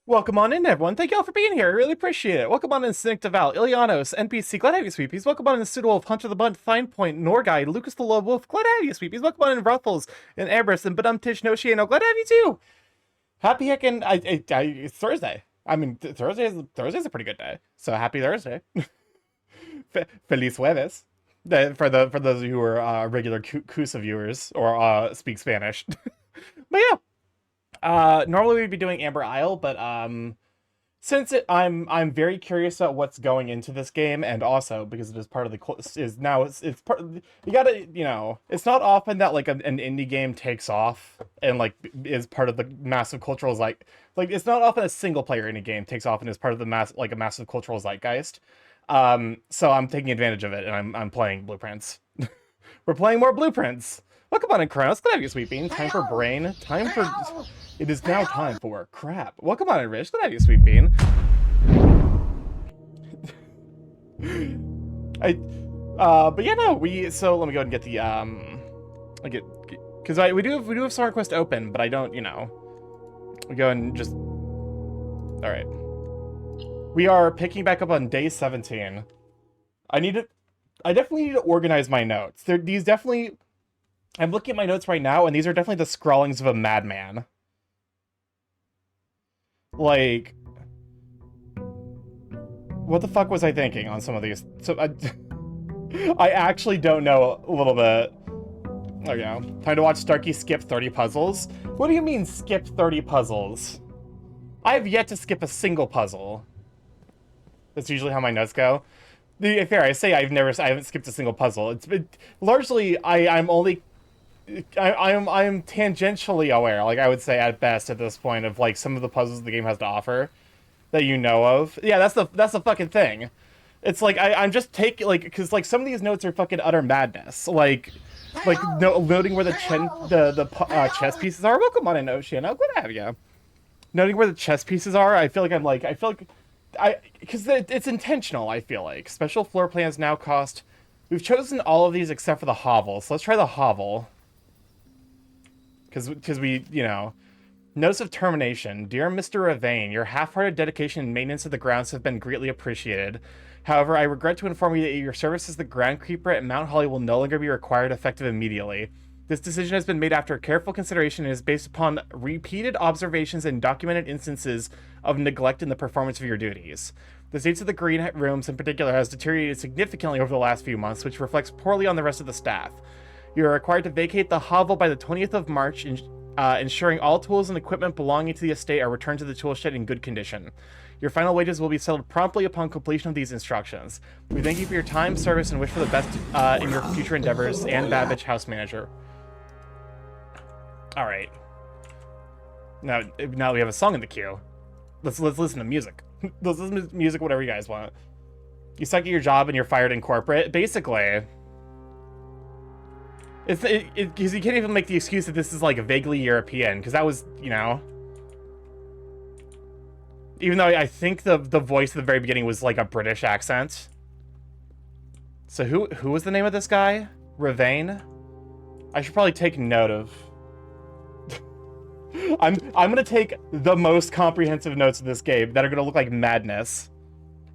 Welcome on in, everyone. Thank y'all for being here. I really appreciate it. Welcome on in, Cynic Devout, Ilianos, NPC, glad to have you, Sweepies. Welcome on in, Pseudowolf, Hunter the Bunt, Fine Point, Norguy, Lucas the Love Wolf, glad to have you, Sweepies. Welcome on in, Ruffles, and Ambrose, and Badumtish, Noshiano, glad to have you too. Happy heckin', it's Thursday. I mean, Thursday's a pretty good day. So happy Thursday. Feliz Jueves. For those of you who are regular Kusa viewers, or speak Spanish. But yeah. Normally we'd be doing Amber Isle, but since I'm very curious about what's going into this game, and also because it is part of the it's part of, you gotta, it's not often that like an indie game takes off and like is part of the massive cultural like it's not often a single player indie game takes off and is part of the a massive cultural zeitgeist. So I'm taking advantage of it and I'm playing Blueprints. We're playing more Blueprints. Welcome on in, Kronos. Glad to have you, Sweet Bean. Time for brain. Time for... It is now time for crap. Welcome on in, Rich. Glad to have you, Sweet Bean. But yeah, no, so let me go ahead and get the, because we do have Star Quest open, but I don't, we go and just, all right. We are picking back up on day 17. I definitely need to organize my notes. I'm looking at my notes right now, and these are definitely the scrawlings of a madman. Like, what the fuck was I thinking on some of these? So I actually don't know a little bit. Oh, yeah. Time to watch Starky skip 30 puzzles? What do you mean skip 30 puzzles? I have yet to skip a single puzzle. That's usually how my notes go. Fair, I say I haven't skipped a single puzzle. Largely, I'm tangentially aware, like I would say at best at this point, of like some of the puzzles the game has to offer that you know of. Yeah, that's the fucking thing. It's like I'm just taking because like some of these notes are fucking utter madness. Noting where the chess pieces are. Welcome on in, Ocean. I'm glad to have you. Noting where the chess pieces are, because it's intentional. I feel like special floor plans now cost. We've chosen all of these except for the hovel, so let's try the hovel. Because we, Notice of termination. Dear Mr. Ravane, your half-hearted dedication and maintenance of the grounds have been greatly appreciated. However, I regret to inform you that your service as the groundkeeper at Mount Holly will no longer be required effective immediately. This decision has been made after careful consideration and is based upon repeated observations and documented instances of neglect in the performance of your duties. The state of the green rooms in particular has deteriorated significantly over the last few months, which reflects poorly on the rest of the staff. You are required to vacate the hovel by the 20th of March, ensuring all tools and equipment belonging to the estate are returned to the tool shed in good condition. Your final wages will be settled promptly upon completion of these instructions. We thank you for your time, service, and wish for the best in your future endeavors. And Babbage, House Manager. All right. Now we have a song in the queue. Let's listen to music. Let's listen to music, whatever you guys want. You suck at your job and you're fired in corporate. Basically. Because you can't even make the excuse that this is like vaguely European, because that was, even though I think the voice at the very beginning was like a British accent. So who was the name of this guy? Ravane? I should probably take note of. I'm gonna take the most comprehensive notes of this game that are gonna look like madness.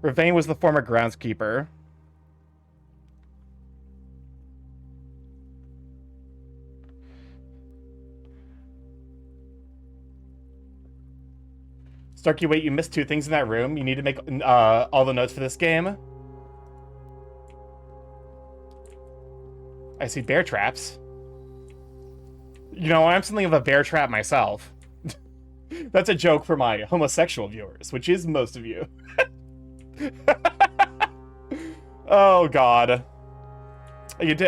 Ravane was the former groundskeeper. Starky, wait, you missed two things in that room. You need to make all the notes for this game. I see bear traps. I'm something of a bear trap myself. That's a joke for my homosexual viewers, which is most of you. Oh, God. It's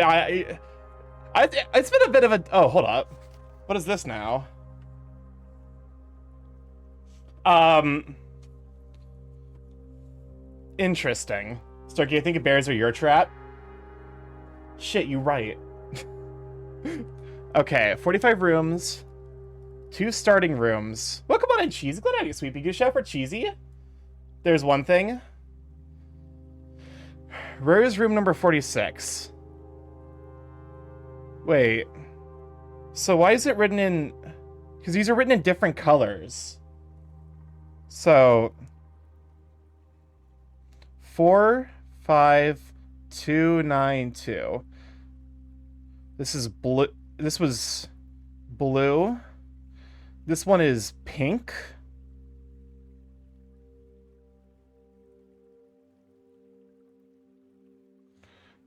been a bit of a... Oh, hold up. What is this now? Interesting. Starky, I think bears are your trap. Shit, you right. Okay, 45 rooms. 2 starting rooms. Welcome on in, Cheesy. Glad to have you, Sweepy. Good shout for Cheesy. There's one thing. Rose room number 46. Wait. So why is it written in... Because these are written in different colors. So 45292. This is blue. This was blue. This one is pink.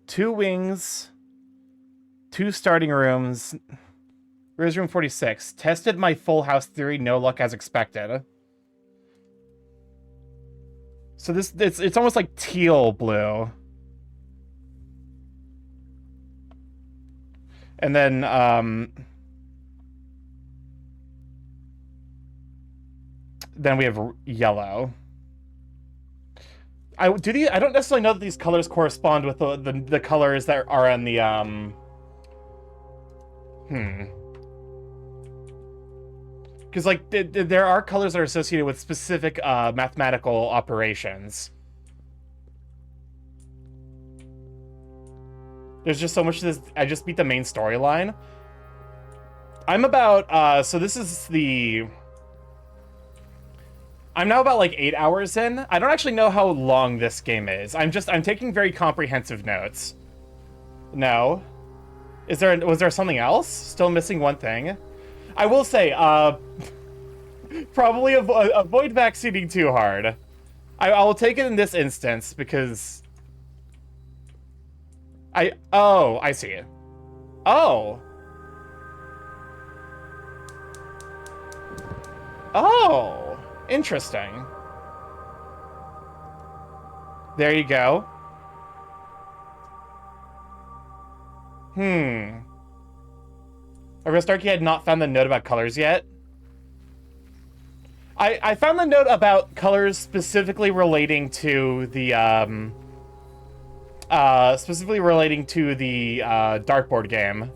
Two wings. Two starting rooms. Where's room 46? Tested my full house theory. No luck as expected. So this it's almost like teal blue. And then we have yellow. I don't necessarily know that these colors correspond with the colors that are on the because like there are colors that are associated with specific mathematical operations. There's just so much of this. I just beat the main storyline. I'm about so this is the. I'm now about like 8 hours in. I don't actually know how long this game is. I'm taking very comprehensive notes. No. Was there something else? Still missing one thing. I will say, probably avoid vaccinating too hard. I will take it in this instance because I see it. Oh. Oh, interesting. There you go. Starky had not found the note about colors yet. I found the note about colors specifically relating to the dartboard game.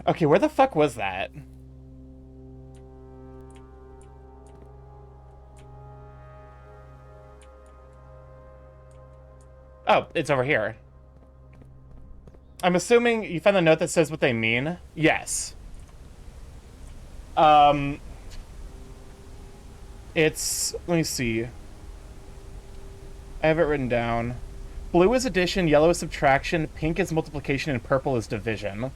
Okay, where the fuck was that? Oh, it's over here. I'm assuming you found the note that says what they mean? Yes. It's... Let me see. I have it written down. Blue is addition, yellow is subtraction, pink is multiplication, and purple is division.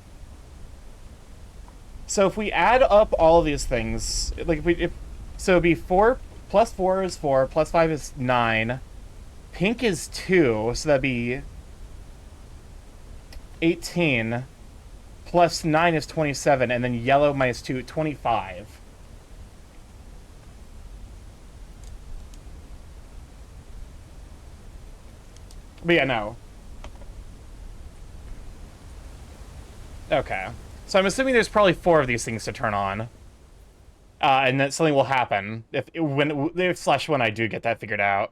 So if we add up all of these things, like so it'd be 4 plus 4 is 4, plus 5 is 9. Pink is 2, so that'd be 18. Plus 9 is 27, and then yellow minus 2, 25. But yeah, no. Okay. So I'm assuming there's probably 4 of these things to turn on. And that something will happen when I do get that figured out.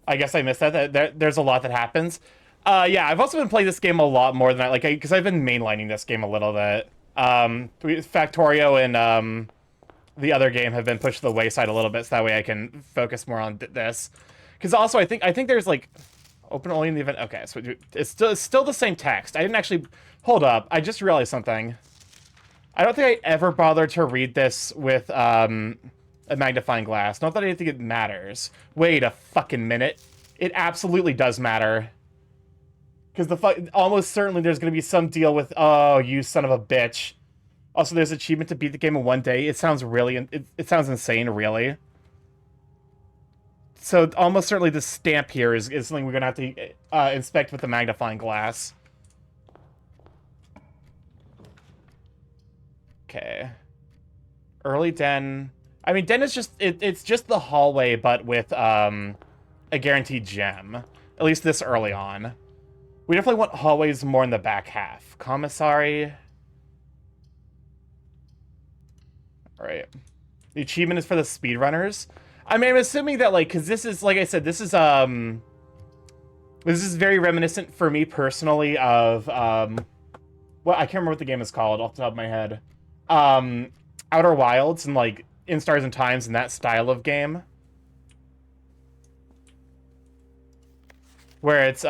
I guess I missed that. There's a lot that happens. Yeah, I've also been playing this game a lot more than because I've been mainlining this game a little bit. Factorio and the other game have been pushed to the wayside a little bit, so that way I can focus more on this. Because also, I think there's like open only in the event. Okay, so it's still the same text. I didn't actually hold up. I just realized something. I don't think I ever bothered to read this with a magnifying glass. Not that I think it matters. Wait a fucking minute. It absolutely does matter. Because almost certainly there's going to be some deal with, oh, you son of a bitch. Also, there's achievement to beat the game in 1 day. It sounds really, it sounds insane, really. So almost certainly the stamp here is something we're going to have to inspect with the magnifying glass. Okay. Early den. I mean, den is just, it's just the hallway, but with a guaranteed gem. At least this early on. We definitely want hallways more in the back half. Commissary. Alright. The achievement is for the speedrunners. I mean, I'm assuming that, like, because this is, like I said, this is very reminiscent for me personally of, well, I can't remember what the game is called off the top of my head. Outer Wilds and, like, In Stars and Times and that style of game. Where it's,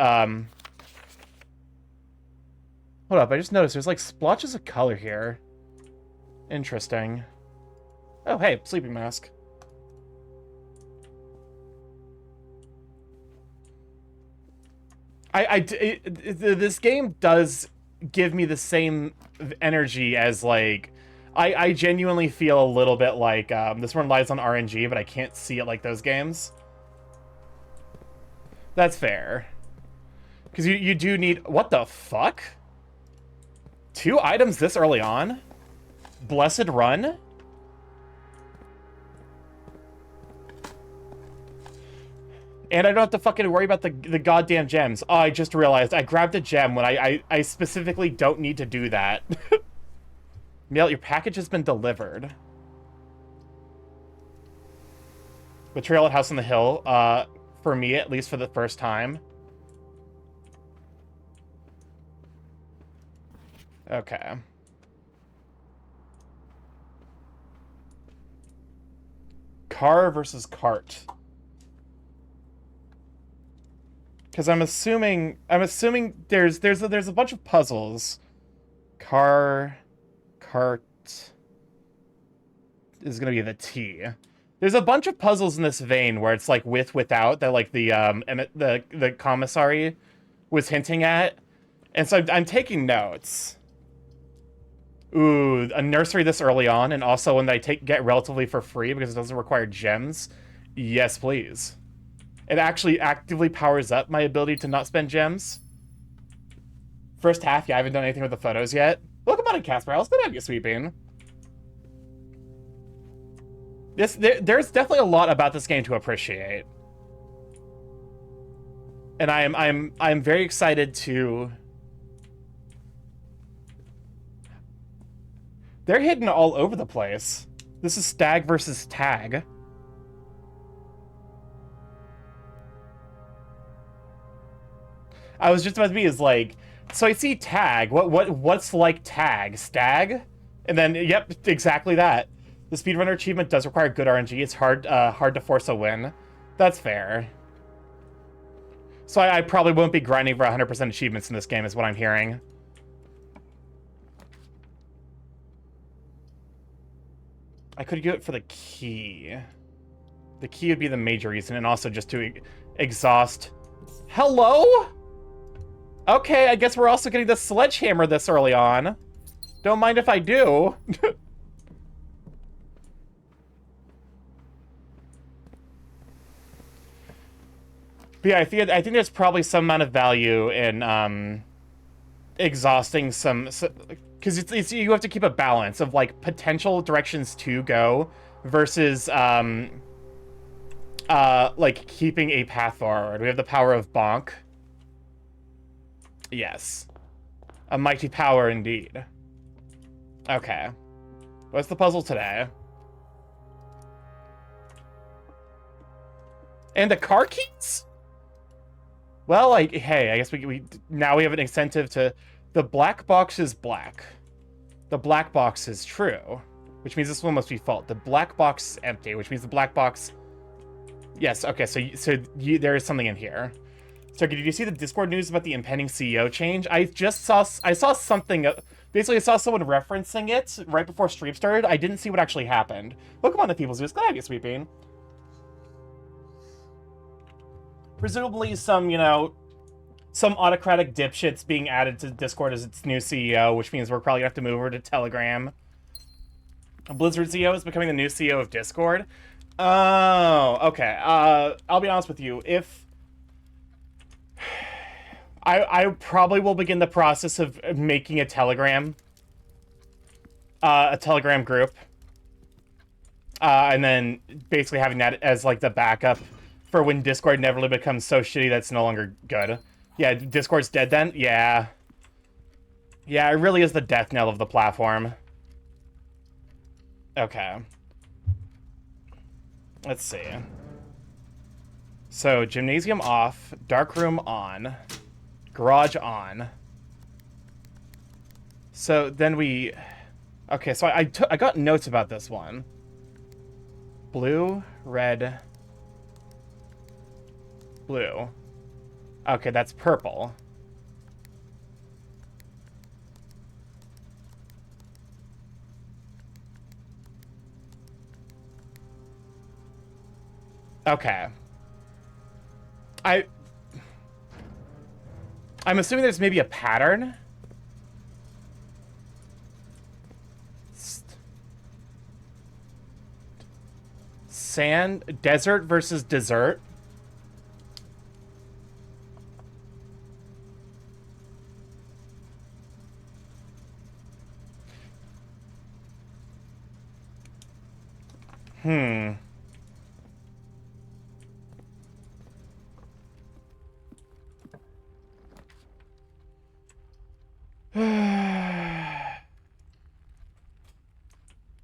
Hold up, I just noticed there's like splotches of color here. Interesting. Oh, hey, sleeping mask. This game does give me the same energy as, like, I genuinely feel a little bit like, this one relies on RNG, but I can't see it like those games. That's fair. Because you do need... What the fuck? 2 items this early on? Blessed Run? And I don't have to fucking worry about the goddamn gems. Oh, I just realized I grabbed a gem when I specifically don't need to do that. Mail, your package has been delivered. Betrayal at House on the Hill, for me, at least for the first time. Okay. Car versus cart. Because I'm assuming there's a bunch of puzzles. Cart is gonna be the T. There's a bunch of puzzles in this vein where it's like without that, like the commissary was hinting at, and so I'm taking notes. Ooh, a nursery this early on, and also one that I get relatively for free because it doesn't require gems. Yes, please. It actually actively powers up my ability to not spend gems. First half, yeah, I haven't done anything with the photos yet. Welcome on in, Casper. How's good to have you sweeping? There's definitely a lot about this game to appreciate, and I'm very excited to. They're hidden all over the place. This is Stag versus Tag. I was just about to be like, so I see Tag. What's like Tag? Stag? And then, yep, exactly that. The speedrunner achievement does require good RNG. It's hard to force a win. That's fair. So I probably won't be grinding for 100% achievements in this game, is what I'm hearing. I could do it for the key. The key would be the major reason, and also just to exhaust... Hello? Okay, I guess we're also getting the sledgehammer this early on. Don't mind if I do. But yeah, I think there's probably some amount of value in exhausting some... Because you have to keep a balance of, like, potential directions to go versus, like, keeping a path forward. We have the power of bonk. Yes. A mighty power indeed. Okay. What's the puzzle today? And the car keys? Well, like, hey, I guess we now we have an incentive to... The black box is black. The black box is true, which means this one must be false. The black box is empty, which means the black box... Yes, okay, so there is something in here. So did you see the Discord news about the impending CEO change? I saw something... Basically, I saw someone referencing it right before stream started. I didn't see what actually happened. Welcome on to People's News. Glad to have you, Sweeping. Presumably some, you know, some autocratic dipshits being added to Discord as its new CEO, which means we're probably gonna have to move over to Telegram. Blizzard CEO is becoming the new CEO of Discord. Oh, okay. I'll be honest with you. If I probably will begin the process of making a Telegram group, and then basically having that as like the backup for when Discord inevitably becomes so shitty that's no longer good. Yeah, Discord's dead then? Yeah. Yeah, it really is the death knell of the platform. Okay. Let's see. So, gymnasium off, dark room on, garage on. So then we... Okay, so I got notes about this one. Blue, red, blue. Okay, that's purple. Okay. I'm assuming there's maybe a pattern. Sand, desert versus dessert.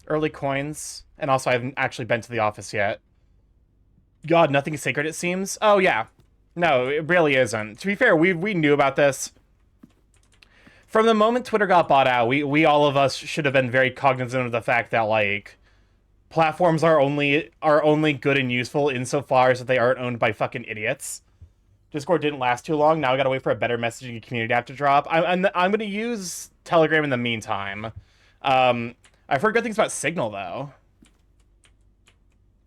Early coins. And also, I haven't actually been to the office yet. God, nothing is sacred, it seems. Oh, yeah. No, it really isn't. To be fair, we knew about this. From the moment Twitter got bought out, we all of us should have been very cognizant of the fact that, like, platforms are only good and useful insofar as that they aren't owned by fucking idiots. Discord didn't last too long. Now I gotta wait for a better messaging community app to drop. I'm gonna use Telegram in the meantime. I've heard good things about Signal, though.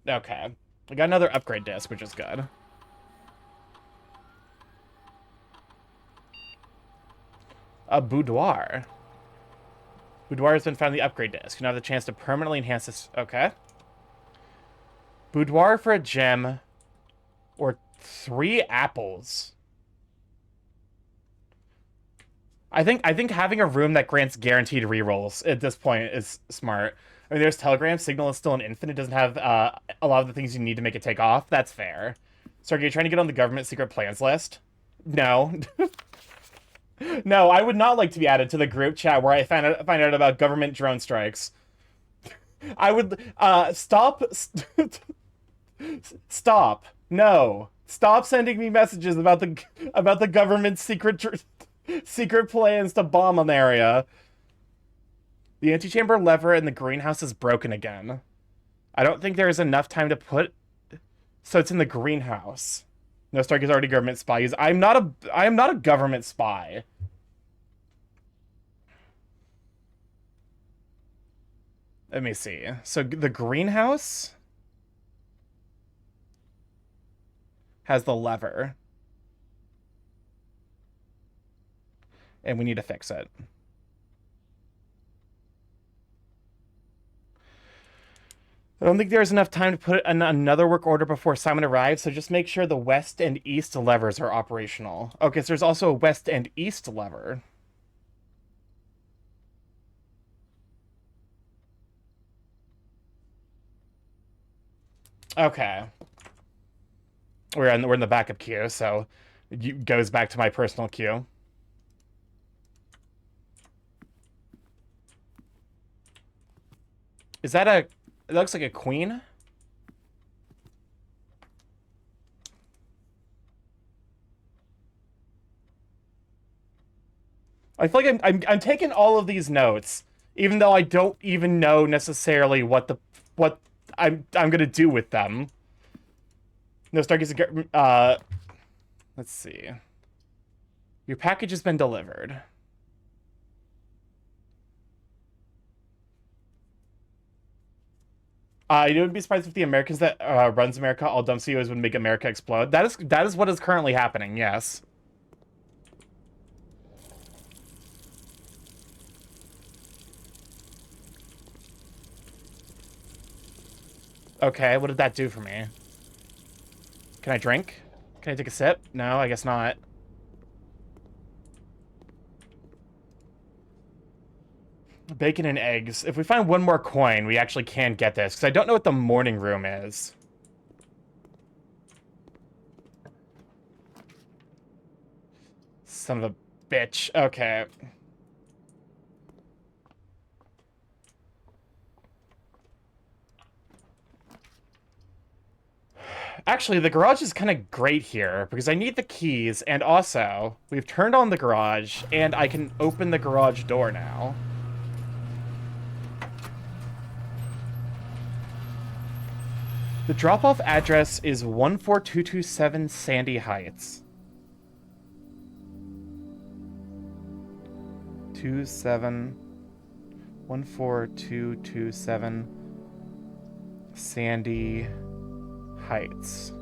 Okay. I got another upgrade disc, which is good. A boudoir. Boudoir has been found in the upgrade disc. You now have the chance to permanently enhance this. Okay. Boudoir for a gem. Or 3 apples. I think having a room that grants guaranteed rerolls at this point is smart. I mean, there's Telegram. Signal is still an infant. It doesn't have a lot of the things you need to make it take off. That's fair. So are you trying to get on the government secret plans list? No. No, I would not like to be added to the group chat where I find out about government drone strikes. I would stop. Stop. No. Stop sending me messages about the government's secret plans to bomb an area. The antechamber lever in the greenhouse is broken again. I don't think there is enough time to put. So it's in the greenhouse. No, Stark is already government spy. I am not a government spy. Let me see. So the greenhouse has the lever. And we need to fix it. I don't think there's enough time to put in another work order before Simon arrives, so just make sure the west and east levers are operational. Okay, so there's also a west and east lever. Okay. We're in the backup queue, so it goes back to my personal queue. Is that a... It looks like a queen? I feel like I'm taking all of these notes, even though I don't even know necessarily what I'm gonna do with them. No, Starky's let's see. Your package has been delivered. You wouldn't be surprised if the Americans that runs America, all dumb CEOs would make America explode. That is what is currently happening, yes. Okay, what did that do for me? Can I drink? Can I take a sip? No, I guess not. Bacon and eggs. If we find one more coin, we actually can get this, because I don't know what the morning room is. Son of a bitch. Okay. Actually, the garage is kind of great here, because I need the keys, and also, we've turned on the garage, and I can open the garage door now. The drop-off address is 14227 Sandy Heights. 14227 Sandy Heights.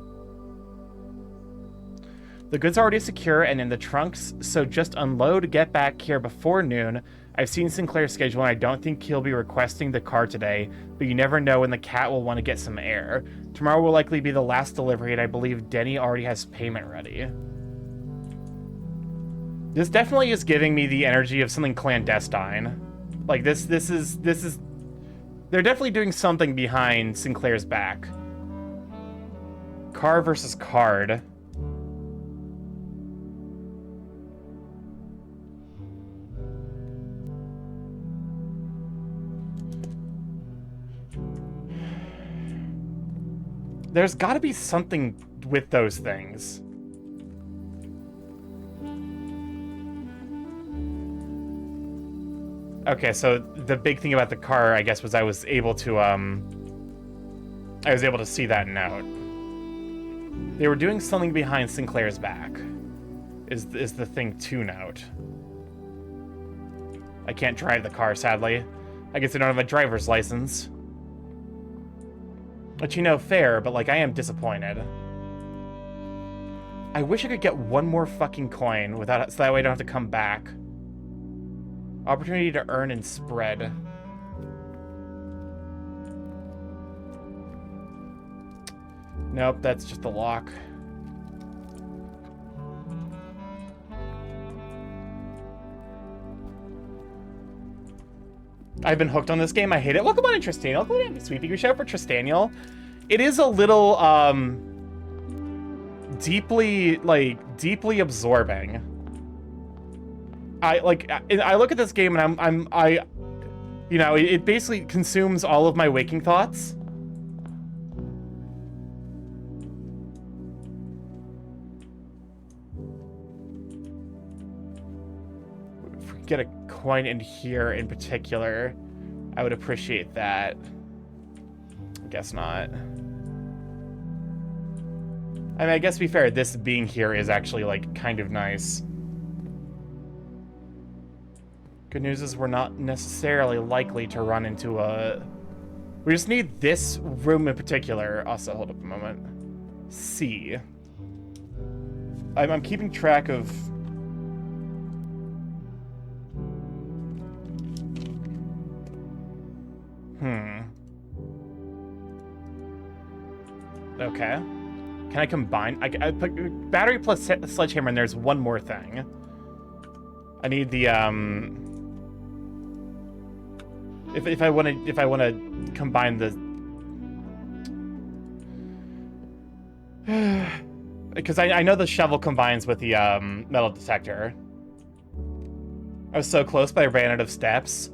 The goods are already secure and in the trunks, so just unload, get back here before noon. I've seen Sinclair's schedule and I don't think he'll be requesting the car today, but you never know when the cat will want to get some air. Tomorrow will likely be the last delivery and I believe Denny already has payment ready. This definitely is giving me the energy of something clandestine. Like this is, they're definitely doing something behind Sinclair's back. Car versus card. There's got to be something with those things. Okay, so the big thing about the car, I guess, was I was able to see that note. They were doing something behind Sinclair's back. Is the thing to note. I can't drive the car, sadly. I guess I don't have a driver's license. But you know, fair, but like, I am disappointed. I wish I could get one more fucking coin without, so that way I don't have to come back. Opportunity to earn and spread. Nope, that's just a lock. I've been hooked on this game. I hate it. Welcome on in, Tristaniel. Welcome on in, Sweepy. We shout out for Tristaniel. It is a little, deeply absorbing. I look at this game and you know, it basically consumes all of my waking thoughts. If we get a coin in here in particular, I would appreciate that. I guess not. I mean, I guess to be fair, this being here is actually, like, kind of nice. Good news is we're not necessarily likely to run into a... We just need this room in particular. Also, hold up a moment. C. I'm keeping track of... Okay. Can I combine? I put battery plus sledgehammer, and there's one more thing. I need the if I want to combine the because I know the shovel combines with the metal detector. I was so close, but I ran out of steps.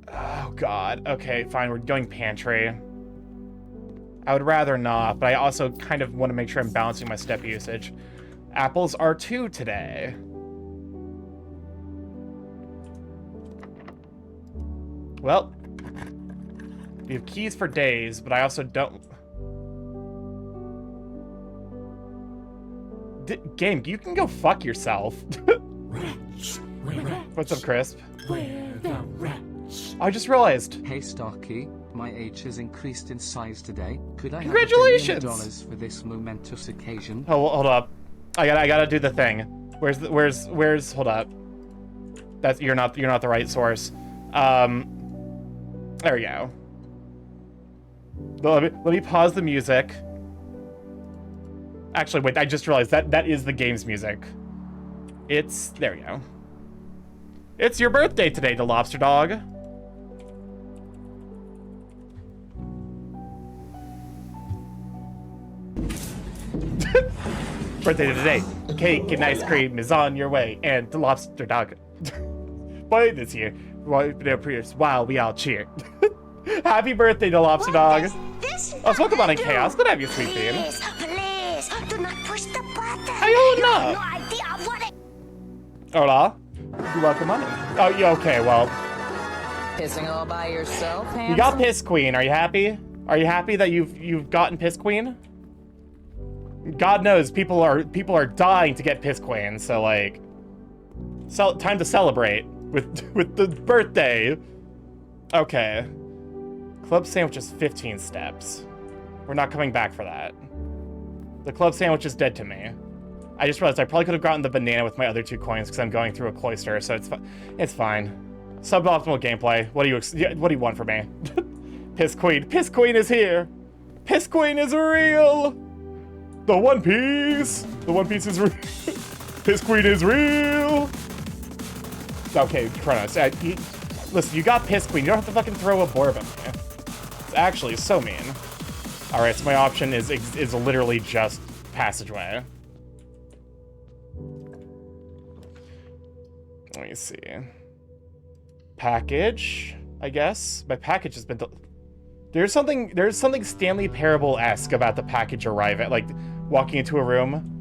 Oh god. Okay, fine. We're going pantry. I would rather not, but I also kind of want to make sure I'm balancing my step usage. Apples are 2 today. Well, we have keys for days, but I also don't... Game, you can go fuck yourself. What's up, Crisp? I just realized. Hey, Starky, my age has increased in size today. Could I Congratulations! have $1 billion for this momentous occasion? Oh, hold up. I gotta do the thing. Where's hold up. That's you're not the right source. There we go. Let me pause the music. Actually, wait, I just realized that is the game's music. There we go. It's your birthday today, the lobster dog. Birthday today. Cake and ice cream is on your way, and the lobster dog. Boy, this year, while we all cheer. Happy birthday, the lobster dog. Oh, welcome on in Chaos. Good to have you, sweet bean. Please, do not push the button. How you holding up? No idea what it... Hola. You're welcome on in. Oh, yeah, okay, well. Pissing all by yourself, handsome? You got Piss Queen. Are you happy? Are you happy that you've gotten Piss Queen? God knows people are dying to get Piss Queen, so like, time to celebrate with the birthday. Okay. Club sandwich is 15 steps. We're not coming back for that. The club sandwich is dead to me. I just realized I probably could have gotten the banana with my other 2 coins because I'm going through a cloister, so it's fine. Suboptimal gameplay. What do you want from me? Piss Queen. Piss Queen is here. Piss Queen is real. The One Piece. The One Piece is real. Piss Queen is real. Okay, Kronos. Listen, you got Piss Queen. You don't have to fucking throw a Borb at me. It's actually so mean. All right, so my option is literally just passageway. Let me see. Package, I guess. My package has been. There's something Stanley Parable-esque about the package arriving, like walking into a room.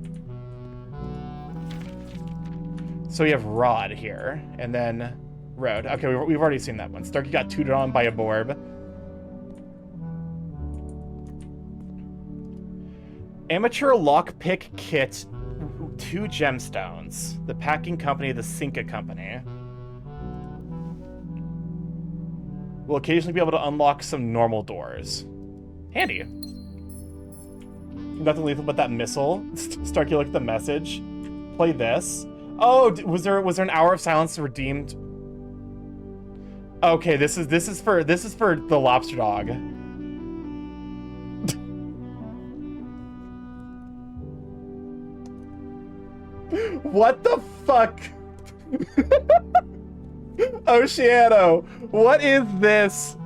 So we have Rod here, and then Road. Okay, we've already seen that one. Starky got tooted on by a Borb. Amateur lockpick kit, 2 gemstones. The packing company, the Sinka company. We'll occasionally be able to unlock some normal doors. Handy. Nothing lethal but that missile. Starky, look at the message. Play this. Oh, was there an hour of silence redeemed? Okay, this is for the lobster dog. What the fuck? Oceano, what is this?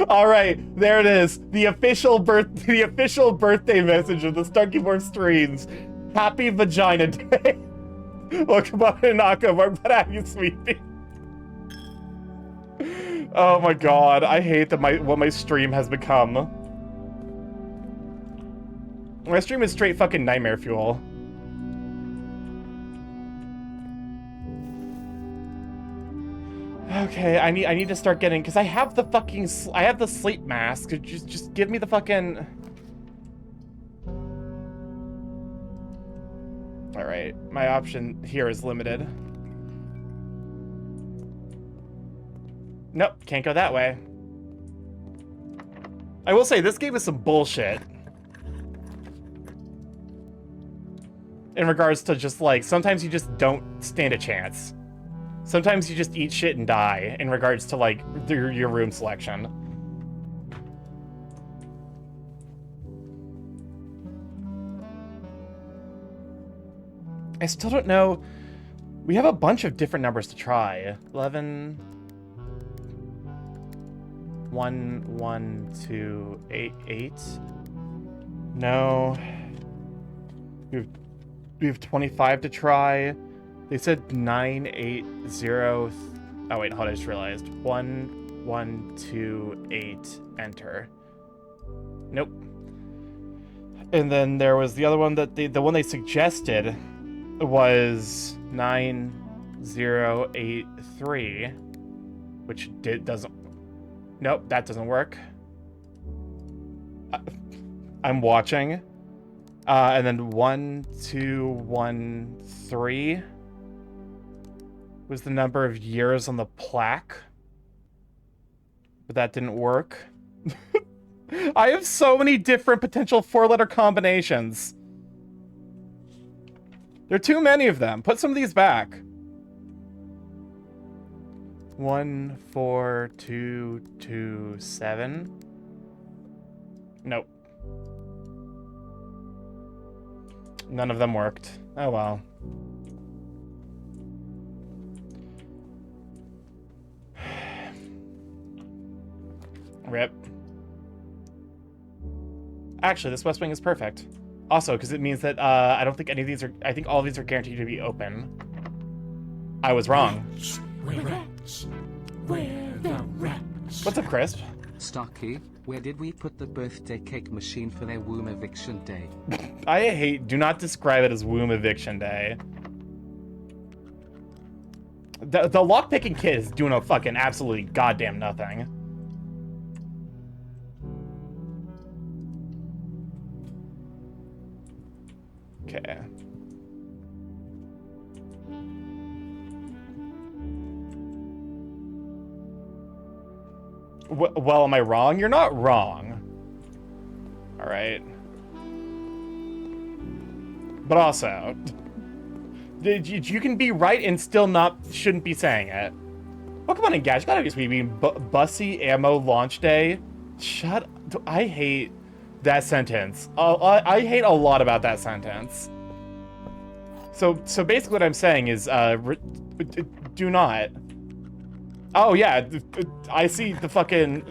All right, there it is. The official birthday message of the StarkyMorph streams. Happy Vagina Day. Welcome on, Inaka. We're glad to have you, sweetie. Oh my god, I hate that what my stream has become. My stream is straight fucking nightmare fuel. Okay, I need to start getting, because I have the fucking I have the sleep mask. Just give me the fucking. All right, my option here is limited. Nope, can't go that way. I will say this game is some bullshit. In regards to just like, sometimes you just don't stand a chance. Sometimes you just eat shit and die in regards to like your room selection. I still don't know. We have a bunch of different numbers to try. 11, 1, 1, 2, 8, 8. No. We have 25 to try. They said 9, 8, 0. Oh wait, hold on, I just realized. 1, 1, 2, 8, enter. Nope. And then there was the other one that the one they suggested was 9, 0, 8, 3, which doesn't. Nope, that doesn't work. I'm watching. And then 1, 2, 1, 3 was the number of years on the plaque. But that didn't work. I have so many different potential 4-letter combinations. There are too many of them. Put some of these back. 1, 4, 2, 2, 7. Nope. None of them worked. Oh well. Rip. Actually, this West Wing is perfect. Also, because it means that I don't think any of these are. I think all of these are guaranteed to be open. I was wrong. Rats. Where the rats? What's up, Crisp? Starky, where did we put the birthday cake machine for their womb eviction day? I hate. Do not describe it as womb eviction day. The lockpicking kid is doing a fucking absolutely goddamn nothing. Okay. Well, am I wrong? You're not wrong. All right. But also, you can be right and still shouldn't be saying it. Pokemon Engage, gotta be being Bussy Ammo Launch Day. I hate that sentence. I hate a lot about that sentence. So basically what I'm saying is, do not. Oh yeah, I see the fucking,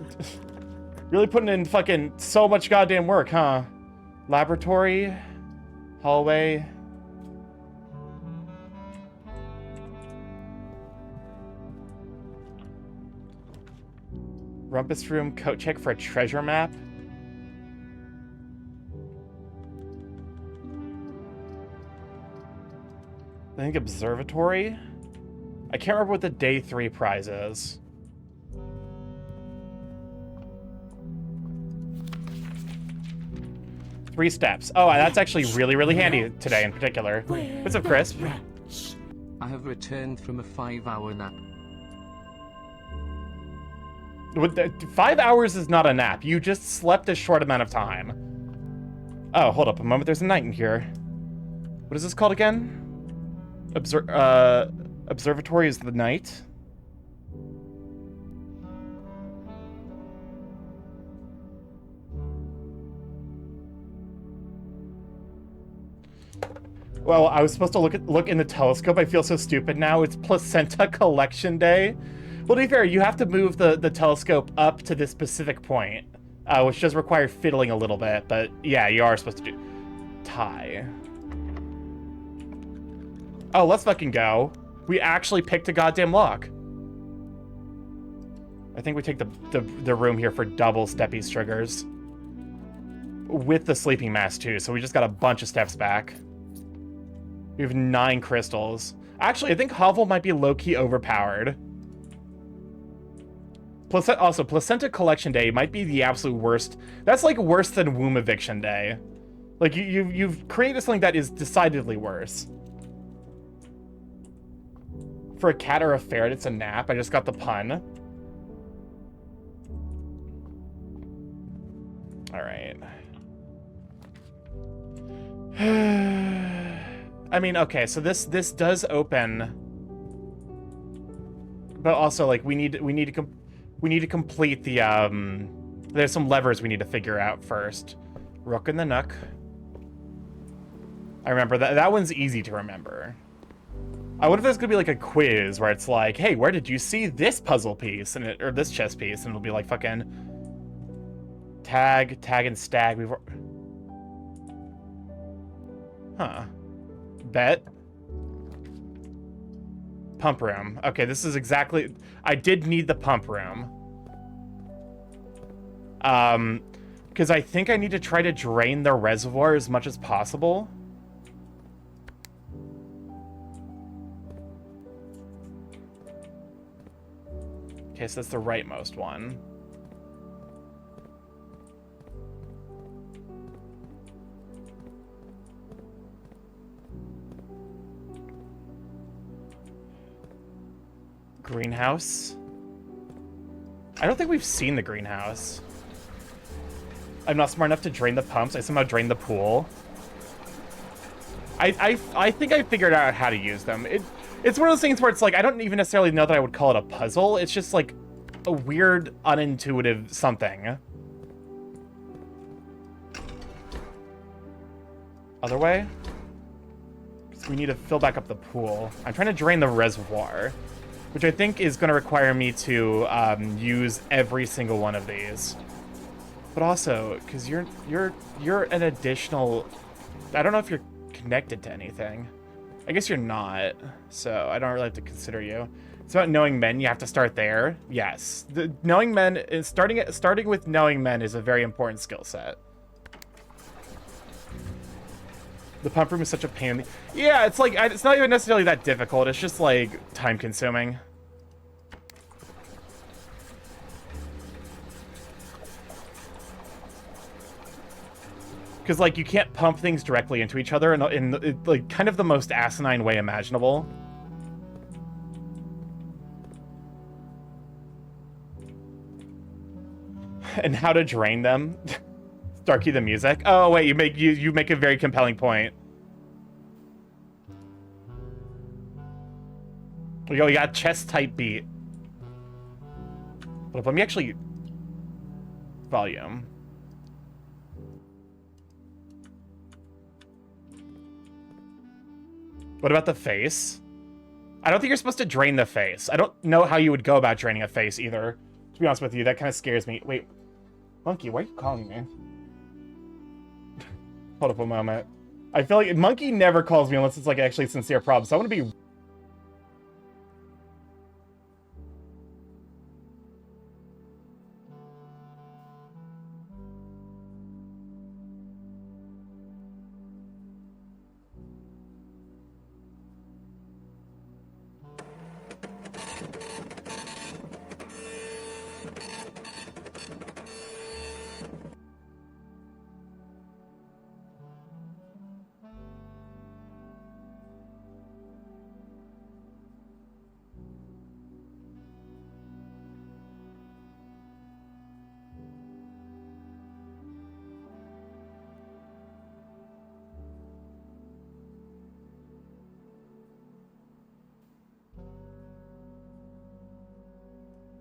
really putting in fucking so much goddamn work, huh? Laboratory, hallway. Rumpus room, coat check for a treasure map. I think observatory. I can't remember what the day 3 prize is. Three steps. Oh, that's actually really, really handy today in particular. What's up, Chris? I have returned from a 5-hour nap. 5 hours is not a nap. You just slept a short amount of time. Oh, hold up a moment. There's a knight in here. What is this called again? Observatory is the knight. Well, I was supposed to look in the telescope. I feel so stupid now. It's Placenta Collection Day. Well, to be fair, you have to move the telescope up to this specific point, which does require fiddling a little bit, but yeah, you are supposed to do... Tie. Oh, let's fucking go. We actually picked a goddamn lock. I think we take the room here for double Steppies triggers. With the sleeping mask too, so we just got a bunch of steps back. We have 9 crystals. Actually, I think Hovel might be low-key overpowered. Also, Placenta Collection Day might be the absolute worst. That's like worse than Womb Eviction Day. Like, you've created something that is decidedly worse. For a cat or a ferret, it's a nap. I just got the pun. All right. I mean, okay, so this does open, but also like we need to complete the there's some levers we need to figure out first. Rook and the Nook. I remember that one's easy to remember. I wonder if there's gonna be like a quiz where it's like, hey, where did you see this puzzle piece or this chess piece, and it'll be like fucking tag and stag. Huh. Bet. Pump room. Okay, this is exactly... I did need the pump room. Because I think I need to try to drain the reservoir as much as possible. Okay, so that's the rightmost one. Greenhouse. I don't think we've seen the greenhouse. I'm not smart enough to drain the pumps. I somehow drained the pool. I think I figured out how to use them. It's one of those things where it's like, I don't even necessarily know that I would call it a puzzle. It's just like a weird, unintuitive something. Other way? So we need to fill back up the pool. I'm trying to drain the reservoir, which I think is going to require me to use every single one of these. But also, because you're an additional... I don't know if you're connected to anything. I guess you're not, so I don't really have to consider you. It's about knowing men. You have to start there. Yes, knowing men is starting with knowing men is a very important skill set. The pump room is such a pain in the... Yeah, it's like, it's not even necessarily that difficult. It's just like time consuming. Because, like, you can't pump things directly into each other in like, kind of the most asinine way imaginable. and how to drain them. Starky the music. Oh wait, you make a very compelling point. We got chest type beat. But let me actually volume. What about the face? I don't think you're supposed to drain the face. I don't know how you would go about draining a face either. To be honest with you, that kind of scares me. Wait, Monkey, why are you calling me? Hold up a moment. I feel like Monkey never calls me unless it's like actually a sincere problem. So I want to be...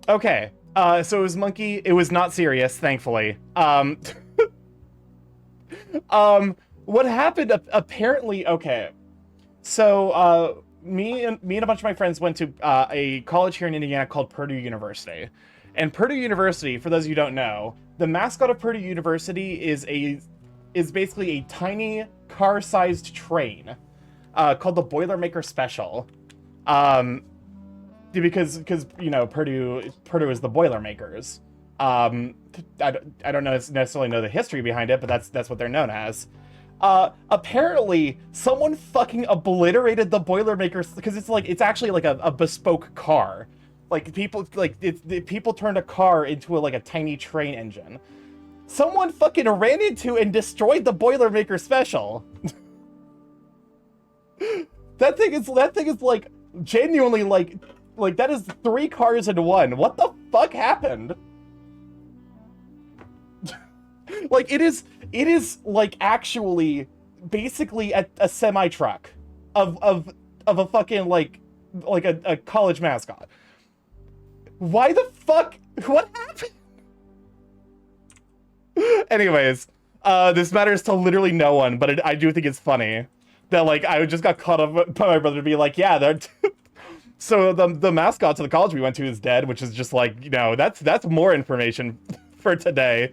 Okay, so it was Monkey. It was not serious, thankfully. What happened, apparently, okay. So, me and a bunch of my friends went to a college here in Indiana called Purdue University. And Purdue University, for those of you who don't know, the mascot of Purdue University is basically a tiny car-sized train called the Boilermaker Special. Because you know, Purdue is the Boilermakers. I don't necessarily know the history behind it, but that's what they're known as. Apparently someone fucking obliterated the Boilermakers because it's actually like a bespoke car. Like people people turned a car into a tiny train engine. Someone fucking ran into and destroyed the Boilermaker Special. That thing is like genuinely like that is 3 cars in one. What the fuck happened? Like it is like actually basically a semi truck of a fucking like a college mascot. Why the fuck? What happened? Anyways, this matters to literally no one, but I do think it's funny that I just got caught up by my brother to be like, yeah, they're so the mascot to the college we went to is dead, which is just that's more information for today.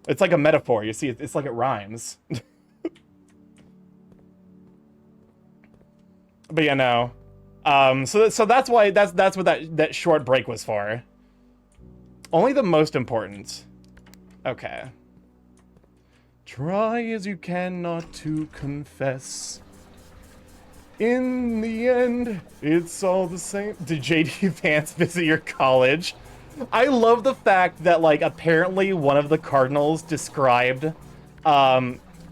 It's like a metaphor, you see, it's like it rhymes. But yeah, no. So that's why that's what that short break was for. Only the most important. Okay. Try as you can not to confess. In the end, it's all the same. Did JD Vance visit your college? I love the fact that apparently one of the Cardinals described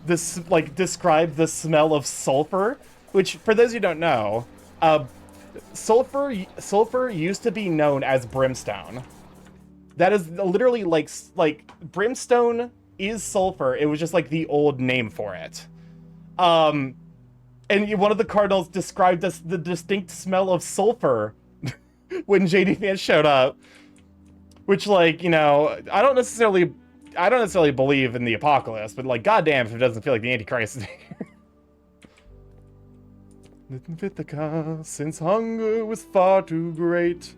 described the smell of sulfur, which for those who don't know, sulfur used to be known as brimstone. That is literally like brimstone is sulfur. It was just the old name for it. And one of the Cardinals described the distinct smell of sulfur when JD Vance showed up. Which, you know, I don't necessarily believe in the apocalypse, but goddamn if it doesn't feel like the Antichrist is here. Didn't fit the car since hunger was far too great.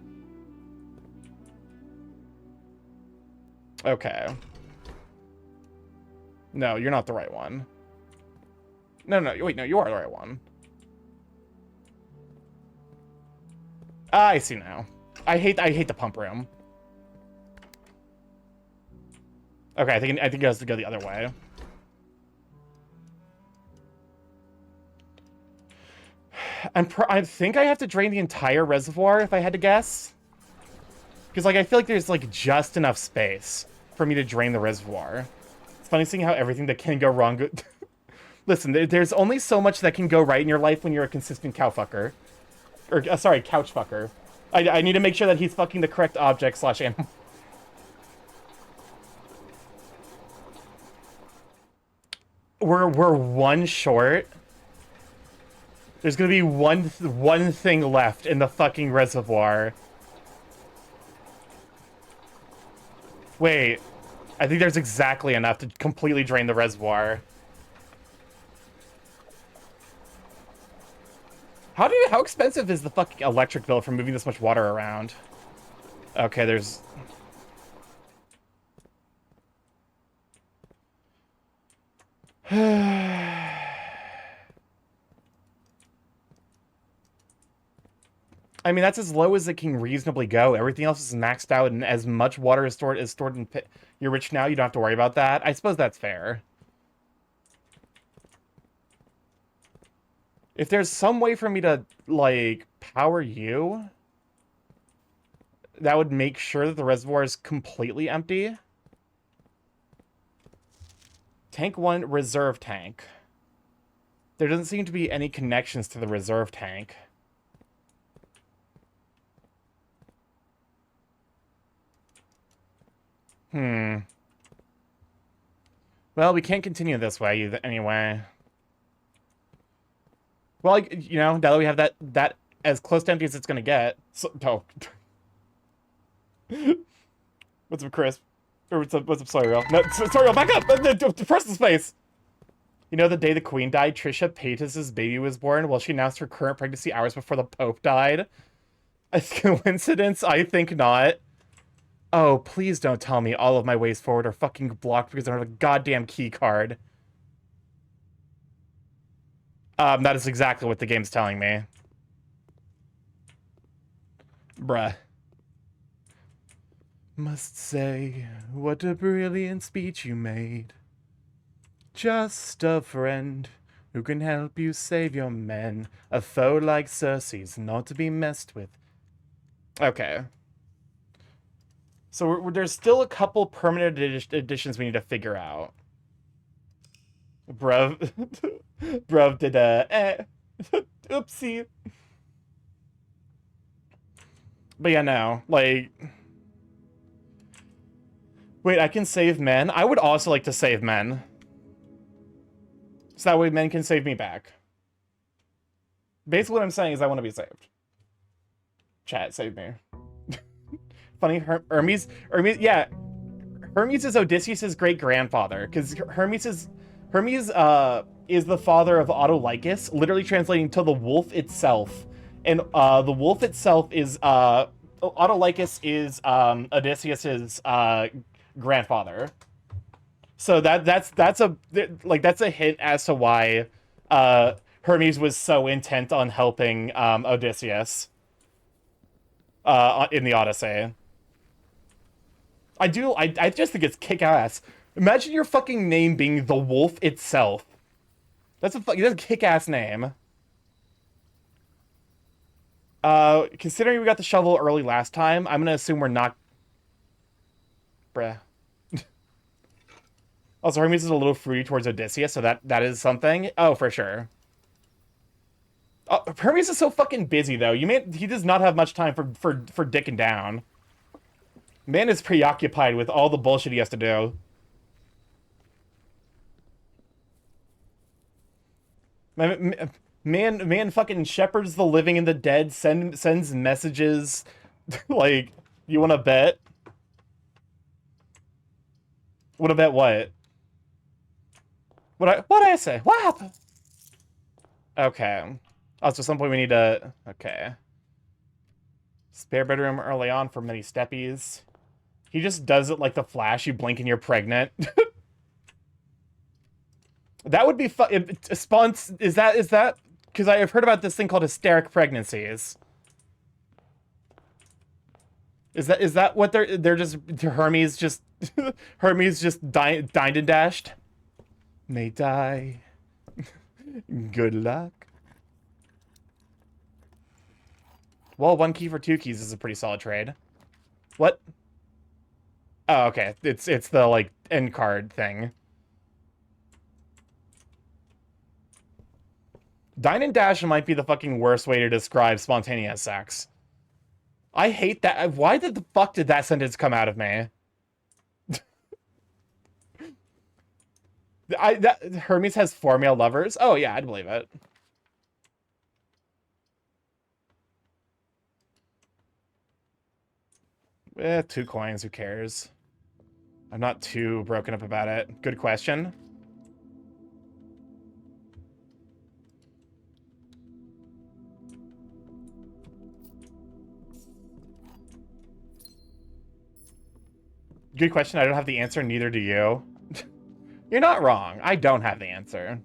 Okay. No, you're not the right one. No, wait, no, you are the right one. I see now. I hate the pump room. Okay, I think it has to go the other way. I think I have to drain the entire reservoir if I had to guess. Because I feel like there's just enough space for me to drain the reservoir. It's funny seeing how everything that can go wrong. Listen, there's only so much that can go right in your life when you're a consistent cow fucker. Or sorry, couch fucker. I need to make sure that he's fucking the correct object / animal. we're one short. There's gonna be one thing left in the fucking reservoir. Wait, I think there's exactly enough to completely drain the reservoir. How expensive is the fucking electric bill for moving this much water around? Okay, there's... I mean, that's as low as it can reasonably go. Everything else is maxed out, and as much water is stored in pit. You're rich now, you don't have to worry about that. I suppose that's fair. If there's some way for me to, like, power you, that would make sure that the reservoir is completely empty. Tank 1, reserve tank. There doesn't seem to be any connections to the reserve tank. Well, we can't continue this way anyway. Well, you know, now that we have that as close to empty as it's gonna get. So, oh. What's up, Chris? Or what's up, Sawyer? No, Sawyer, back up! Press the space! You know, the day the Queen died, Trisha Paytas's baby was born? Well, she announced her current pregnancy hours before the Pope died. A coincidence? I think not. Oh, please don't tell me all of my ways forward are fucking blocked because I don't have a goddamn key card. That is exactly what the game's telling me. Bruh. Must say, what a brilliant speech you made. Just a friend who can help you save your men. A foe like Cersei's not to be messed with. Okay. So there's still a couple permanent additions we need to figure out. Bruv. Bruv did a oopsie. But yeah, no. Like... Wait, I can save men? I would also like to save men. So that way men can save me back. Basically what I'm saying is I want to be saved. Chat, save me. Funny, Hermes, yeah. Hermes is Odysseus' great-grandfather, because Hermes is the father of Autolycus, literally translating to the wolf itself. And the wolf itself is, Autolycus is Odysseus' grandfather. So that's a hint as to why Hermes was so intent on helping Odysseus in the Odyssey. I just think it's kick-ass. Imagine your fucking name being the wolf itself. That's a kick-ass name. Considering we got the shovel early last time, I'm gonna assume we're not... Bruh. Also, Hermes is a little fruity towards Odysseus, so that is something. Oh, for sure. Hermes is so fucking busy, though. He does not have much time for dicking down. Man is preoccupied with all the bullshit he has to do. Man fucking shepherds the living and the dead, sends messages. Like, you wanna bet? Wanna bet what? What'd I say? What happened? Okay. Oh, so at some point we need to... Okay. Spare bedroom early on for many steppies. He just does it like the Flash. You blink and you're pregnant. That would be fun. Is that... Because I have heard about this thing called hysteric pregnancies. Is that what they're just... Hermes just... Hermes just dined and dashed? May die. Good luck. Well, 1 key for 2 keys is a pretty solid trade. What? Oh, okay. It's the, like, end card thing. Dine and dash might be the fucking worst way to describe spontaneous sex. I hate that. Why the fuck did that sentence come out of me? Hermes has 4 male lovers? Oh, yeah, I'd believe it. Eh, 2 coins, who cares? I'm not too broken up about it. Good question. Good question. I don't have the answer, neither do you. You're not wrong. I don't have the answer.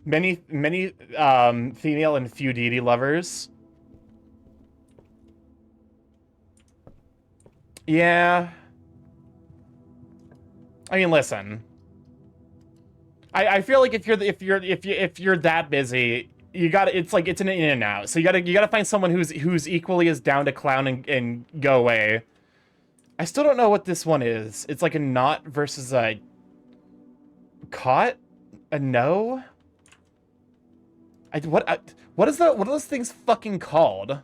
many female and few deity lovers. Yeah. I mean, listen. I feel like if you're that busy, you gotta, it's like it's an in and out. So you gotta find someone who's equally as down to clown and go away. I still don't know what this one is. It's like a knot versus a caught, a no. What are those things fucking called?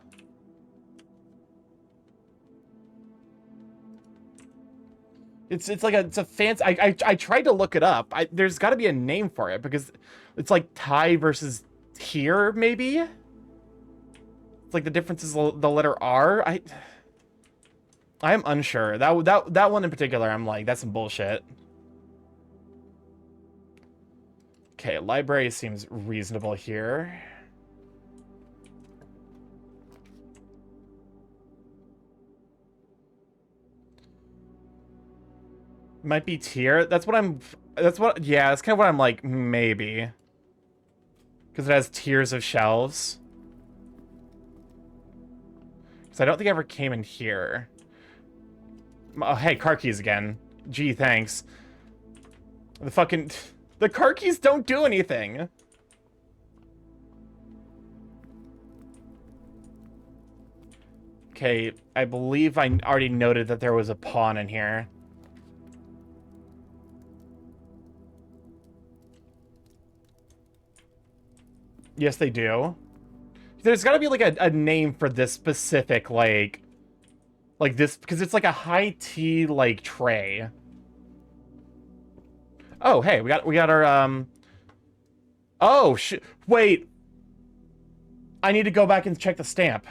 It's a fancy. I tried to look it up. There's got to be a name for it because it's like tie versus here maybe. It's like the difference is the letter R. I am unsure. That one in particular, I'm like, that's some bullshit. Okay, library seems reasonable here. Might be tier. Yeah, that's kind of what I'm like, maybe. Because it has tiers of shelves. Because I don't think I ever came in here. Oh, hey, car keys again. Gee, thanks. The car keys don't do anything. Okay, I believe I already noted that there was a pawn in here. Yes, they do. There's got to be like a name for this specific like this, because it's like a high tea like tray. Oh, hey, we got our oh shit. Wait. I need to go back and check the stamp.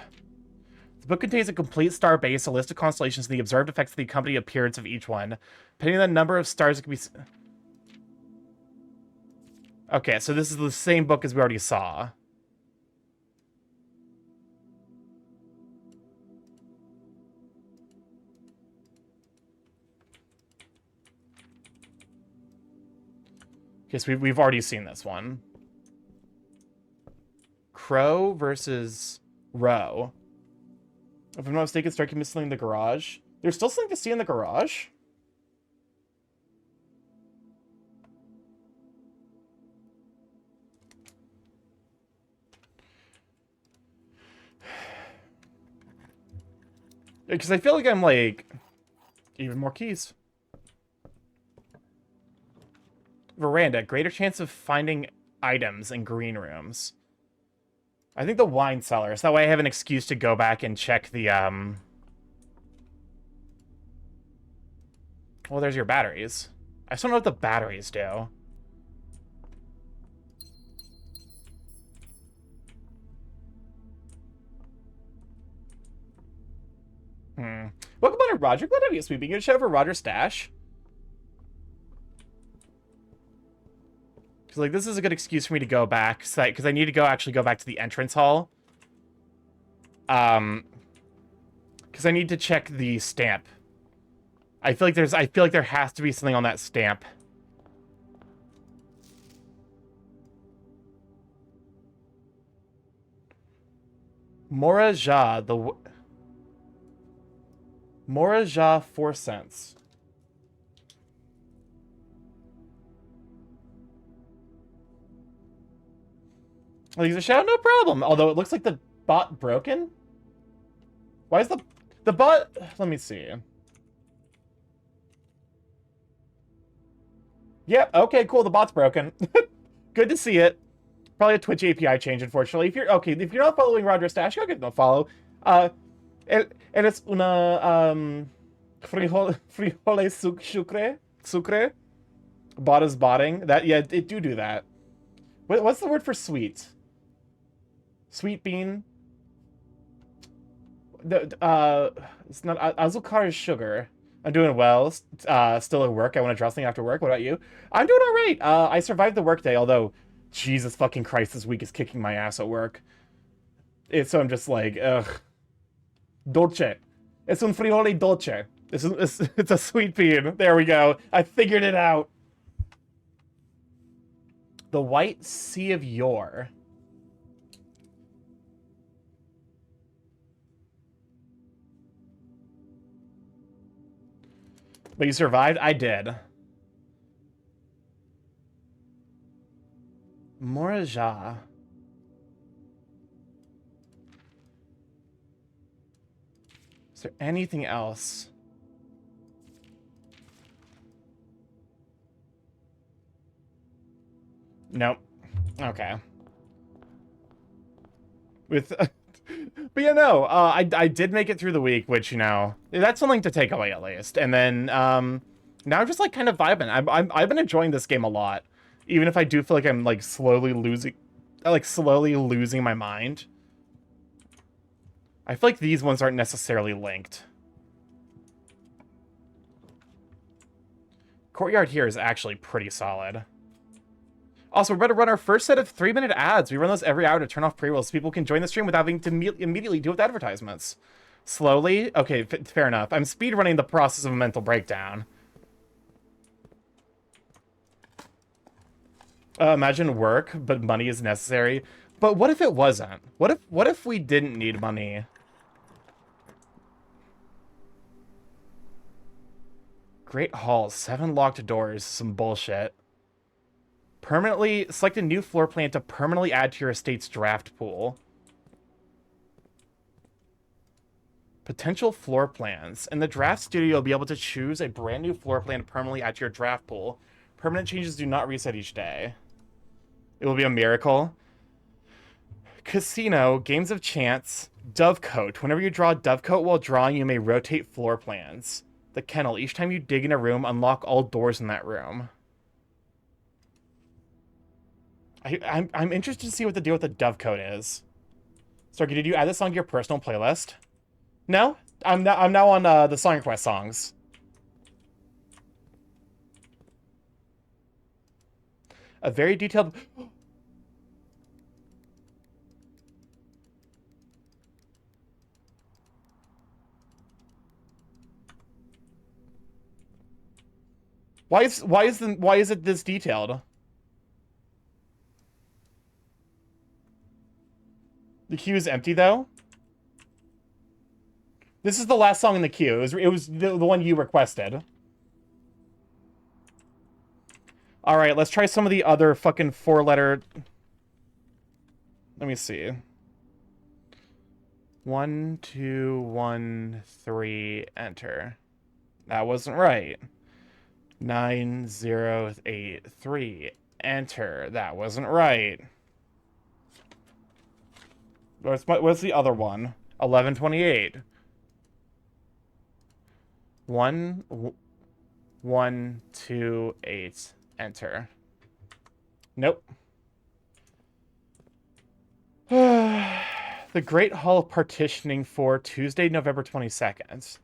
The book contains a complete star base, a list of constellations, and the observed effects of the accompanying appearance of each one. Depending on the number of stars, it can be. Okay, so this is the same book as we already saw. Okay, so we've already seen this one. Crow versus Row. If I'm not mistaken, Starky missing in the garage. There's still something to see in the garage? Because I feel like I'm like... Even more keys. Veranda. Greater chance of finding items in green rooms. I think the wine cellar. So that way I have an excuse to go back and check the, Well, there's your batteries. I just don't know what the batteries do. Welcome on to Roger. Glad to have you sweeping. You show over Roger's stash. Because, like, this is a good excuse for me to go back. Because I need to actually go back to the entrance hall. Because I need to check the stamp. I feel like there has to be something on that stamp. Moraja, Moraja 4 cents. Like, a shadow, no problem. Although it looks like the bot broken. Why is the bot? Let me see. Yep. Okay. Cool. The bot's broken. Good to see it. Probably a Twitch API change, unfortunately. If you're not following Roger Stash, go give them a follow. Eres una frijole sucre. Bot is botting. That, yeah, it do that. What's the word for sweet? Sweet bean. It's not azúcar is sugar. I'm doing well. Still at work. I want to draw something after work. What about you? I'm doing all right. I survived the workday, although Jesus fucking Christ, this week is kicking my ass at work. So I'm just like, ugh. Dolce. Es un frijole dolce. It's a sweet bean. There we go. I figured it out. The White Sea of Yore. But you survived? I did. Moraja. Is there anything else? Nope. Okay. With... But yeah, no, I did make it through the week, which, you know, that's something to take away at least. And then, now I'm just, like, kind of vibing. I've been enjoying this game a lot. Even if I do feel like I'm, like, slowly losing my mind. I feel like these ones aren't necessarily linked. Courtyard here is actually pretty solid. Also, we're about to run our first set of 3-minute ads. We run those every hour to turn off pre-rolls so people can join the stream without having to immediately deal with advertisements. Slowly? Okay, fair enough. I'm speedrunning the process of a mental breakdown. Imagine work, but money is necessary. But what if it wasn't? What if we didn't need money? Great Hall, 7 locked doors, some bullshit. Permanently select a new floor plan to permanently add to your estate's draft pool. Potential floor plans. In the draft studio, you'll be able to choose a brand new floor plan to permanently add to your draft pool. Permanent changes do not reset each day. It will be a miracle. Casino, games of chance, Dovecote. Whenever you draw a Dovecote while drawing, you may rotate floor plans. The Kennel. Each time you dig in a room, unlock all doors in that room. I'm interested to see what the deal with the Dovecote is. Starky, did you add this song to your personal playlist? No? I'm now on the song request songs. A very detailed... Why is it this detailed? The queue is empty, though? This is the last song in the queue. It was the one you requested. Alright, let's try some of the other fucking 4-letter... Let me see. 1, 2, 1, 3, enter. That wasn't right. 9, 0, 8, 3, enter. That wasn't right. What's the other one? 1128. 1, 1, 2, 8. Enter. Nope. The Great Hall of Partitioning for Tuesday, November 22nd.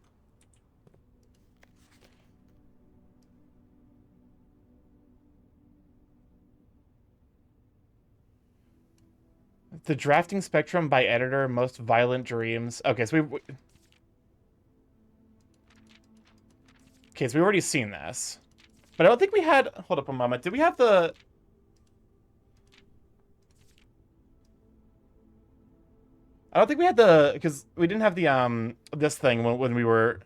The Drafting Spectrum by Editor, Most Violent Dreams. Okay, so we've already seen this. But I don't think we had... Hold up a moment. Did we have the... I don't think we had the... Because we didn't have the, this thing when we were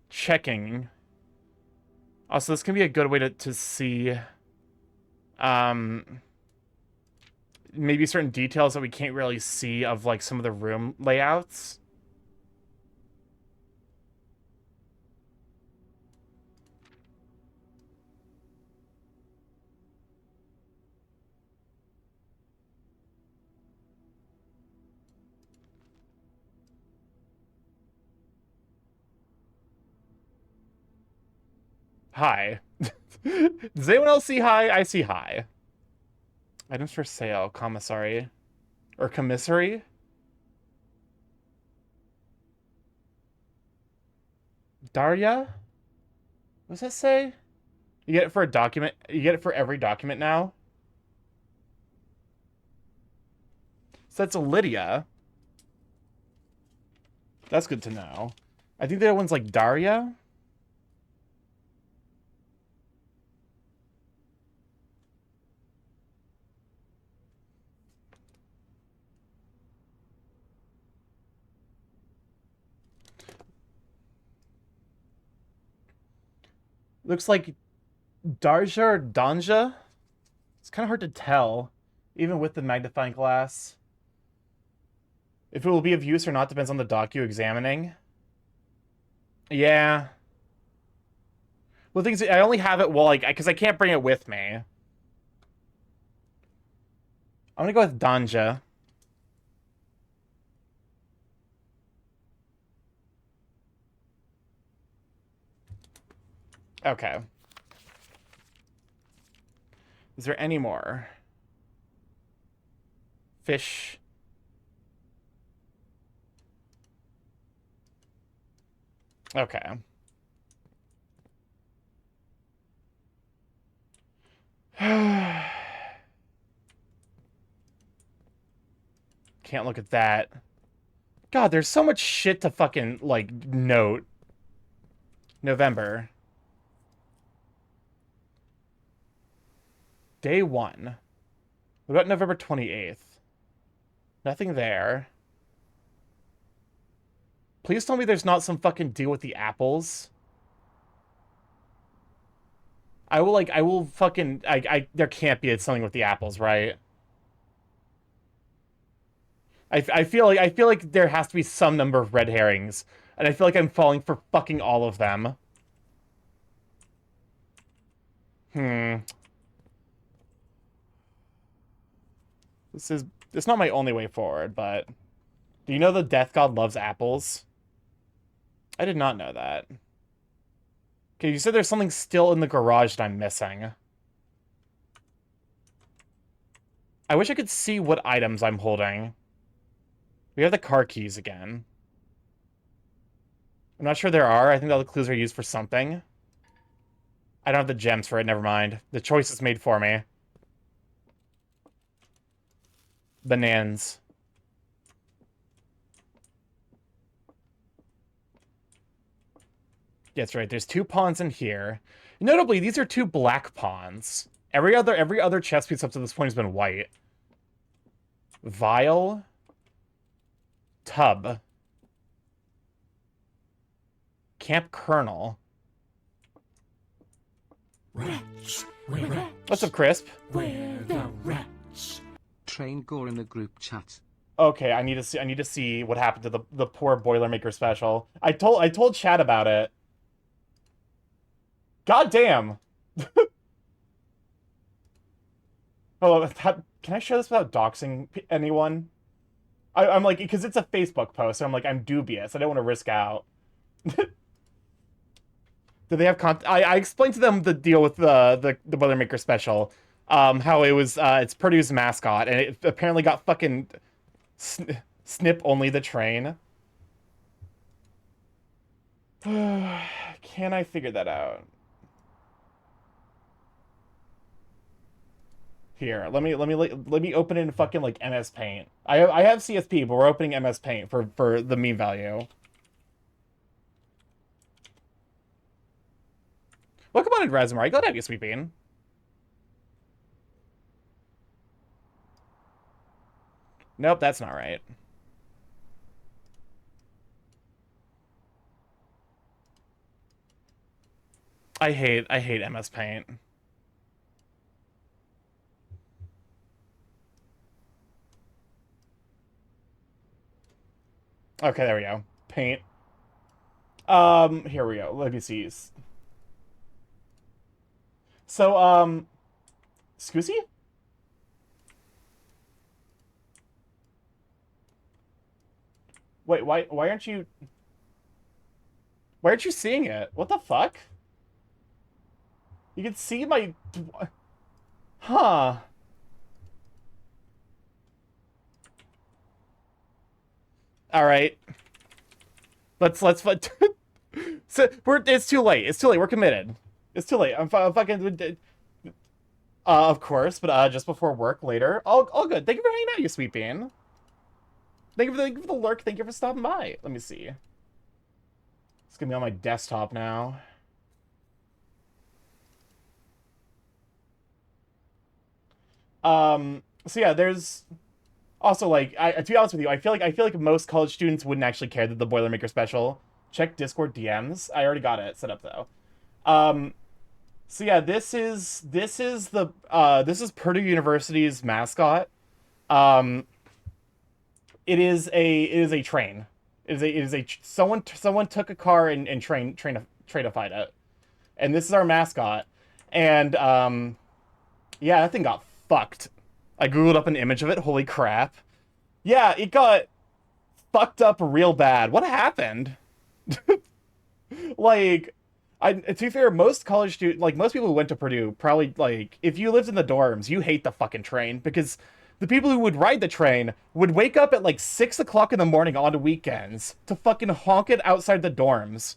checking. Also, this can be a good way to see... maybe certain details that we can't really see of, like, some of the room layouts. Hi. Does anyone else see hi? I see hi. Items for sale. Commissary. Or commissary? Darya? What does that say? You get it for a document. You get it for every document now. So that's a Lydia. That's good to know. I think the other one's like Darya. Looks like Darja or Danja. It's kind of hard to tell, even with the magnifying glass. If it will be of use or not depends on the doc you're examining. Yeah. Well, things I only have it, well, like, because I can't bring it with me. I'm gonna go with Danja. Okay. Is there any more? Fish. Okay. Can't look at that. God, there's so much shit to fucking, like, note. November. Day 1. What about November 28th? Nothing there. Please tell me there's not some fucking deal with the apples. I will fucking, there can't be something with the apples, right? I feel like there has to be some number of red herrings, and I feel like I'm falling for fucking all of them. It's not my only way forward, but do you know the Death God loves apples? I did not know that. Okay, you said there's something still in the garage that I'm missing. I wish I could see what items I'm holding. We have the car keys again. I'm not sure there are. I think all the clues are used for something. I don't have the gems for it, never mind. The choice is made for me. Bananas. That's right, there's 2 pawns in here. Notably, these are 2 black pawns. Every other chess piece up to this point has been white. Vial. Tub. Camp Colonel. Wretch, wretch, What's up, Crisp? we're the wretch. Train gore in the group chat. Okay, I need to see what happened to the poor Boilermaker special. I told Chad about it. God damn. Oh, can I share this without doxing anyone? I'm like, because it's a Facebook post, so I'm like, I'm dubious. I don't want to risk out. Do they have I explained to them the deal with the Boilermaker special. How it was it's Purdue's mascot, and it apparently got fucking snip only the train. Can I figure that out? Here, let me open it in fucking like MS Paint. I have CSP, but we're opening MS Paint for the meme value. Welcome on in, Razmar. Glad to have you, Sweet Bean. Nope, that's not right. I hate MS Paint. Okay, there we go. Paint. Here we go. Let me see. So, Scusi? Wait, why aren't you seeing it? What the fuck? You can see my... Huh. Alright. Let's so, it's too late. It's too late. We're committed. It's too late. I'm fucking... of course, but just before work later. All good. Thank you for hanging out, you sweet bean. Thank you for the lurk. Thank you for stopping by. Let me see. It's gonna be on my desktop now. So yeah, there's also like to be honest with you, I feel like most college students wouldn't actually care that the Boilermaker special. Check Discord DMs. I already got it set up though. So yeah, this is Purdue University's mascot. It is a train. Someone took a car and trainified it, and this is our mascot. And yeah, that thing got fucked. I googled up an image of it. Holy crap! Yeah, it got fucked up real bad. What happened? Like, to be fair, most college students, like most people who went to Purdue, probably like if you lived in the dorms, you hate the fucking train because the people who would ride the train would wake up at like 6 o'clock in the morning on the weekends to fucking honk it outside the dorms.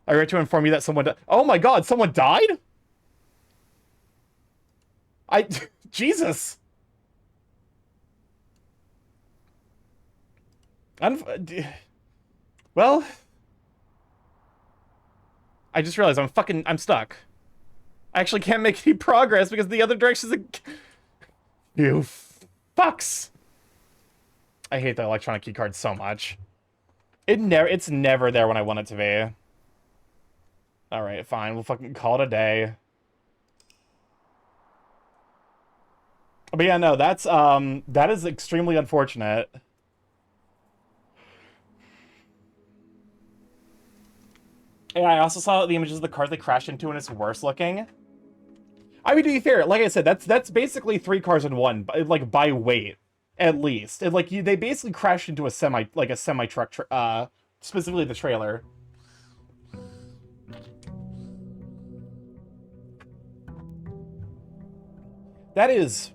I regret to inform you that oh my god, someone died? Jesus. Well, I just realized I'm stuck. I actually can't make any progress because the other direction's you fucks. I hate the electronic keycard so much. It's never there when I want it to be. Alright, fine. We'll fucking call it a day. But yeah, no, that is extremely unfortunate. And I also saw the images of the cars they crashed into, and it's worse looking. I mean, to be fair, like I said, that's basically 3 cars in one, like by weight, at least. And like they basically crashed into a semi truck, specifically the trailer. That is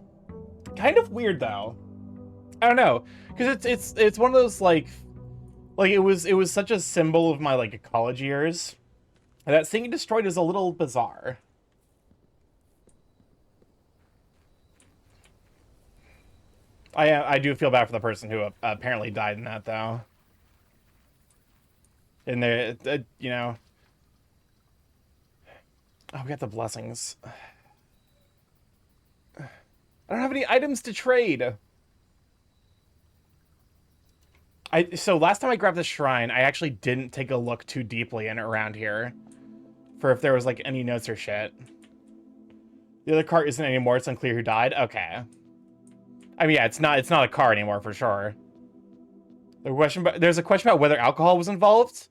kind of weird, though. I don't know, because it's one of those like it was such a symbol of my like college years. And that seeing it destroyed is a little bizarre. I do feel bad for the person who apparently died in that, though. And they, you know. Oh, we got the blessings. I don't have any items to trade. So last time I grabbed the shrine, I actually didn't take a look too deeply in around here for if there was like any notes or shit. The other car isn't anymore. It's unclear who died. Okay. I mean, yeah, it's not a car anymore for sure. There's a question about whether alcohol was involved.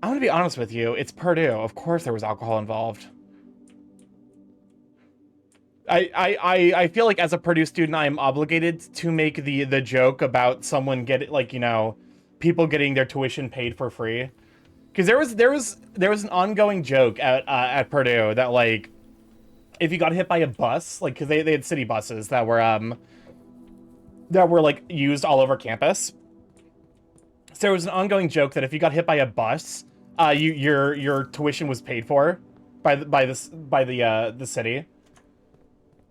I'm gonna be honest with you. It's Purdue. Of course there was alcohol involved. I feel like as a Purdue student, I am obligated to make the joke about someone people getting their tuition paid for free, because there was an ongoing joke at Purdue that like if you got hit by a bus, like because they had city buses that were like used all over campus. So there was an ongoing joke that if you got hit by a bus, your tuition was paid for by the city.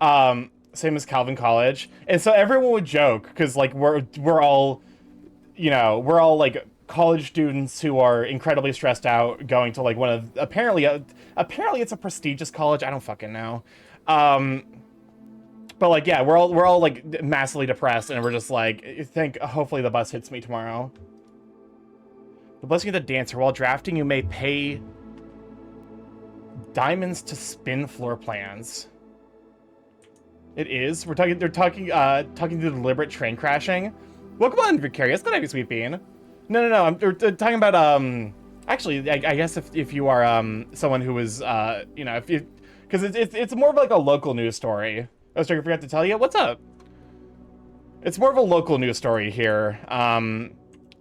Same as Calvin College. And so everyone would joke because like we're all like college students who are incredibly stressed out going to like one of apparently it's a prestigious college. I don't fucking know. But like yeah, we're all like massively depressed and we're just like hopefully the bus hits me tomorrow. The blessing of the dancer. While drafting, you may pay diamonds to spin floor plans. It is. They're talking to deliberate train crashing. Welcome on, Vicarious. Good night, sweet bean. No. We're talking about actually, I guess if you are someone who was because it's more of like a local news story. I was forgot to tell you. What's up? It's more of a local news story here.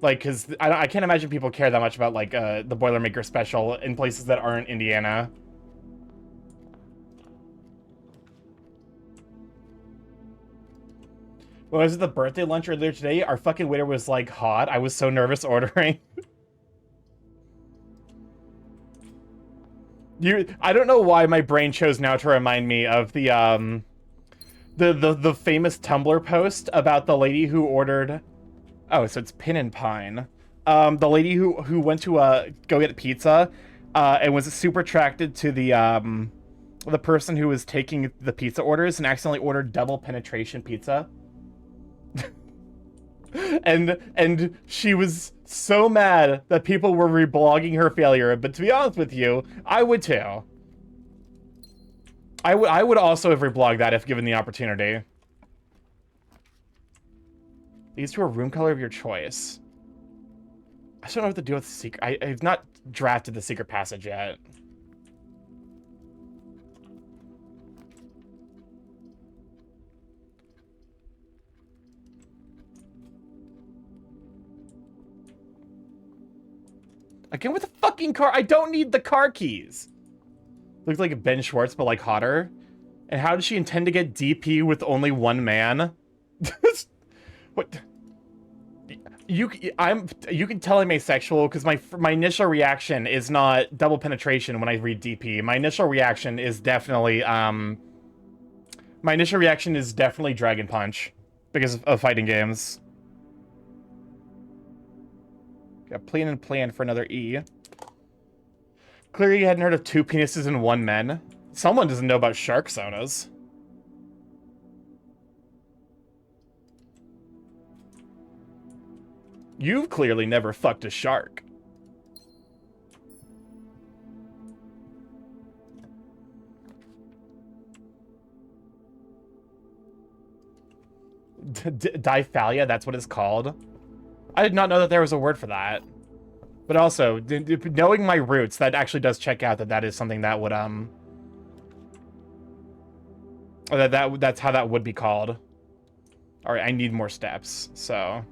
Like, because I can't imagine people care that much about like the Boilermaker special in places that aren't Indiana. Was it the birthday lunch earlier today? Our fucking waiter was like hot. I was so nervous ordering. I don't know why my brain chose now to remind me of the famous Tumblr post about the lady who ordered. Oh, so it's Pin and Pine. The lady who went to go get pizza, and was super attracted to the person who was taking the pizza orders and accidentally ordered double penetration pizza. and she was so mad that people were reblogging her failure. But to be honest with you, I would too. I would also have reblogged that if given the opportunity. These two are room color of your choice. I just don't know what to do with the secret. I've not drafted the secret passage yet. Again with the fucking car. I don't need the car keys. Looks like a Ben Schwartz, but like hotter. And how does she intend to get DP with only one man? What? You can tell I'm asexual because my initial reaction is not double penetration when I read DP. My initial reaction is definitely Dragon Punch because of fighting games. Got plan for another E. Clearly you hadn't heard of two penises and one man. Someone doesn't know about shark saunas. You've clearly never fucked a shark. Diphalia, that's what it's called. I did not know that there was a word for that. But also, knowing my roots, that actually does check out that is something that would, that's how that would be called. Alright, I need more steps, so.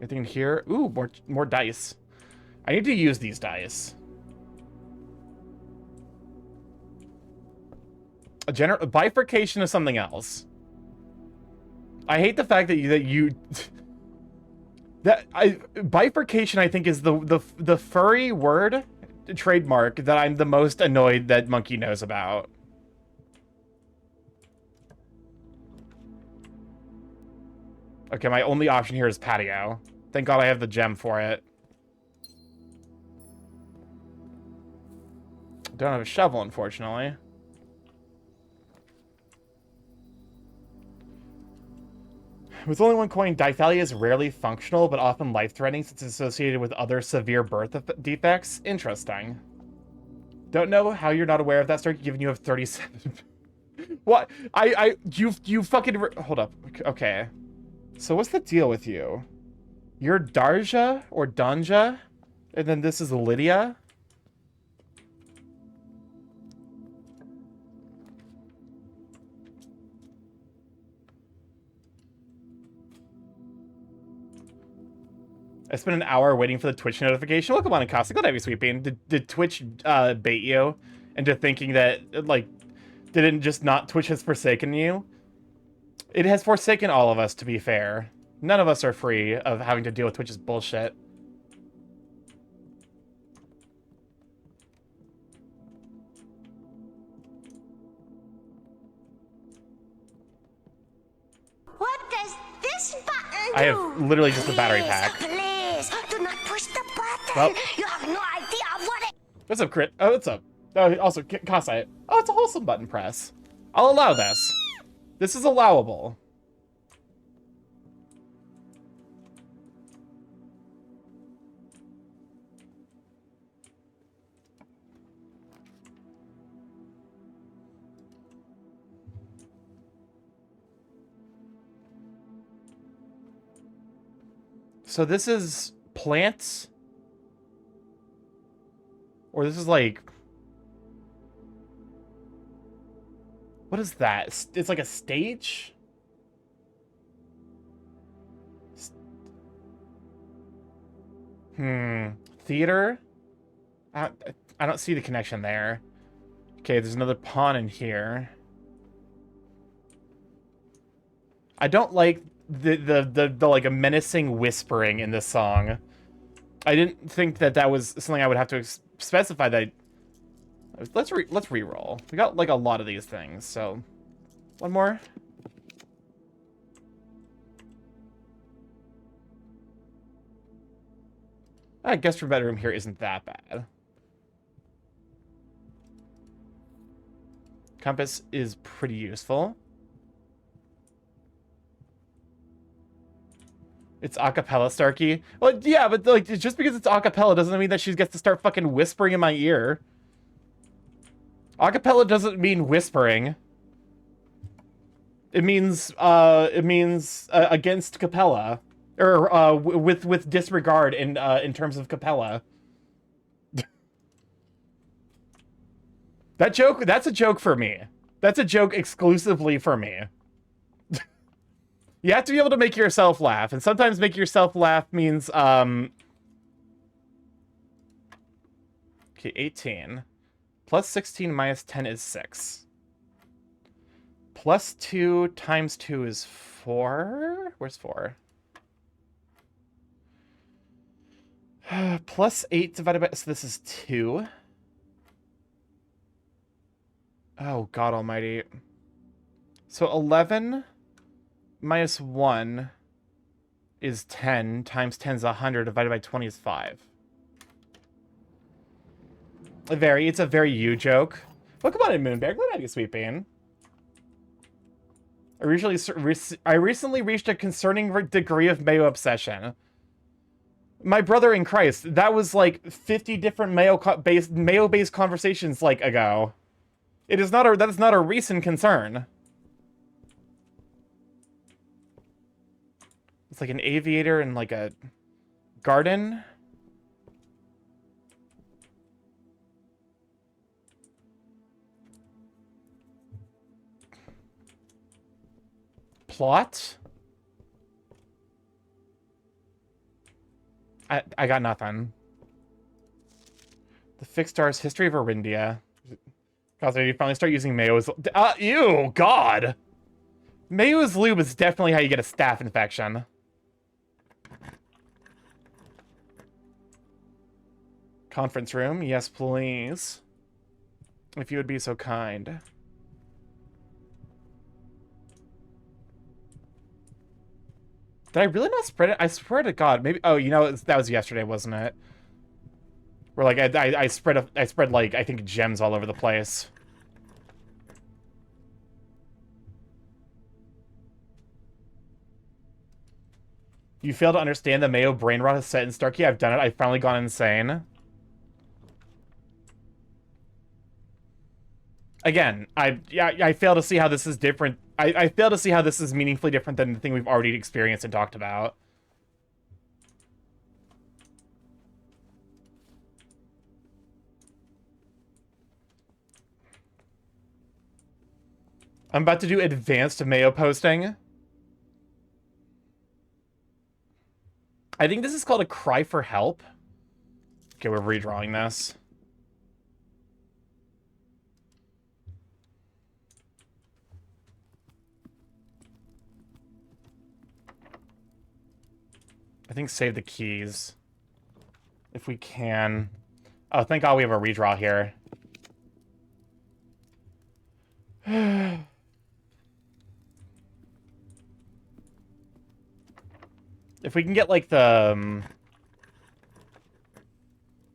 Anything in here? Ooh, more dice. I need to use these dice. A bifurcation is something else. I hate the fact that bifurcation, I think, is the furry word trademark that I'm the most annoyed that Monkey knows about. Okay, my only option here is patio. Thank God I have the gem for it. Don't have a shovel, unfortunately. With only one coin, Diphalia is rarely functional, but often life-threatening since it's associated with other severe birth defects. Interesting. Don't know how you're not aware of that, Starky, given you have 37. What? You fucking... Hold up. Okay. So what's the deal with you? You're Darja or Danja, and then this is Lydia. I spent an hour waiting for the Twitch notification. Welcome on, Acosta. Glad to have you, Sweet Bean. Did Twitch bait you into thinking that, like, didn't just not Twitch has forsaken you? It has forsaken all of us, to be fair. None of us are free of having to deal with Twitch's bullshit. What does this button do? I have literally just a battery pack. Please, do not push the button. Well. You have no idea what it... What's up, Crit? Oh, what's up? Oh, also, Kasai. Oh, it's a wholesome button press. I'll allow this. This is allowable. So this is plants? Or this is like... What is that? It's like a stage? Theater? I don't see the connection there. Okay, there's another pawn in here. I don't like the like a menacing whispering in this song. I didn't think that was something I would have to specify that. Let's re-roll. We got like a lot of these things, so one more. I guess your bedroom here isn't that bad. Compass is pretty useful. It's acapella, Starky. Well, yeah, but like just because it's acapella doesn't mean that she gets to start fucking whispering in my ear. Acapella doesn't mean whispering. It means against capella, or with disregard in terms of capella. That's a joke for me. That's a joke exclusively for me. You have to be able to make yourself laugh, and sometimes make yourself laugh means okay, 18 plus 16 minus 10 is 6. Plus 2 times 2 is 4. Where's 4? Plus 8 divided by, so this is 2. Oh, God almighty. So 11 minus 1 is 10, times 10 is 100, divided by 20 is 5. It's a very you joke. Welcome on in, Moonbear. Glad to have you, Sweet Bean. I recently reached a concerning degree of Mayo obsession. My brother in Christ, that was like 50 different Mayo-based conversations like ago. That is not a recent concern. It's like an aviator and like a garden. Plot? I got nothing. The fixed stars, history of Arindia. God, you finally start using Mayo's. Ew, God. Mayo's lube is definitely how you get a staph infection. Conference room, yes, please. If you would be so kind. Did I really not spread it? I swear to God, maybe. Oh, you know, that was yesterday, wasn't it? Where like I spread like I think gems all over the place. You fail to understand the Mayo brain rot is set in Starky. I've done it. I've finally gone insane. Again, I fail to see how this is different. I fail to see how this is meaningfully different than the thing we've already experienced and talked about. I'm about to do advanced Mayo posting. I think this is called a cry for help. Okay, we're redrawing this. I think save the keys. If we can. Oh, thank God we have a redraw here. If we can get, like, the...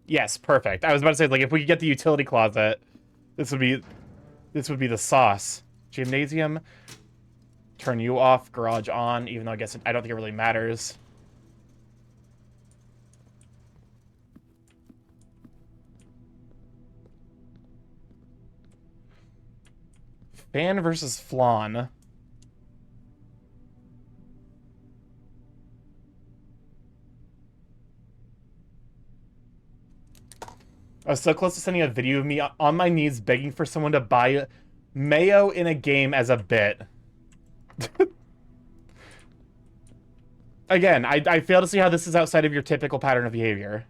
Yes, perfect. I was about to say, like, if we could get the utility closet, this would be the sauce. Gymnasium. Turn you off. Garage on, even though I guess I don't think it really matters. Fan versus Flan. I was so close to sending a video of me on my knees begging for someone to buy Mayo in a game as a bit. Again, I fail to see how this is outside of your typical pattern of behavior.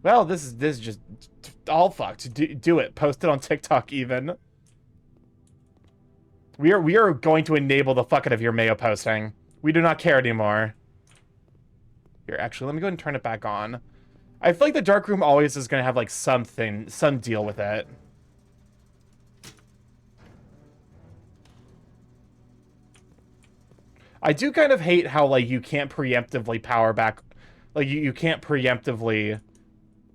Well, this is just all fucked. Do it. Post it on TikTok even. We are going to enable the fuck out of your Mayo posting. We do not care anymore. Here, actually, let me go ahead and turn it back on. I feel like the dark room always is gonna have like some deal with it. I do kind of hate how like you can't preemptively power back, like you can't preemptively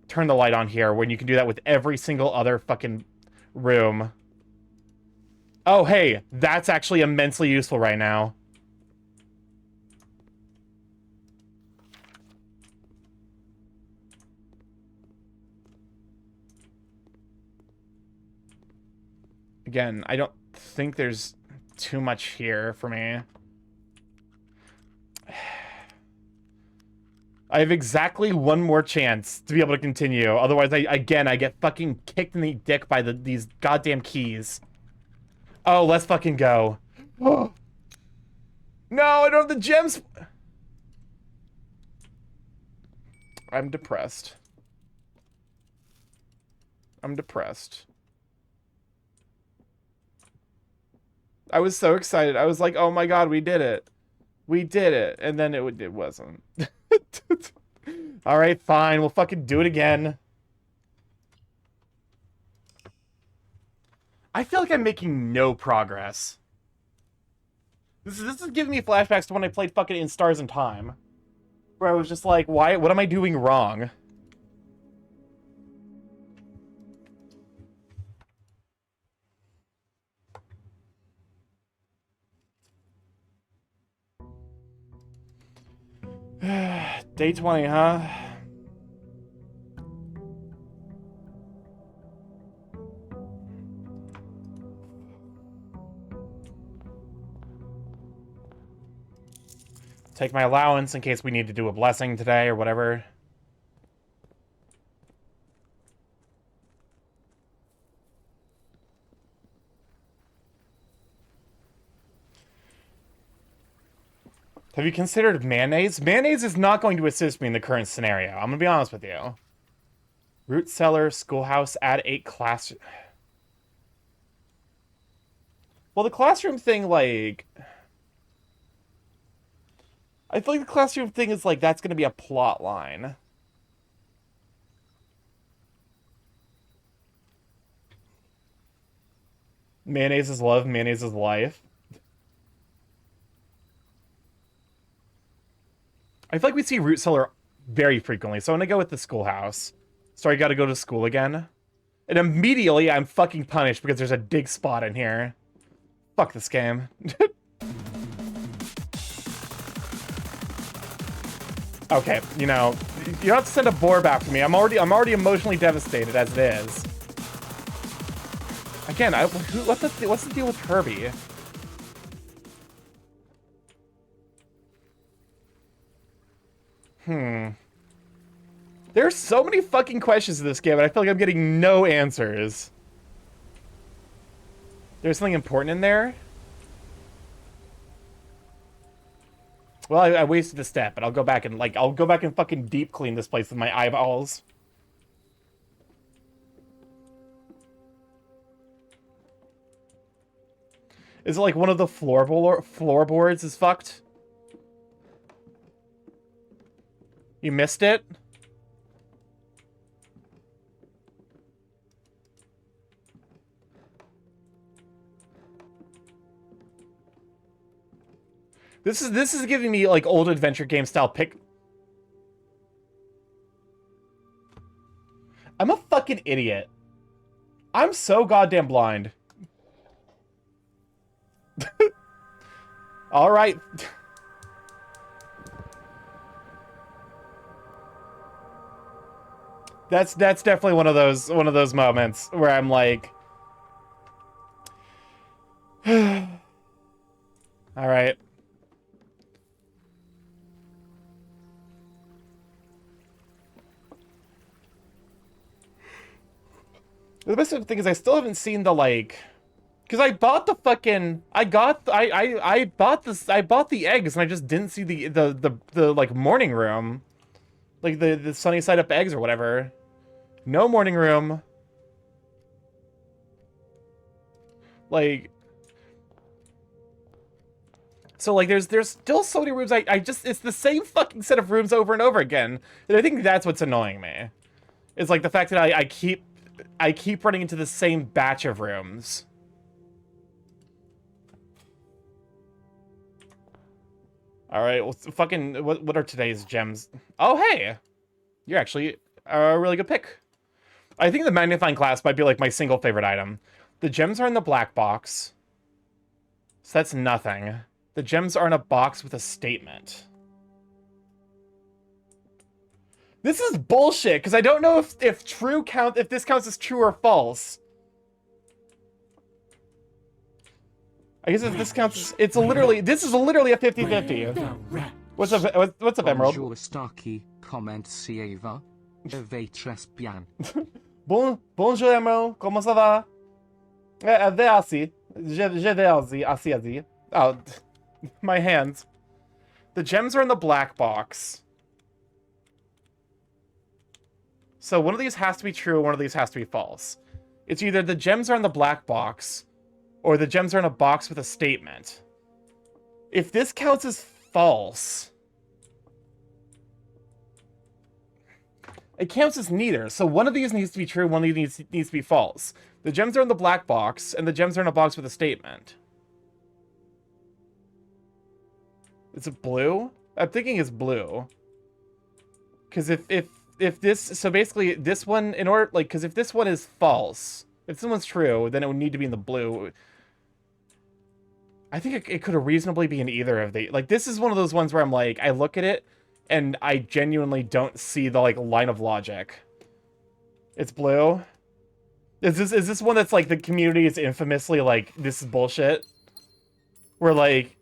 turn the light on here when you can do that with every single other fucking room. Oh, hey, that's actually immensely useful right now. Again, I don't think there's too much here for me. I have exactly one more chance to be able to continue. Otherwise, I get fucking kicked in the dick by these goddamn keys. Oh, let's fucking go. No, I don't have the gems. I'm depressed. I'm depressed. I was so excited. I was like, oh my god, we did it. We did it. And then it wasn't. Alright, fine. We'll fucking do it again. I feel like I'm making no progress. This is giving me flashbacks to when I played fucking In Stars in Time. Where I was just like, why? What am I doing wrong? Day 20, huh? Take my allowance in case we need to do a blessing today or whatever. Have you considered mayonnaise? Mayonnaise is not going to assist me in the current scenario. I'm gonna be honest with you. Root cellar, schoolhouse, add 8 class... Well, the classroom thing, like... I feel like the classroom thing is, like, that's gonna be a plot line. Mayonnaise is love, mayonnaise is life. I feel like we see root cellar very frequently, so I'm gonna go with the schoolhouse. Sorry, gotta go to school again. And immediately I'm fucking punished because there's a dig spot in here. Fuck this game. Okay, you know, you don't have to send a Borb after me. I'm already emotionally devastated as it is. Again, what's the deal with Herbie? There's so many fucking questions in this game, and I feel like I'm getting no answers. There's something important in there? Well, I wasted a step, but I'll go back and, like, I'll go back and fucking deep clean this place with my eyeballs. Is it like one of the floorboards is fucked? You missed it? This is giving me like old adventure game style pick. I'm a fucking idiot. I'm so goddamn blind. All right. That's definitely one of those moments where I'm like, all right. The best thing is I still haven't seen the, like, because I bought the fucking, I bought the eggs and I just didn't see the like morning room, like the sunny side up eggs or whatever. No morning room. Like, so like there's still so many rooms I just, it's the same fucking set of rooms over and over again. And I think that's what's annoying me. It's like the fact that I keep running into the same batch of rooms. All right, well, fucking, what are today's gems? Oh, hey, you're actually a really good pick. I think the magnifying glass might be like my single favorite item. The gems are in the black box, so that's nothing. The gems are in a box with a statement. This is bullshit, because I don't know if this counts as true or false. I guess if this counts as, this is literally a 50-50. What's up, Emerald? Bonjour, Starky, comment si va? Je vais très bien. Bonjour, Emerald. Comment ça va? Vais assis. Je vais assis. Oh, my hands. The gems are in the black box. So one of these has to be true, one of these has to be false. It's either the gems are in the black box, or the gems are in a box with a statement. If this counts as false, it counts as neither. So one of these needs to be true, one of these needs to be false. The gems are in the black box, and the gems are in a box with a statement. Is it blue? I'm thinking it's blue. Because if this, so basically this one, in order, like, because if this one is false, if this one's true, then it would need to be in the blue. I think it could reasonably be in either of the, like, this is one of those ones where I'm like, I look at it, and I genuinely don't see the, like, line of logic. It's blue? Is this one that's, like, the community is infamously, like, this is bullshit? Where, like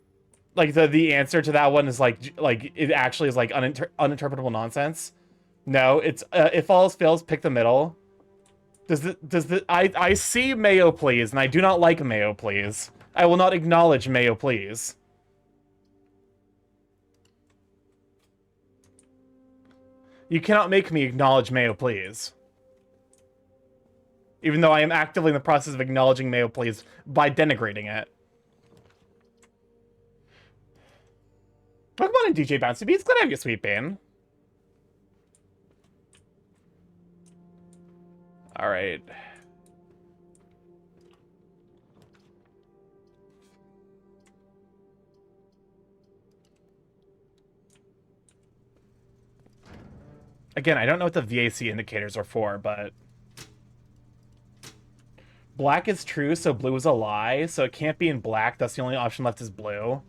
the answer to that one is, like, it actually is, like, uninterpretable nonsense? No, it's, if all else fails, pick the middle. I see mayo, please, and I do not like mayo, please. I will not acknowledge mayo, please. You cannot make me acknowledge mayo, please. Even though I am actively in the process of acknowledging mayo, please, by denigrating it. Welcome on in, DJ Bouncy Beats. Glad to have you, sweet Bane. Alright. Again, I don't know what the VAC indicators are for, but... Black is true, so blue is a lie, so it can't be in black. That's the only option left is blue.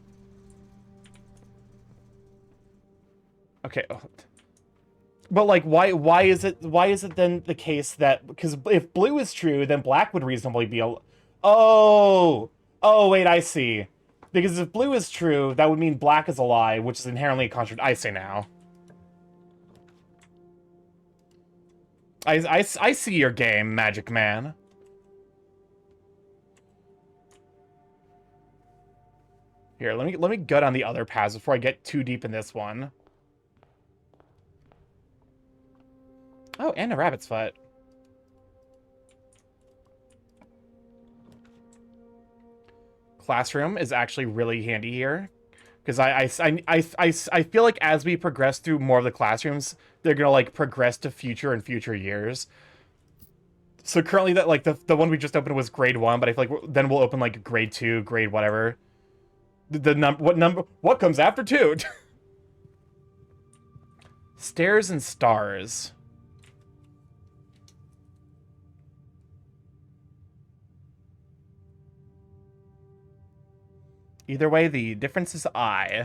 Okay. But, like, why is it then the case that... Because if blue is true, then black would reasonably be a... Oh! Oh, wait, I see. Because if blue is true, that would mean black is a lie, which is inherently a contradiction. I see now. I see your game, Magic Man. Here, let me go down the other paths before I get too deep in this one. Oh, and a rabbit's foot. Classroom is actually really handy here, because I feel like as we progress through more of the classrooms, they're gonna like progress to future and future years. So currently, that like the one we just opened was grade 1, but I feel like then we'll open like grade 2, grade whatever. What comes after 2? Stairs and stars. Either way, the difference is I.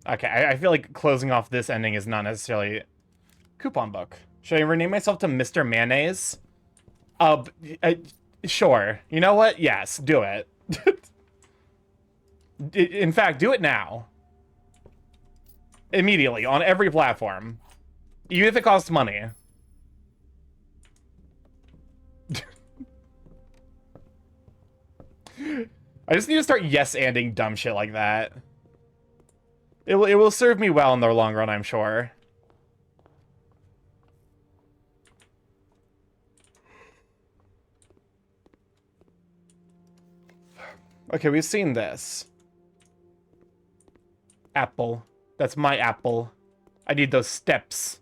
Okay, I feel like closing off this ending is not necessarily... Coupon book. Should I rename myself to Mr. Mayonnaise? Sure. You know what? Yes, do it. In fact, do it now. Immediately, on every platform. Even if it costs money. I just need to start yes-anding dumb shit like that. It will serve me well in the long run, I'm sure. Okay, we've seen this. Apple. That's my apple. I need those steps.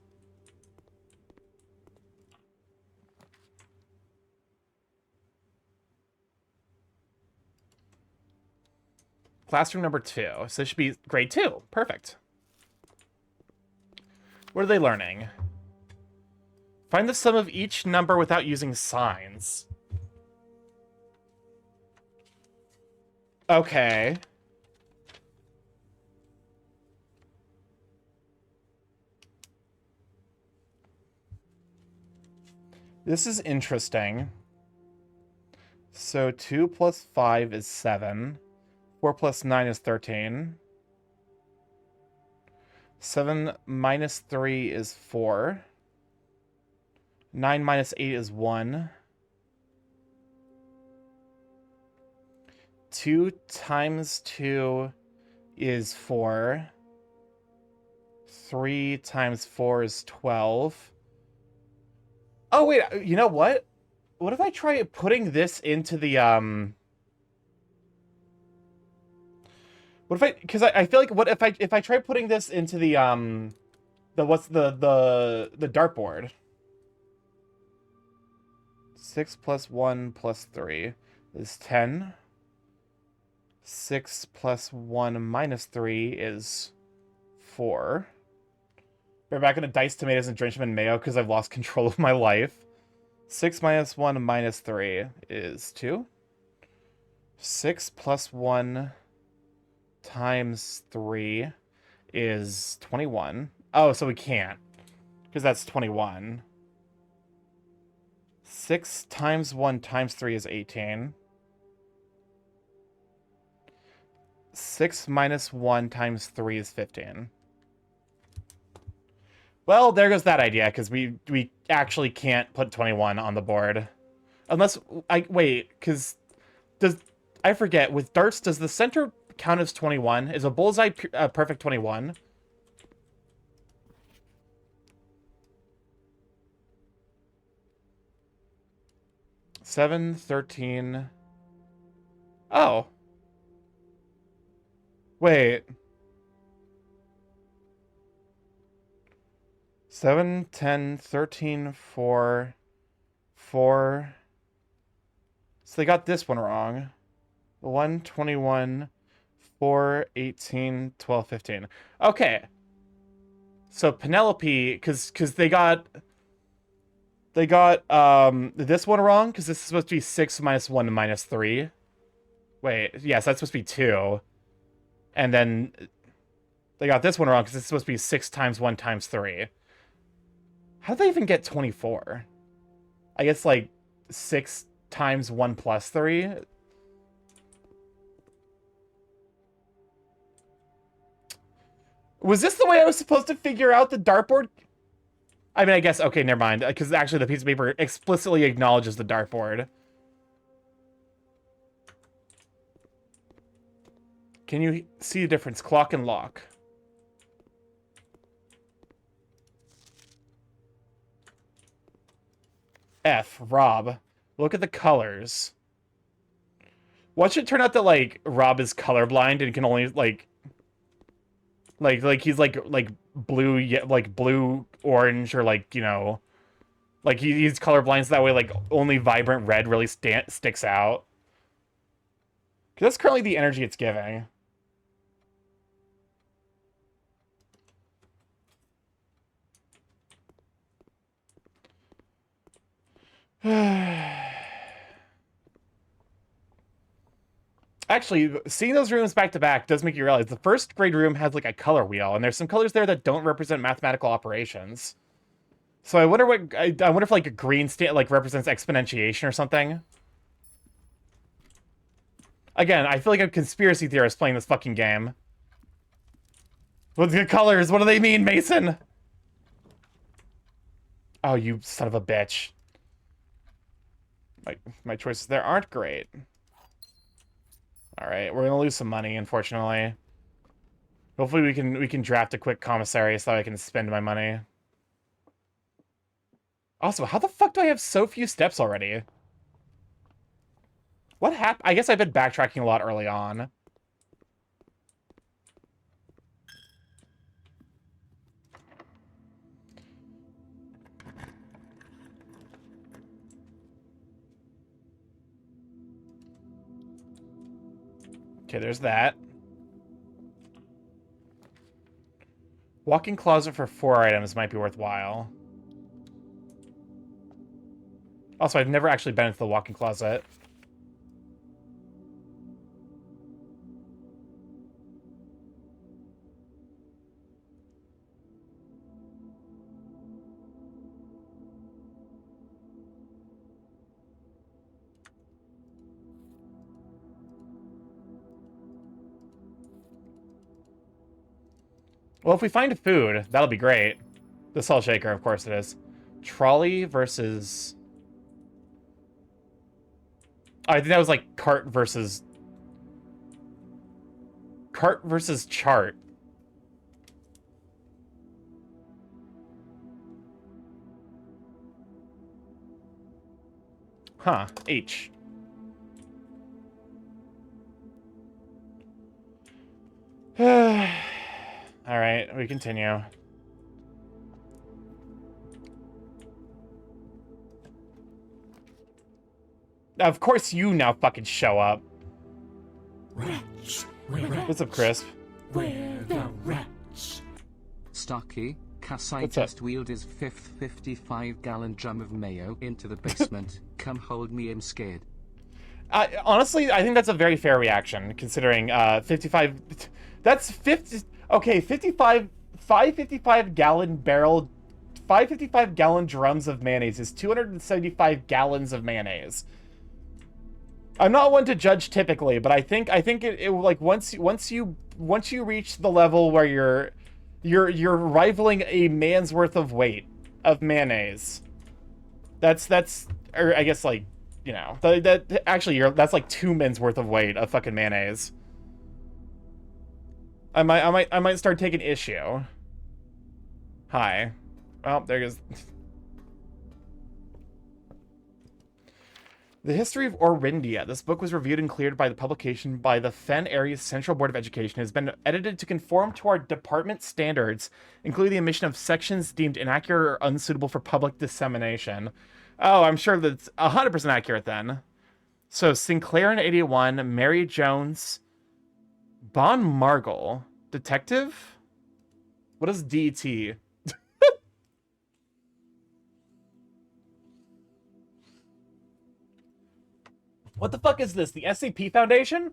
Classroom number 2. So this should be grade 2. Perfect. What are they learning? Find the sum of each number without using signs. Okay. This is interesting. So 2 plus 5 is 7. 4 plus 9 is 13. 7 minus 3 is 4. 9 minus 8 is 1. 2 times 2 is 4. 3 times 4 is 12. Oh, wait, you know what? What if I try putting this into the, What if I, because I feel like, what if I try putting this into the dartboard? 6 plus 1 plus 3 is 10. 6 plus 1 minus 3 is 4. We're back into diced tomatoes and drench them in mayo because I've lost control of my life. 6 minus 1 minus 3 is 2. 6 plus 1 times 3 is 21. Oh, so we can't. Because that's 21. 6 times 1 times 3 is 18. 6 minus 1 times 3 is 15. Well, there goes that idea, because we actually can't put 21 on the board. Unless, wait, because I forget, with darts, does the center count as 21? Is a bullseye perfect 21? Seven, 13. Oh. Wait. 7, 10, 13, 4, 4. So they got this one wrong. 1, 21, 4, 18, 12, 15. Okay. So Penelope, because they got this one wrong, because this is supposed to be 6 minus 1 minus 3. Wait, yes, that's supposed to be 2. And then they got this one wrong, because it's supposed to be 6 times 1 times 3. How did they even get 24? I guess, like, 6 times 1 plus 3? Was this the way I was supposed to figure out the dartboard? I mean, I guess, okay, never mind. Because actually the piece of paper explicitly acknowledges the dartboard. Can you see the difference? Clock and lock. F, Rob. Look at the colors. Watch it turn out that, like, Rob is colorblind and can only, like he's like blue, like blue, orange, or like, you know, like he's colorblind, so that way, like, only vibrant red really sticks out. Because that's currently the energy it's giving. Actually, seeing those rooms back to back does make you realize the first grade room has, like, a color wheel, and there's some colors there that don't represent mathematical operations. So I wonder what I wonder if, like, a green like represents exponentiation or something. Again, I feel like a conspiracy theorist playing this fucking game. What's the colors? What do they mean, Mason? Oh, you son of a bitch. My choices there aren't great. All right, we're gonna lose some money, unfortunately. Hopefully we can draft a quick commissary so I can spend my money. Also, how the fuck do I have so few steps already? What happened? I guess I've been backtracking a lot early on. Okay, there's that. Walk-in closet for 4 items might be worthwhile. Also, I've never actually been into the walk-in closet. Well, if we find food, that'll be great. The salt shaker, of course it is. Trolley versus... Oh, I think that was like cart versus... Cart versus chart. Huh. H. Alright, we continue. Of course you now fucking show up. Rats. Where rats? What's up, Crisp? Where the rats? Starky, Kasai What's up? just wheeled his fifth 55-gallon drum of mayo into the basement. Come hold me, I'm scared. Honestly, I think that's a very fair reaction, considering 55... That's 50... Okay, 55... 555-gallon barrel... 555-gallon drums of mayonnaise is 275 gallons of mayonnaise. I'm not one to judge typically, but I think it like once you reach the level where you're rivaling a man's worth of weight of mayonnaise. That's or I guess like, you know, that actually that's like 2 men's worth of weight of fucking mayonnaise. I might start taking issue. Hi. Oh, there goes. The History of Orindia. This book was reviewed and cleared by the publication by the Fen Area's Central Board of Education. It has been edited to conform to our department standards, including the omission of sections deemed inaccurate or unsuitable for public dissemination. Oh, I'm sure that's 100% accurate then. So, Sinclair in 81, Mary Jones, Bon Margle, Detective? What is DT? What the fuck is this? The SCP Foundation?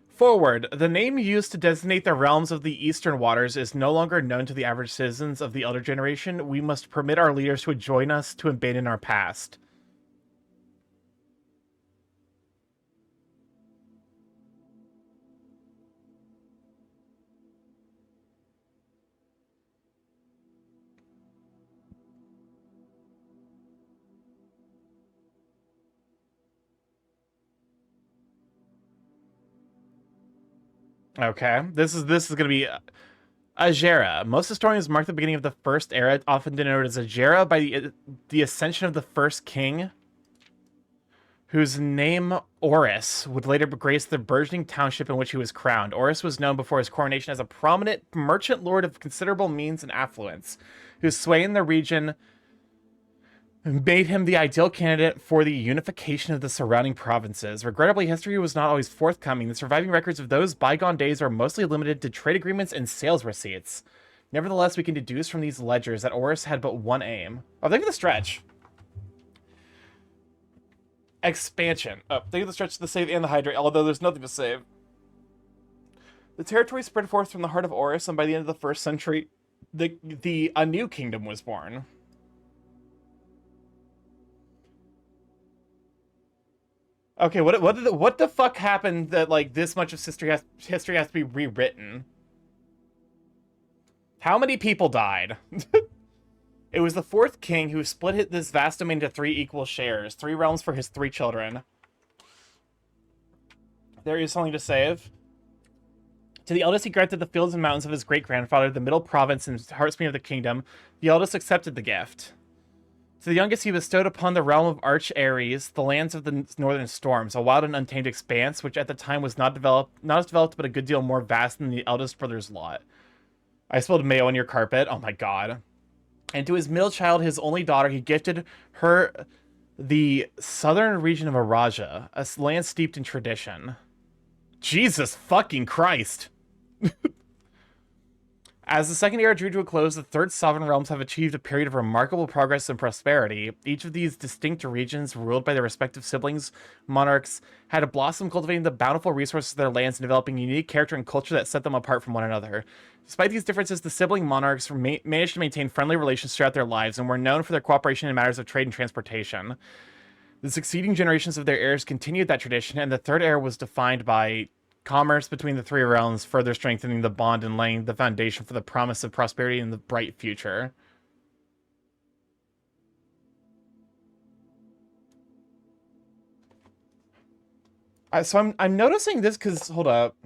Forward. The name used to designate the realms of the Eastern Waters is no longer known to the average citizens of the Elder Generation. We must permit our leaders to join us to abandon our past. Okay, this is gonna be Ajera. Most historians mark the beginning of the First Era, often denoted as Ajera, by the ascension of the first king, whose name Oris would later grace the burgeoning township in which he was crowned. Oris was known before his coronation as a prominent merchant lord of considerable means and affluence, whose sway in the region made him the ideal candidate for the unification of the surrounding provinces. Regrettably, history was not always forthcoming. The surviving records of those bygone days are mostly limited to trade agreements and sales receipts. Nevertheless, we can deduce from these ledgers that Oris had but one aim. Oh, think of the stretch. Expansion. Oh, think of the stretch, the save, and the hydrate, although there's nothing to save. The territory spread forth from the heart of Oris, and by the end of the 1st century, a new kingdom was born. Okay, what the fuck happened that like this much of history has to be rewritten? How many people died? It was the 4th king who split this vast domain into 3 equal shares, 3 realms for his 3 children. There is something to save. To the eldest, he granted the fields and mountains of his great-grandfather, the middle province and heartspring of the kingdom. The eldest accepted the gift. To the youngest, he bestowed upon the realm of Arch Ares the lands of the northern storms, a wild and untamed expanse, which at the time was not as developed, but a good deal more vast than the eldest brother's lot. I spilled mayo on your carpet. Oh my god. And to his middle child, his only daughter, he gifted her the southern region of Araja, a land steeped in tradition. Jesus fucking Christ. As the second era drew to a close, the third sovereign realms have achieved a period of remarkable progress and prosperity. Each of these distinct regions, ruled by their respective siblings, monarchs, had blossomed, cultivating the bountiful resources of their lands and developing unique character and culture that set them apart from one another. Despite these differences, the sibling monarchs managed to maintain friendly relations throughout their lives and were known for their cooperation in matters of trade and transportation. The succeeding generations of their heirs continued that tradition, and the third era was defined by commerce between the three realms, further strengthening the bond and laying the foundation for the promise of prosperity in the bright future. So I'm noticing this because, hold up.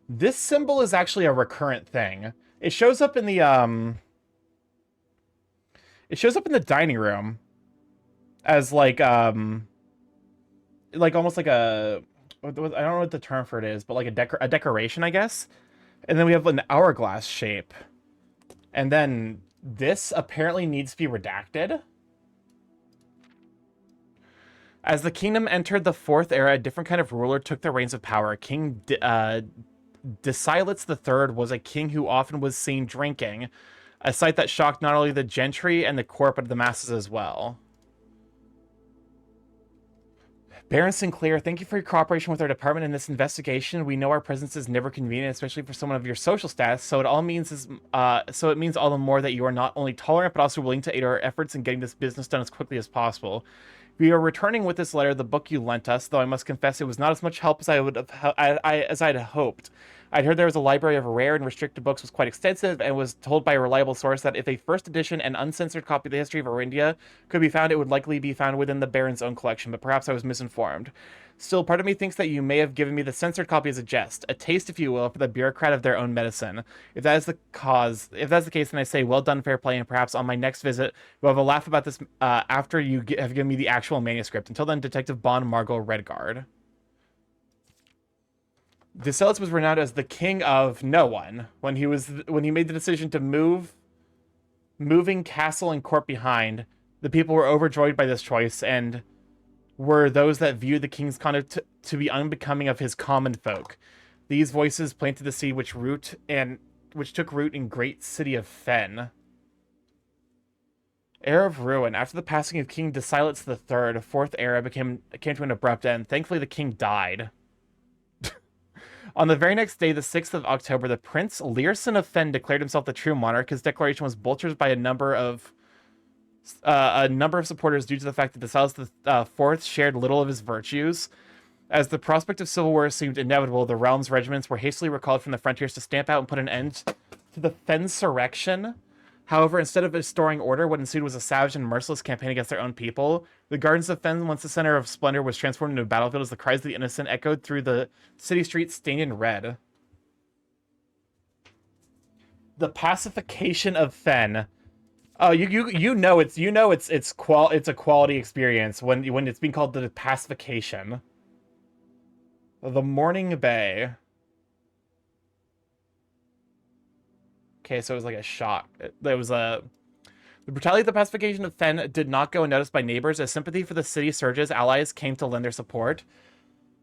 This symbol is actually a recurrent thing. It shows up in the dining room as like almost like a, I don't know what the term for it is, but like a decoration, I guess. And then we have an hourglass shape. And then this apparently needs to be redacted. As the kingdom entered the fourth era, a different kind of ruler took the reins of power. King Decilis III was a king who often was seen drinking, a sight that shocked not only the gentry and the court, but the masses as well. Baron Sinclair, thank you for your cooperation with our department in this investigation. We know our presence is never convenient, especially for someone of your social status. So it means all the more that you are not only tolerant, but also willing to aid our efforts in getting this business done as quickly as possible. We are returning with this letter the book you lent us, though I must confess it was not as much help as I had hoped. I'd heard there was a library of rare and restricted books was quite extensive, and was told by a reliable source that if a first edition and uncensored copy of the history of Arindia could be found, it would likely be found within the Baron's own collection, but perhaps I was misinformed. Still, part of me thinks that you may have given me the censored copy as a jest, a taste, if you will, for the bureaucrat of their own medicine. If that's the case, then I say, well done, fair play, and perhaps on my next visit, we'll have a laugh about this after you have given me the actual manuscript. Until then, Detective Bon Margot Redguard. Decilis was renowned as the king of no one when he made the decision to moving castle and court behind. The people were overjoyed by this choice, and were those that viewed the king's conduct to be unbecoming of his common folk. These voices planted the seed which took root in great city of Fen. Era of ruin. After the passing of King Decilis III, fourth era came to an abrupt end. Thankfully, the king died. On the very next day, the 6th of October, the Prince Learson of Fen declared himself the true monarch. His declaration was bolstered by a number of supporters due to the fact that Decilis IV shared little of his virtues. As the prospect of civil war seemed inevitable, the realm's regiments were hastily recalled from the frontiers to stamp out and put an end to the Fensurrection. However, instead of restoring order, what ensued was a savage and merciless campaign against their own people. The gardens of Fen, once the center of splendor, was transformed into a battlefield as the cries of the innocent echoed through the city streets stained in red. The pacification of Fen. Oh, you know it's a quality experience when it's being called the pacification. The Morning Bay. Okay, so it was like a shock. The brutality of the pacification of Fen did not go unnoticed by neighbors. As sympathy for the city surges, allies came to lend their support.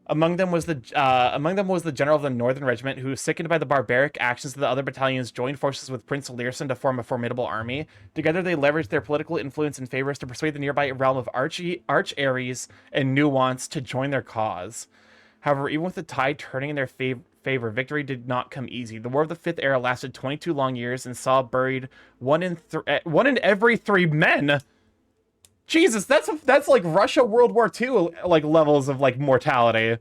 Among them was the general of the Northern Regiment, who, sickened by the barbaric actions of the other battalions, joined forces with Prince Learson to form a formidable army. Together, they leveraged their political influence and favors to persuade the nearby realm of Arch Ares and Nuance to join their cause. However, even with the tide turning in their favor, victory did not come easy. The War of the Fifth Era lasted 22 long years and saw buried one in every 3 men. Jesus, that's like Russia World War II like levels of like mortality.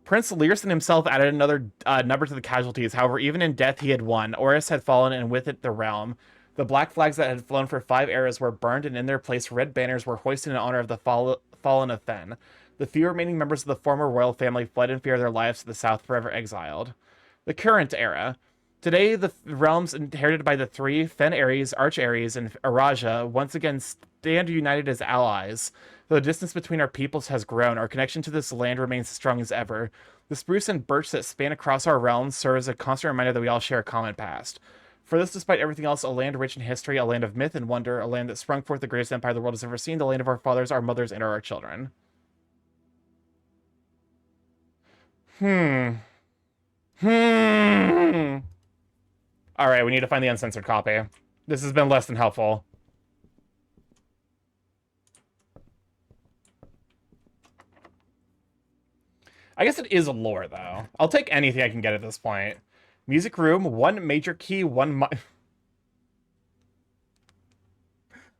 Prince Learson himself added another number to the casualties. However, even in death, he had won. Oris had fallen, and with it, the realm. The black flags that had flown for 5 eras were burned, and in their place, red banners were hoisted in honor of the fallen of Fen. The few remaining members of the former royal family fled in fear of their lives to the south, forever exiled. The current era. Today, the realms inherited by the three, Fen Ares, Arch Ares, and Araja, once again stand united as allies. Though the distance between our peoples has grown, our connection to this land remains as strong as ever. The spruce and birch that span across our realms serve as a constant reminder that we all share a common past. For this, despite everything else, a land rich in history, a land of myth and wonder, a land that sprung forth the greatest empire the world has ever seen, the land of our fathers, our mothers, and our children. Alright, we need to find the uncensored copy. This has been less than helpful. I guess it is lore, though. I'll take anything I can get at this point. Music room, one major key, one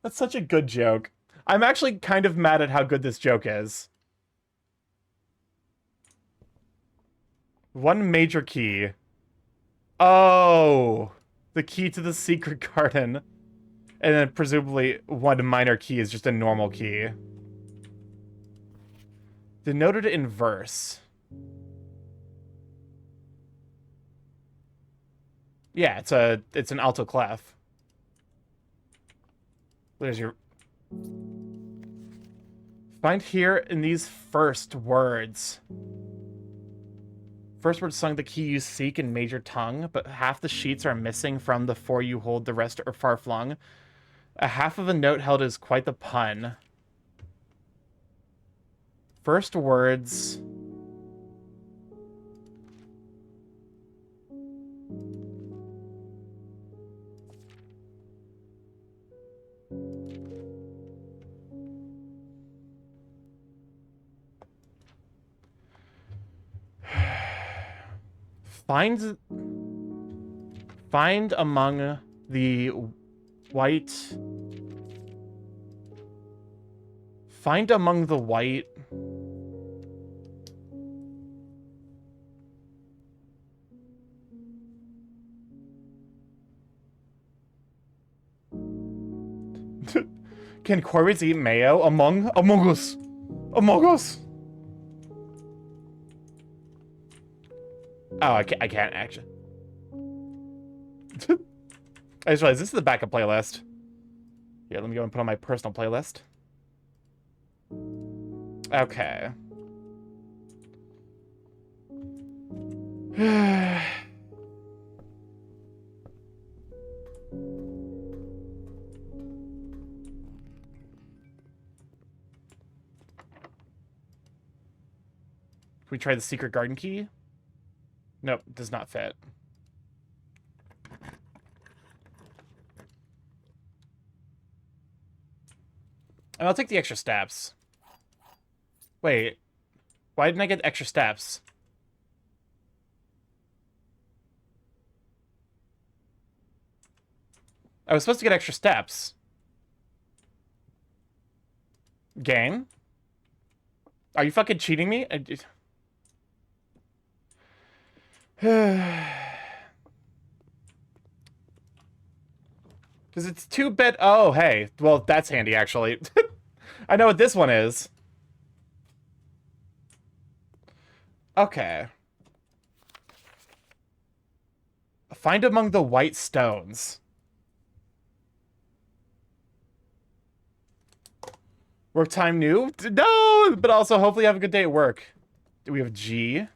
That's such a good joke. I'm actually kind of mad at how good this joke is. One major key. Oh, the key to the secret garden. And then presumably one minor key is just a normal key. Denoted in verse. Yeah, it's an alto clef. There's your... Find here in these first words. First word sung, the key you seek in major tongue, but half the sheets are missing from the four you hold, the rest are far flung. A half of a note held is quite the pun. First words... Find among the white... Find among the white... Can corvids eat mayo? Among Us! Among Us! Oh, I can't actually. I just realized this is the backup playlist. Here, let me go and put on my personal playlist. Okay. Can we try the secret garden key? Nope, does not fit. And I'll take the extra steps. Wait, why didn't I get extra steps? I was supposed to get extra steps. Game? Are you fucking cheating me? Because it's 2-bit. Oh, hey. Well, that's handy, actually. I know what this one is. Okay. Find among the white stones. Work time new? No! But also, hopefully have a good day at work. Do we have G?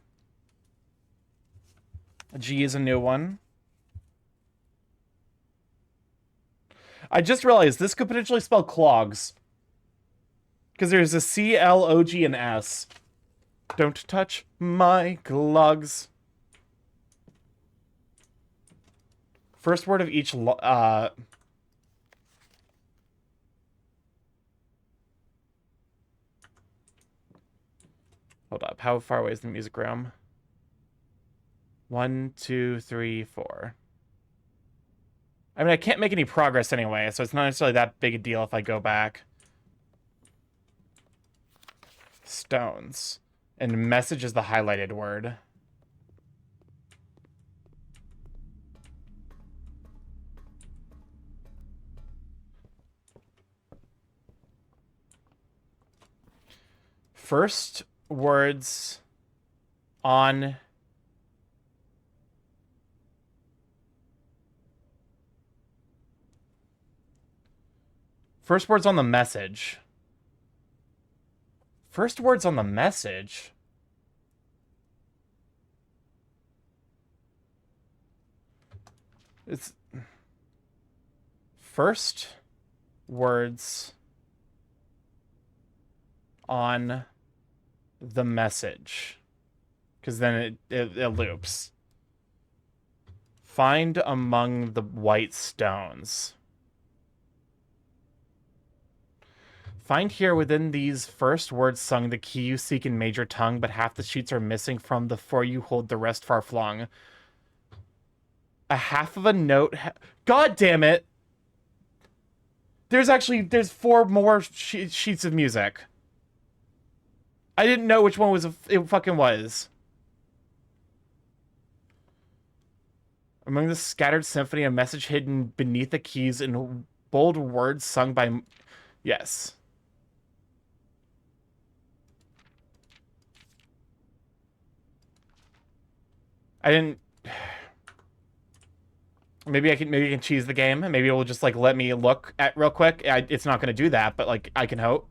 G is a new one. I just realized this could potentially spell clogs. Because there's a C, L, O, G, and S. Don't touch my clogs. First word of each... Hold up. How far away is the music room? 1, 2, 3, 4. I mean, I can't make any progress anyway, so it's not necessarily that big a deal if I go back. Stones. And message is the highlighted word. First words on first words on the message. First words on the message. It's first words on the message, because then it loops. Find among the white stones. Find here within these first words sung the key you seek in major tongue, but half the sheets are missing from the four you hold, the rest far flung. A half of a note. God damn it! There's 4 more sheets of music. I didn't know which one it fucking was. Among the scattered symphony, a message hidden beneath the keys in bold words sung by... Yes. I didn't... Maybe I can cheese the game. Maybe it will just, like, let me look at real quick. It's not going to do that, but, like, I can hope.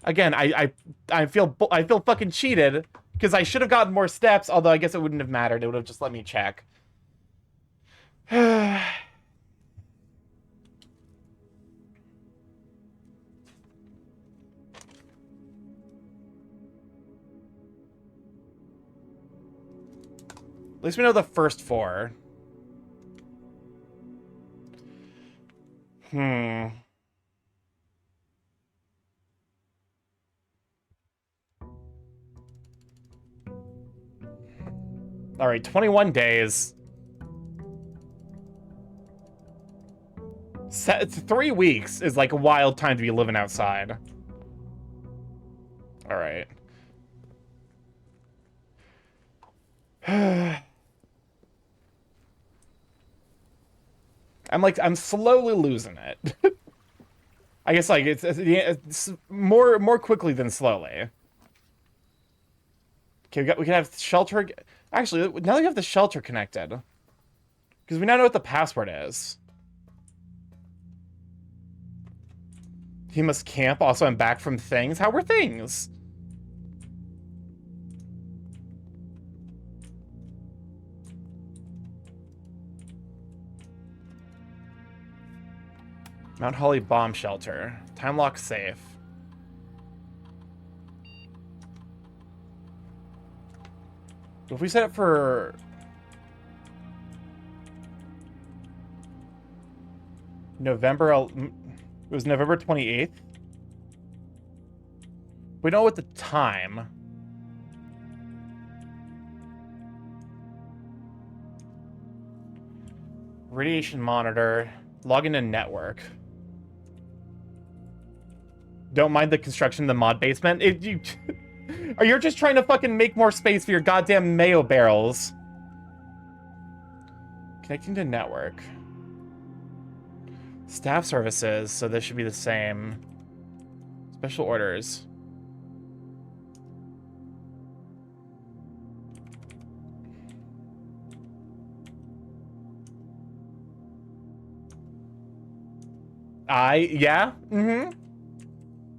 Again, I feel fucking cheated because I should have gotten more steps, although I guess it wouldn't have mattered. It would have just let me check. At least we know the first 4. All right, 21 days. 3 weeks is like a wild time to be living outside. All right. I'm slowly losing it. I guess like it's more quickly than slowly. Okay, we can have shelter. Actually, now that we have the shelter connected, because we now know what the password is. He must camp. Also, I'm back from things. How were things? Mount Holly bomb shelter. Time lock safe. If we set it for... it was November 28th. We know what the time. Radiation monitor. Log into network. Don't mind the construction of the mod basement. Or you're just trying to fucking make more space for your goddamn mayo barrels. Connecting to network. Staff services, so this should be the same. Special orders. Yeah? Mm-hmm.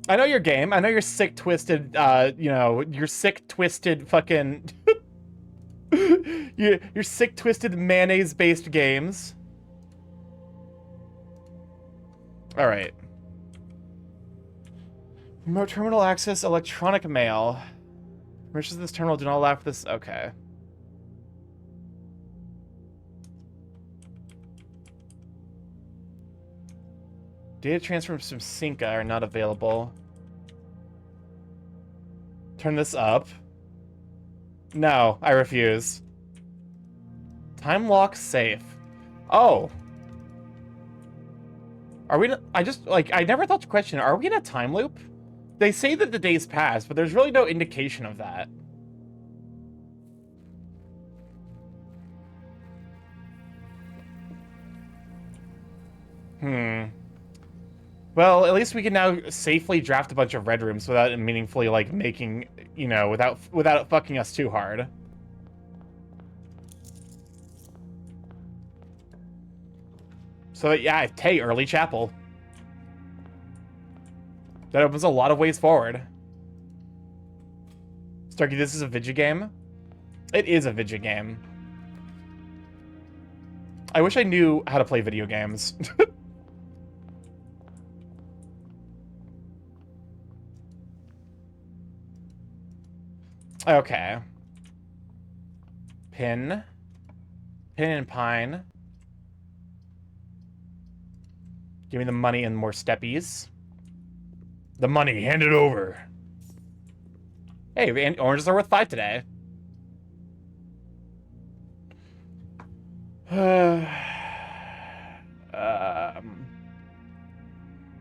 I know your game. I know your sick, twisted, your sick, twisted fucking... your sick, twisted, mayonnaise-based games. Alright. Remote terminal access, electronic mail. Merchants of this terminal do not allow for this... Okay. Data transfers from Synca are not available. Turn this up. No, I refuse. Time lock safe. Oh. Are we... I never thought to question, are we in a time loop? They say that the days pass, but there's really no indication of that. Well, at least we can now safely draft a bunch of red rooms without it meaningfully, like, making, you know, without it fucking us too hard. So, yeah, hey, early chapel. That opens a lot of ways forward. Starky, this is a video game? It is a video game. I wish I knew how to play video games. Okay. Pin. Pin and pine. Give me the money and more steppies. The money, hand it over. Hey, oranges are worth 5 today.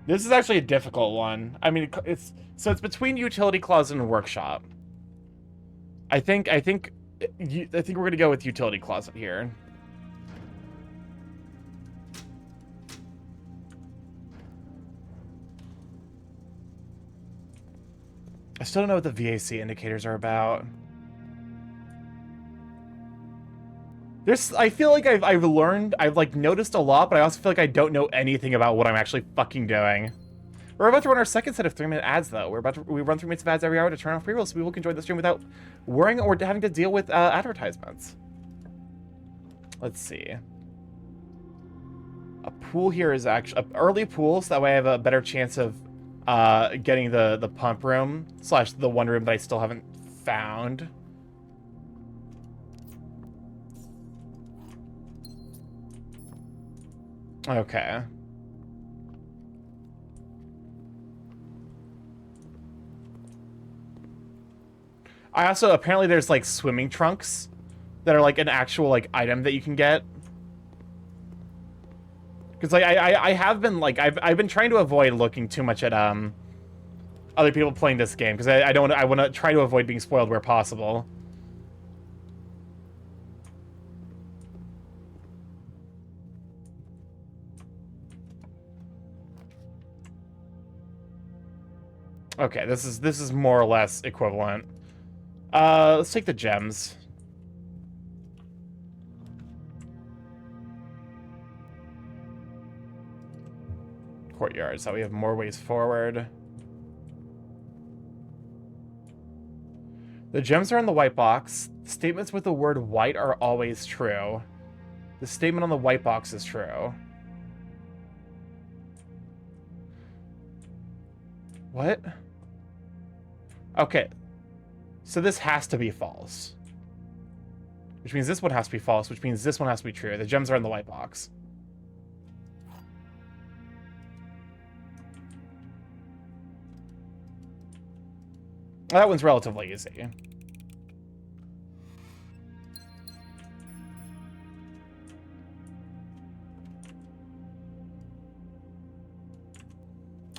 This is actually a difficult one. I mean, it's between utility closet and workshop. I think we're gonna go with utility closet here. I still don't know what the VAC indicators are about. I feel like I've learned, I've like noticed a lot, but I also feel like I don't know anything about what I'm actually fucking doing. We're about to run our second set of 3-minute ads, though. We run 3 minutes of ads every hour to turn off pre-rolls so people can join the stream without worrying or having to deal with advertisements. Let's see. A pool here is actually an early pool, so that way I have a better chance of getting the pump room / the one room that I still haven't found. Okay. I also, apparently there's like swimming trunks that are like an actual like item that you can get. Because like I have been like I've been trying to avoid looking too much at other people playing this game because I want to try to avoid being spoiled where possible. Okay, this is more or less equivalent. Let's take the gems. Courtyard, so we have more ways forward. The gems are in the white box. Statements with the word white are always true. The statement on the white box is true. What? Okay. So this has to be false. Which means this one has to be false, which means this one has to be true. The gems are in the white box. That one's relatively easy.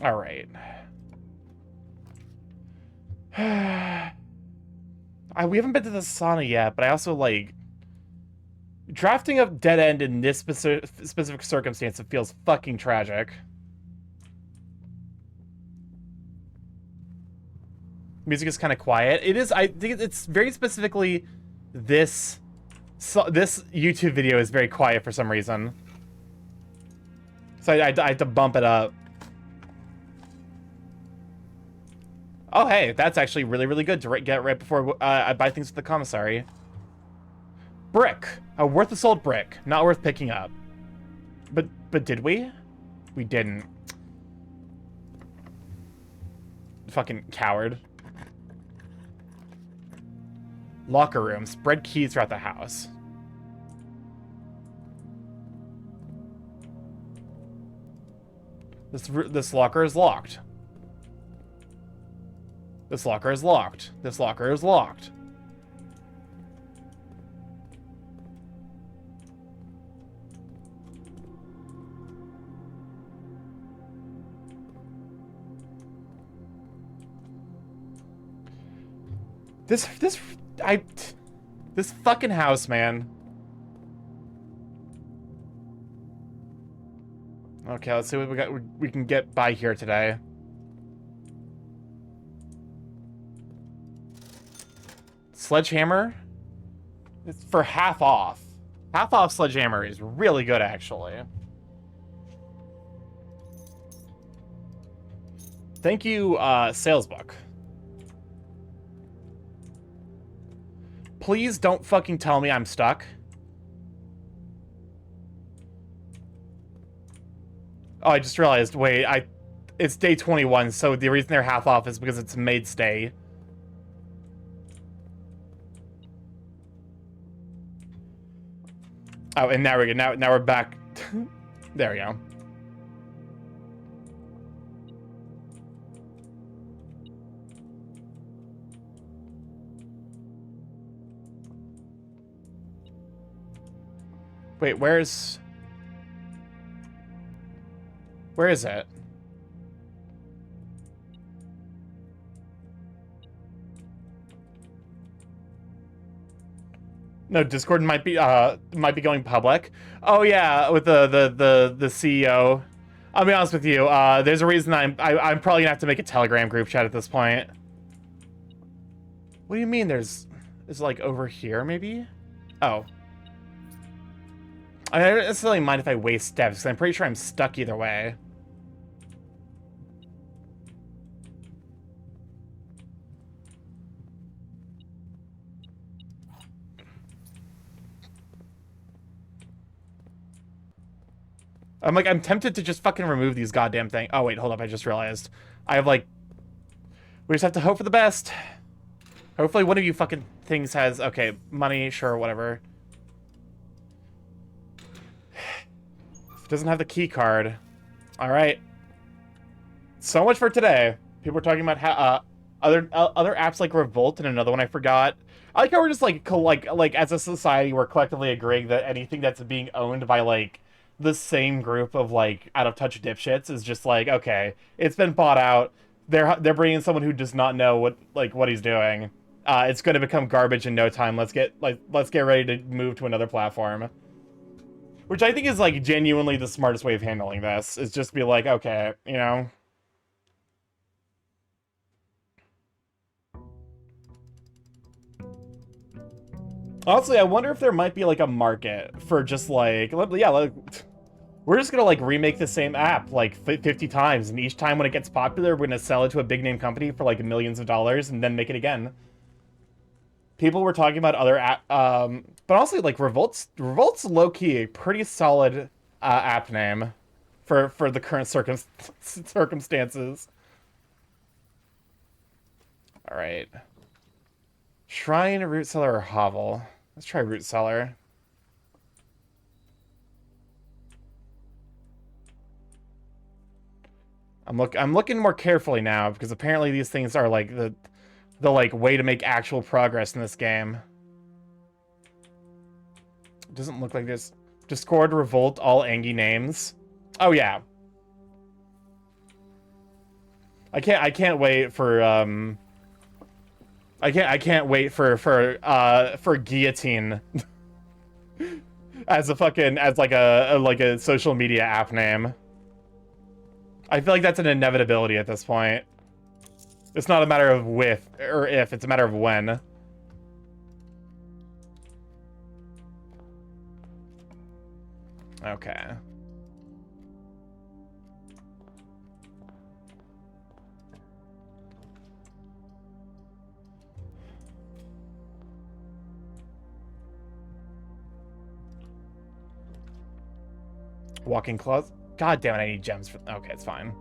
All right. We haven't been to the sauna yet, but I also like drafting a dead end in this specific circumstance. It feels fucking tragic. Music is kind of quiet. It is. I think it's very specifically this. This YouTube video is very quiet for some reason. So I had to bump it up. Oh, hey, that's actually really, really good to get right before I buy things at the commissary. Brick. A worthless old brick. Not worth picking up. But did we? We didn't. Fucking coward. Locker room. Spread keys throughout the house. This locker is locked. This locker is locked. This locker is locked. This fucking house, man. Okay, let's see what we can get by here today. Sledgehammer? It's for half off. Half off Sledgehammer is really good, actually. Thank you, sales book. Please don't fucking tell me I'm stuck. Oh, I just realized, wait, it's day 21, so the reason they're half off is because it's maid stay. Oh, and now we go. Now we're back. There we go. Wait, where is it? No, Discord might be going public. Oh yeah, with the CEO. I'll be honest with you. There's a reason I'm probably gonna have to make a Telegram group chat at this point. What do you mean? Is like over here maybe? Oh. I don't necessarily mind if I waste steps, because I'm pretty sure I'm stuck either way. I'm tempted to just fucking remove these goddamn things. Oh, wait, hold up. I just realized. I have, like... We just have to hope for the best. Hopefully one of you fucking things has... Okay, money, sure, whatever. It doesn't have the key card. Alright. So much for today. People are talking about how, other apps like Revolt and another one I forgot. I like how we're just, like, as a society, we're collectively agreeing that anything that's being owned by, like, the same group of, like, out-of-touch dipshits is just like, okay, it's been bought out. They're bringing in someone who does not know what he's doing. It's going to become garbage in no time. Let's get ready to move to another platform. Which I think is, like, genuinely the smartest way of handling this, is just be like, okay, you know? Honestly, I wonder if there might be, like, a market for just, like, yeah, like, we're just gonna, like, remake the same app, like, 50 times, and each time when it gets popular, we're gonna sell it to a big-name company for, like, millions of dollars, and then make it again. People were talking about other app, but honestly, like, Revolt's low-key a pretty solid app name for the current circumstances. All right. Shrine, Root Cellar, or Hovel? Let's try Root Cellar. I'm looking more carefully now, because apparently these things are, like, the like, way to make actual progress in this game. It doesn't look like this. Discord, Revolt, all Angie names. Oh, yeah. I can't wait for, I can't wait for Guillotine as like a social media app name. I feel like that's an inevitability at this point. It's not a matter of with or if, it's a matter of when. Okay. Walking closet. God damn it, I need gems for... Okay, it's fine.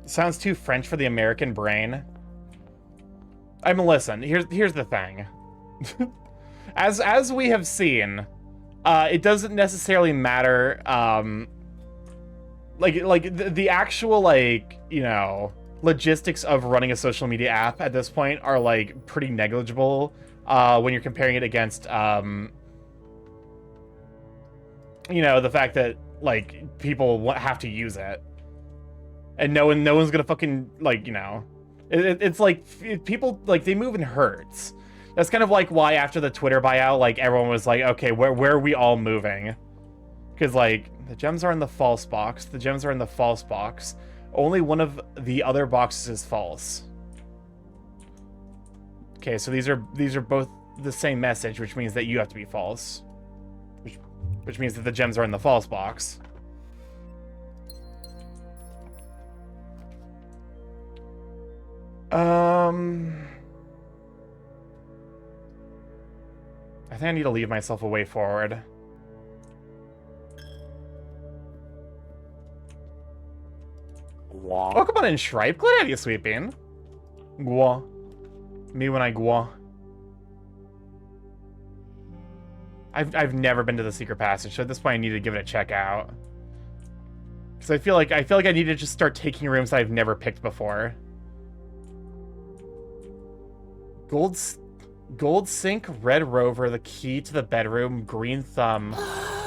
Sounds too French for the American brain. I mean, listen, here's the thing. As we have seen, it doesn't necessarily matter, the actual, like, you know, logistics of running a social media app at this point are, like, pretty negligible when you're comparing it against, you know, the fact that, like, people have to use it. And no one's gonna fucking, like, you know... It's like people like they move in herds. That's kind of like why after the Twitter buyout, like everyone was like, okay, where are we all moving? Because like the gems are in the false box, the gems are in the false box. Only one of the other boxes is false. Okay, so these are both the same message, which means that you have to be false. Which means that the gems are in the false box. I think I need to leave myself a way forward. Oh, come on in, Shripe. Glad to have you, Sweet Bean. Gwa. Me when I gwa. I've never been to the secret passage, so at this point I need to give it a check out. Because I feel like I need to just start taking rooms that I've never picked before. Gold Sink, Red Rover, the Key to the Bedroom, Green Thumb,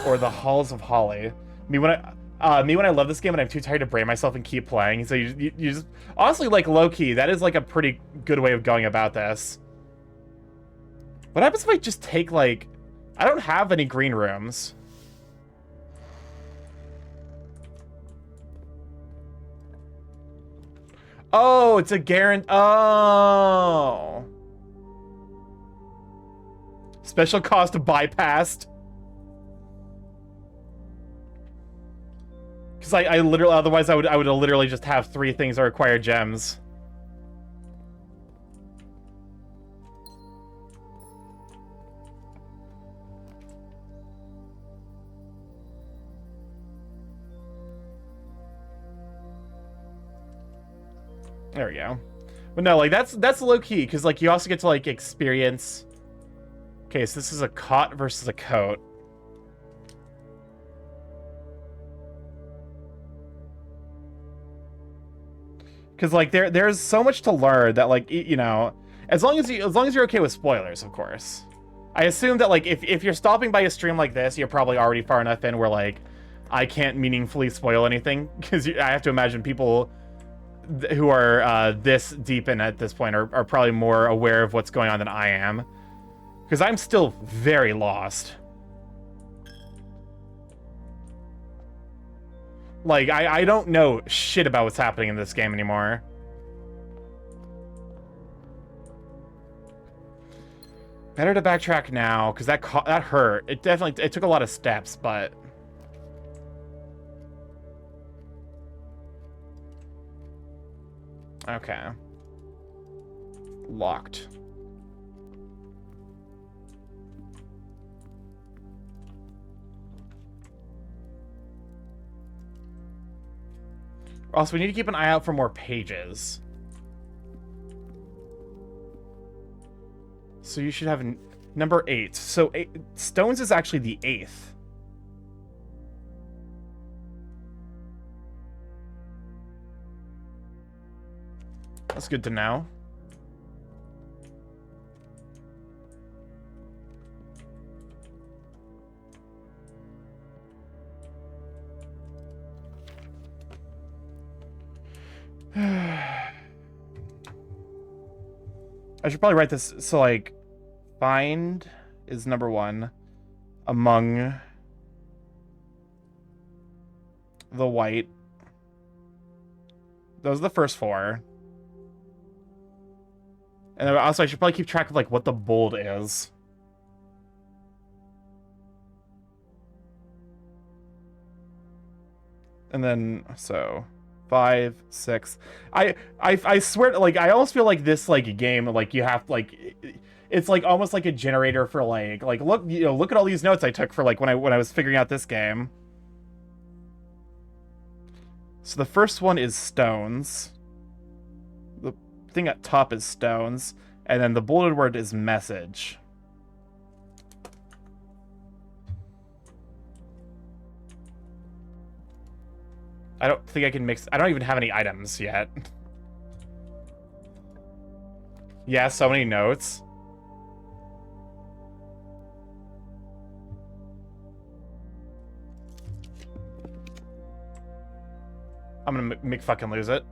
or the Halls of Holly. Me when I love this game and I'm too tired to brain myself and keep playing. So you just honestly, like, low key, that is like a pretty good way of going about this. What happens if I just take, like, I don't have any green rooms. Oh, it's a guarantee. Oh. Special cost bypassed. Because I literally, otherwise I would literally just have 3 things that require gems. There we go. But no, like that's low key because like you also get to like experience. Okay, so this is a cot versus a coat. Because like there's so much to learn that like you know, as long as you're okay with spoilers, of course. I assume that like if you're stopping by a stream like this, you're probably already far enough in where like I can't meaningfully spoil anything because I have to imagine people who are this deep in at this point are probably more aware of what's going on than I am. Because I'm still very lost. Like, I don't know shit about what's happening in this game anymore. Better to backtrack now, because that hurt. It took a lot of steps, but... Okay. Locked. Also, we need to keep an eye out for more pages. So you should have number 8. So stones is actually the 8th. That's good to know. I should probably write this. So, like, find is number 1 among the white. Those are the first 4. And then also, I should probably keep track of, like, what the bold is. And then, so... 5, 6. I swear, like, I almost feel like this, like, game, like, you have, like, it's, like, almost like a generator for, like, look, you know, look at all these notes I took for, like, when I was figuring out this game. So the first one is stones. The thing at top is stones. And then the bolded word is message. I don't think I can mix... I don't even have any items yet. Yeah, so many notes. I'm gonna make fucking lose it.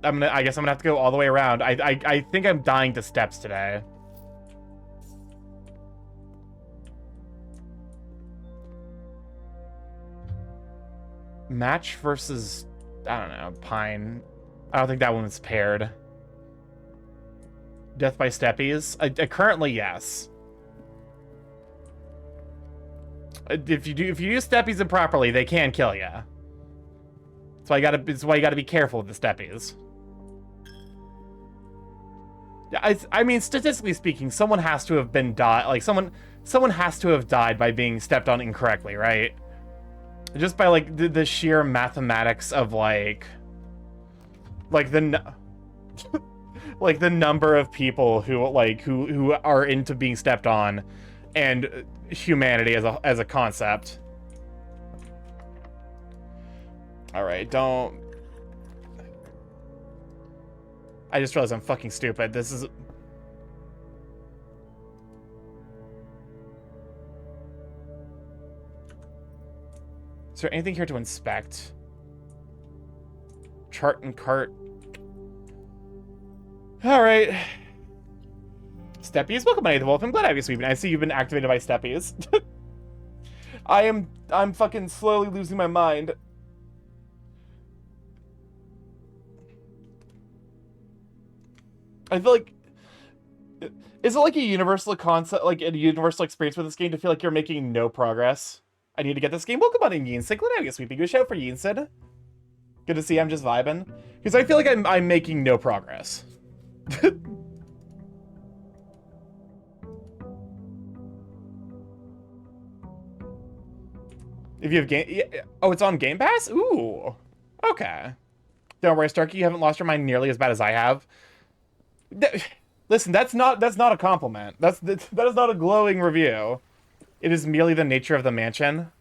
I guess I'm gonna have to go all the way around. I think I'm dying to steps today. Match versus, I don't know, Pine. I don't think that one was paired. Death by Steppies? Currently, yes. If you use Steppies improperly, they can kill you. That's why you gotta be careful with the Steppies. I mean, statistically speaking, someone has to have been someone has to have died by being stepped on incorrectly, right? Just by like the sheer mathematics of like the like the number of people who are into being stepped on, and humanity as a concept. All right, don't. I just realized I'm fucking stupid. This is. Is there anything here to inspect? Chart and cart. All right. Steppies, welcome, the Wolf. I'm glad I have you sweeping. I see you've been activated by Steppies. I'm fucking slowly losing my mind. I feel like, is it like a universal concept, like a universal experience with this game to feel like you're making no progress? I need to get this game. Welcome on in, Yinsid. Glad I have you sweeping. Good shout for Yinsid. Good to see. I'm just vibing because I feel like I'm making no progress. If you have game, oh, it's on Game Pass. Ooh, okay. Don't worry, Starky. You haven't lost your mind nearly as bad as I have. Listen, that's not a compliment. That is not a glowing review. It is merely the nature of the mansion.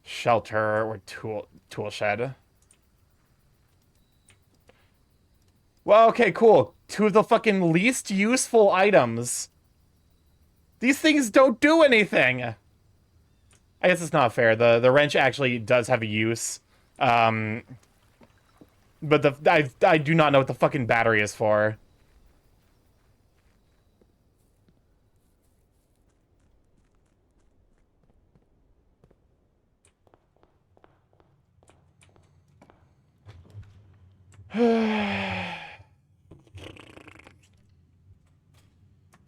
Shelter or tool shed. Well, okay, cool. Two of the fucking least useful items. These things don't do anything. I guess it's not fair. The wrench actually does have a use. But I do not know what the fucking battery is for.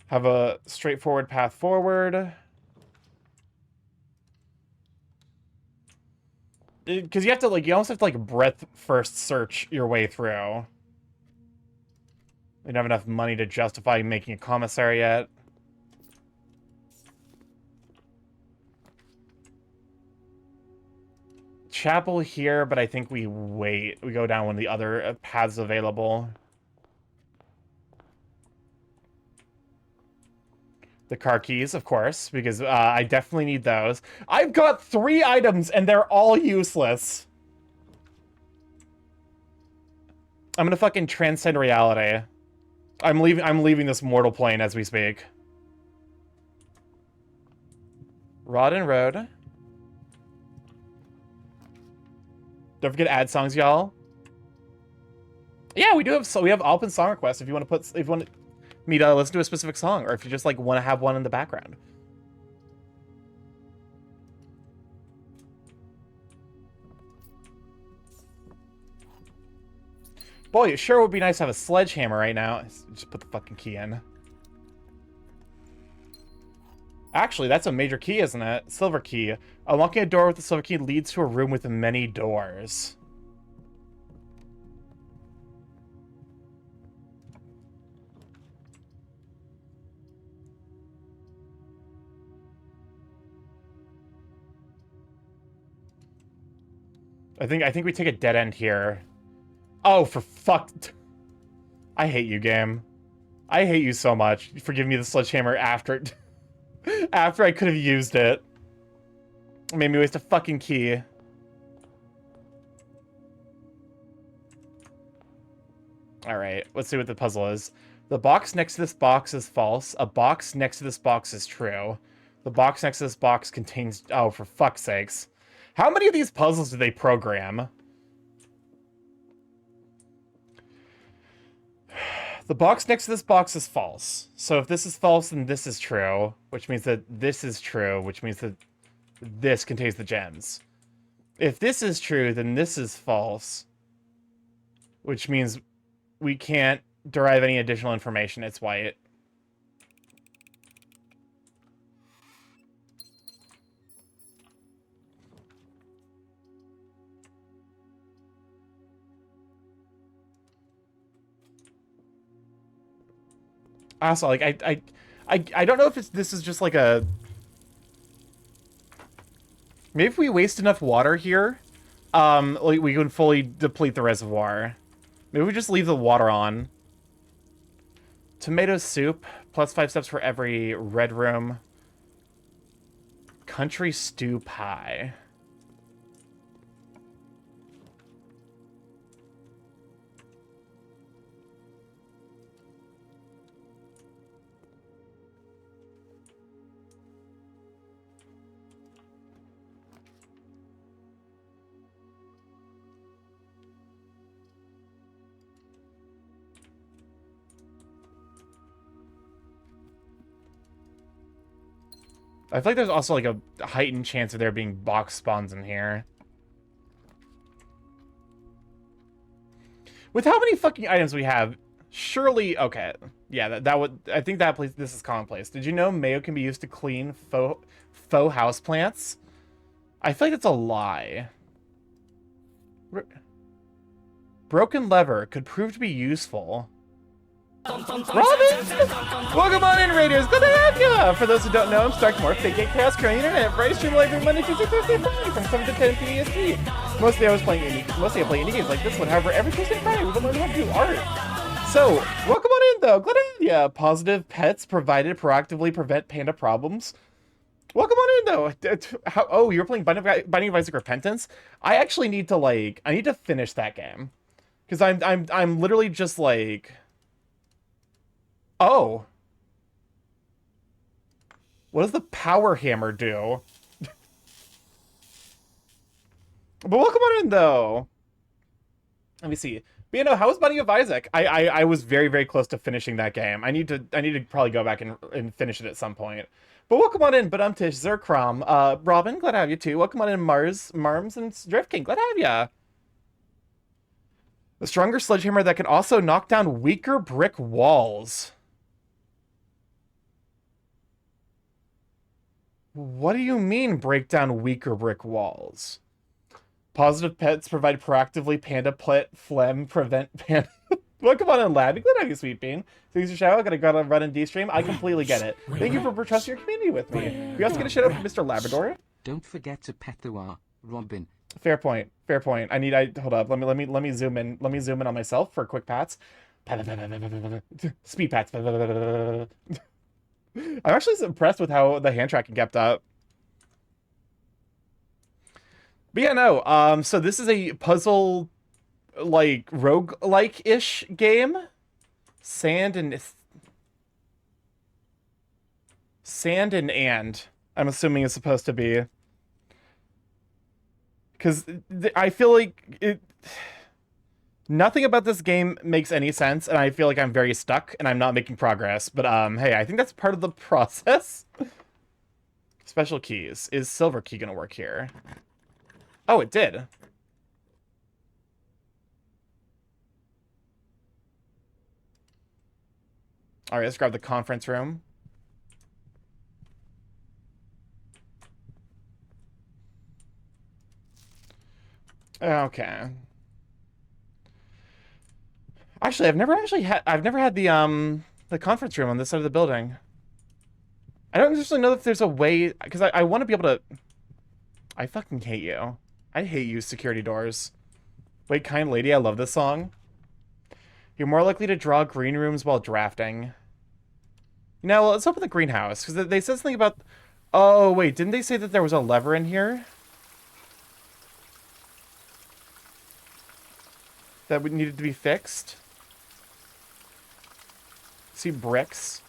Have a straightforward path forward. Because you have to, like, you almost have to, like, breadth first search your way through. We don't have enough money to justify making a commissary yet. Chapel here, but I think we wait. We go down one of the other paths available. The car keys, of course, because I definitely need those. I've got 3 items, and they're all useless. I'm gonna fucking transcend reality. I'm leaving this mortal plane as we speak. Rod and Road. Don't forget to add songs, y'all. Yeah, we do have open song requests if you want me to listen to a specific song, or if you just like want to have one in the background. Boy, it sure would be nice to have a sledgehammer right now. Just put the fucking key in. Actually, that's a major key, isn't it? Silver key. Unlocking a door with a silver key leads to a room with many doors. I think we take a dead end here. Oh, for fuck. I hate you, game. I hate you so much for giving me the sledgehammer after after I could have used it. Made me waste a fucking key. Alright, let's see what the puzzle is. The box next to this box is false. A box next to this box is true. The box next to this box contains... Oh, for fuck's sakes. How many of these puzzles do they program? The box next to this box is false. So if this is false, then this is true, which means that this is true, which means that this contains the gems. If this is true, then this is false, which means we can't derive any additional information. It's white. Also, like, I don't know if this is just like a... Maybe if we waste enough water here, like we can fully deplete the reservoir. Maybe we just leave the water on. Tomato soup, plus 5 steps for every red room. Country stew pie. I feel like there's also like a heightened chance of there being box spawns in here. With how many fucking items we have, surely... Okay, yeah, that would... I think that place... This is commonplace. Did you know mayo can be used to clean faux houseplants? I feel like that's a lie. Broken lever could prove to be useful. Robin! Welcome on in, Raiders! Good to have you! For those who don't know, I'm StarkyMorph, Big Gay Chaos Current Internet, Friday stream every Monday, Tuesday, Thursday, Friday from 7 to 10 PST. Mostly I play indie games like this one, however, every Tuesday and Friday we've been learning how to do art. So, welcome on in though, glad to have you! Positive pets provided proactively prevent panda problems. Welcome on in though! Oh, you were playing Binding of Isaac Repentance? I actually need to I need to finish that game. Because I'm literally just like... Oh. What does the power hammer do? But welcome on in, though. Let me see. But, you know, how was Binding of Isaac? I was very, very close to finishing that game. I need to probably go back and finish it at some point. But welcome on in, but Tish, Zerkrom, Robin, glad to have you too. Welcome on in, Marms, and Drift King, glad to have ya. A stronger sledgehammer that can also knock down weaker brick walls. What do you mean, break down weaker brick walls? Positive pets provide proactively panda phlegm prevent panda. Welcome on in, lad. Glad to have you, Sweet Bean. Thanks for shout. Gotta go run and D-stream. I completely get it. Thank you for trusting your community with me. We also get a shout out from Mr. Labrador. Don't forget to pet the Robin. Fair point. Fair point. Hold up. Let me zoom in. Let me zoom in on myself for quick pats. Speed pats. I'm actually impressed with how the hand tracking kept up. But yeah, no. So this is a puzzle, like roguelike-ish game. Sand and I'm assuming is supposed to be. Because I feel like nothing about this game makes any sense, and I feel like I'm very stuck, and I'm not making progress. But, hey, I think that's part of the process. Special keys. Is silver key gonna work here? Oh, it did. Alright, let's grab the conference room. Okay. Actually, I've never had the conference room on this side of the building. I don't necessarily know if there's a way, because I want to be able to... I fucking hate you. I hate you, security doors. Wait, kind lady, I love this song. You're more likely to draw green rooms while drafting. You know, let's open the greenhouse, because they said something about... Oh, wait, didn't they say that there was a lever in here? That needed to be fixed? See bricks.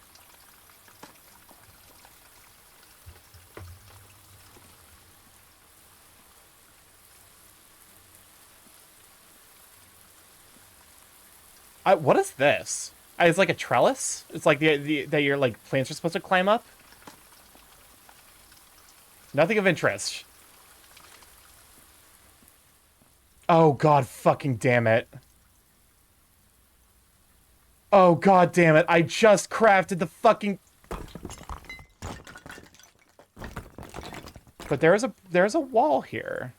What is this? It's like a trellis? It's like that your like plants are supposed to climb up? Nothing of interest. Oh god fucking damn it. Oh god damn it. I just crafted the fucking... But there's a wall here.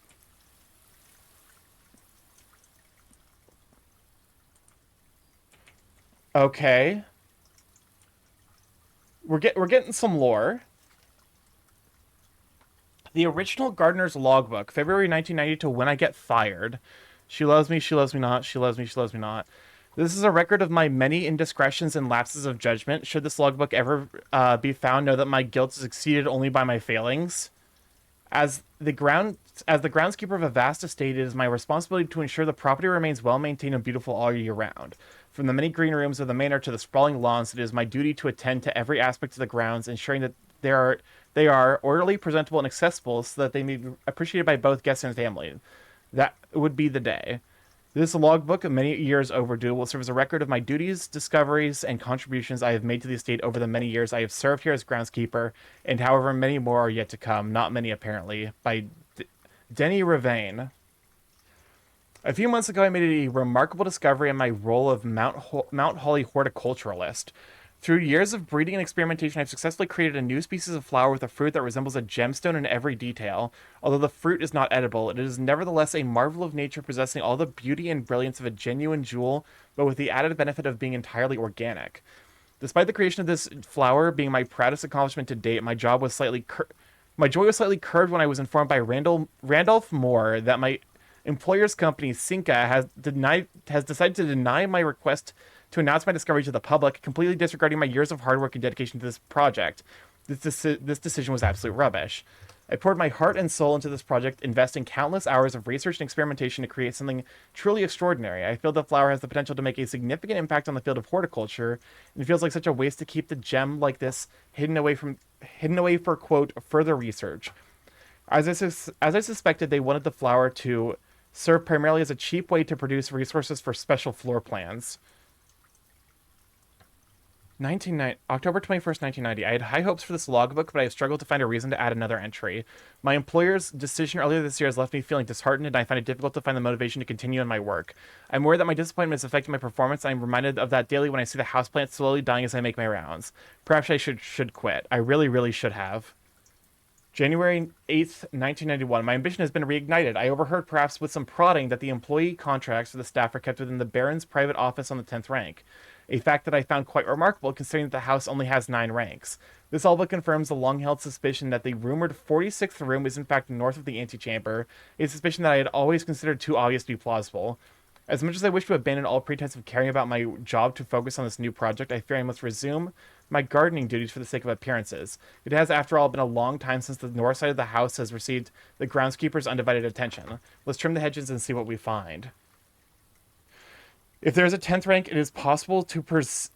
Okay. We're getting some lore. The original gardener's logbook, February 1990 to when I get fired. She loves me not. She loves me not. This is a record of my many indiscretions and lapses of judgment. Should this logbook ever be found, know that my guilt is exceeded only by my failings. As the groundskeeper of a vast estate, it is my responsibility to ensure the property remains well maintained and beautiful all year round. From the many green rooms of the manor to the sprawling lawns, it is my duty to attend to every aspect of the grounds, ensuring that they are orderly, presentable, and accessible so that they may be appreciated by both guests and family. That would be the day. This logbook, many years overdue, will serve as a record of my duties, discoveries, and contributions I have made to the estate over the many years I have served here as groundskeeper, and however many more are yet to come. Not many, apparently. By Denny Ravane. A few months ago, I made a remarkable discovery in my role of Mount Holly horticulturalist. Through years of breeding and experimentation, I've successfully created a new species of flower with a fruit that resembles a gemstone in every detail. Although the fruit is not edible, it is nevertheless a marvel of nature, possessing all the beauty and brilliance of a genuine jewel, but with the added benefit of being entirely organic. Despite the creation of this flower being my proudest accomplishment to date, my joy was slightly curbed when I was informed by Randolph Moore that my employer's company, Cinca, has decided to deny my request to announce my discovery to the public, completely disregarding my years of hard work and dedication to this project. This decision was absolute rubbish. I poured my heart and soul into this project, investing countless hours of research and experimentation to create something truly extraordinary. I feel the flower has the potential to make a significant impact on the field of horticulture, and it feels like such a waste to keep the gem like this hidden away for, quote, further research. As I suspected, they wanted the flower to serve primarily as a cheap way to produce resources for special floor plans. October 21st, 1990. I had high hopes for this logbook, but I have struggled to find a reason to add another entry. My employer's decision earlier this year has left me feeling disheartened, and I find it difficult to find the motivation to continue in my work. I'm worried that my disappointment is affecting my performance. I'm reminded of that daily when I see the houseplant slowly dying as I make my rounds. Perhaps I should quit. I really should have. January 8th, 1991. My ambition has been reignited. I overheard, perhaps with some prodding, that the employee contracts for the staff are kept within the Baron's private office on the 10th rank. A fact that I found quite remarkable, considering that the house only has 9 ranks. This all but confirms the long-held suspicion that the rumored 46th room is in fact north of the antechamber, a suspicion that I had always considered too obvious to be plausible. As much as I wish to abandon all pretense of caring about my job to focus on this new project, I fear I must resume my gardening duties for the sake of appearances. It has, after all, been a long time since the north side of the house has received the groundskeeper's undivided attention. Let's trim the hedges and see what we find. If there is a 10th rank, it is impossible to perceive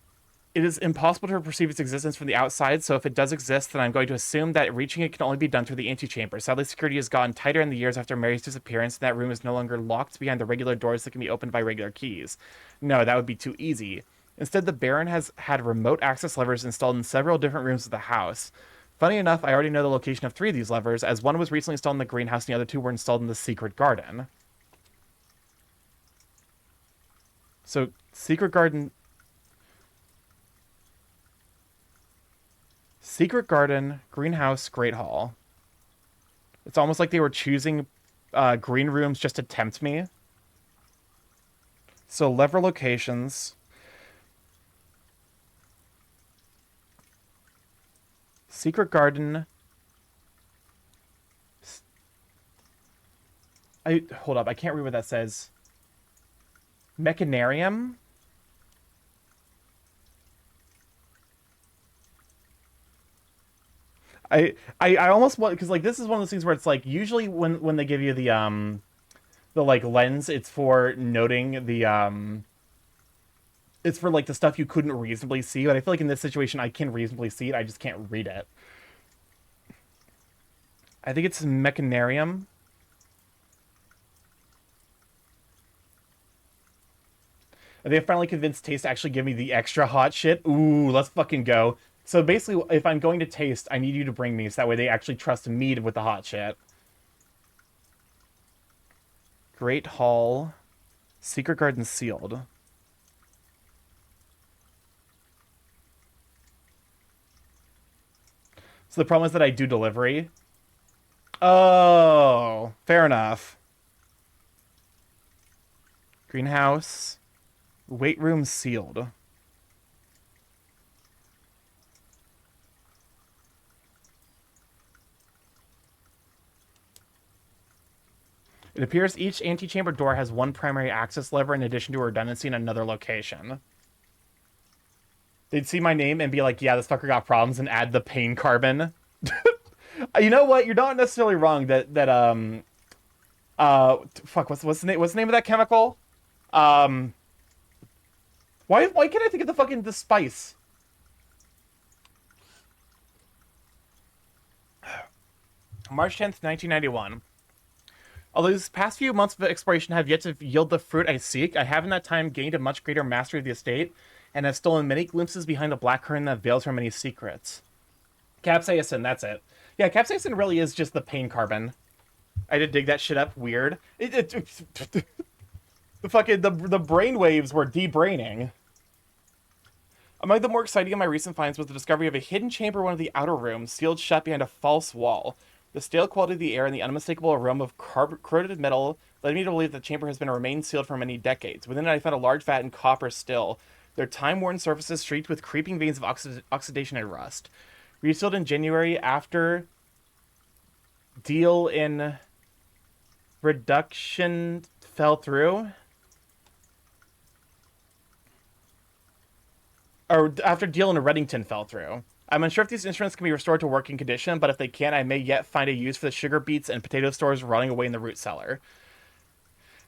its existence from the outside, so if it does exist, then I'm going to assume that reaching it can only be done through the antechamber. Sadly, security has gotten tighter in the years after Mary's disappearance, and that room is no longer locked behind the regular doors that can be opened by regular keys. No, that would be too easy. Instead, the Baron has had remote access levers installed in several different rooms of the house. Funny enough, I already know the location of 3 of these levers, as one was recently installed in the greenhouse and the other 2 were installed in the secret garden. So, secret garden, greenhouse, great hall. It's almost like they were choosing green rooms just to tempt me. So, lever locations. Secret garden. Hold up, I can't read what that says. Mechanarium? I almost want, because like this is one of those things where it's like usually when they give you the like lens, it's for noting the it's for like the stuff you couldn't reasonably see, but I feel like in this situation I can reasonably see it, I just can't read it. I think it's Mechanarium. And they finally convinced Taste to actually give me the extra hot shit. Ooh, let's fucking go. So basically, if I'm going to Taste, I need you to bring me, so that way they actually trust me with the hot shit. Great Hall. Secret Garden sealed. So the problem is that I do delivery. Oh, fair enough. Greenhouse. Weight room sealed. It appears each antechamber door has one primary access lever in addition to a redundancy in another location. They'd see my name and be like, yeah, this fucker got problems, and add the pain carbon. You know what? You're not necessarily wrong fuck, what's the name of that chemical? Why can't I think of the spice? March 10th, 1991. Although these past few months of exploration have yet to yield the fruit I seek, I have in that time gained a much greater mastery of the estate, and have stolen many glimpses behind the black curtain that veils her many secrets. Capsaicin, that's it. Yeah, capsaicin really is just the pain carbon. I did dig that shit up. Weird. The fucking the brain waves were debraining. Among the more exciting of my recent finds was the discovery of a hidden chamber in one of the outer rooms, sealed shut behind a false wall. The stale quality of the air and the unmistakable aroma of corroded metal led me to believe the chamber has been remained sealed for many decades. Within it, I found a large vat in copper still, their time-worn surfaces streaked with creeping veins of oxidation and rust. Resealed in January after deal in reduction fell through. Or after deal in Reddington fell through. I'm unsure if these instruments can be restored to working condition, but if they can, I may yet find a use for the sugar beets and potato stores rotting away in the root cellar.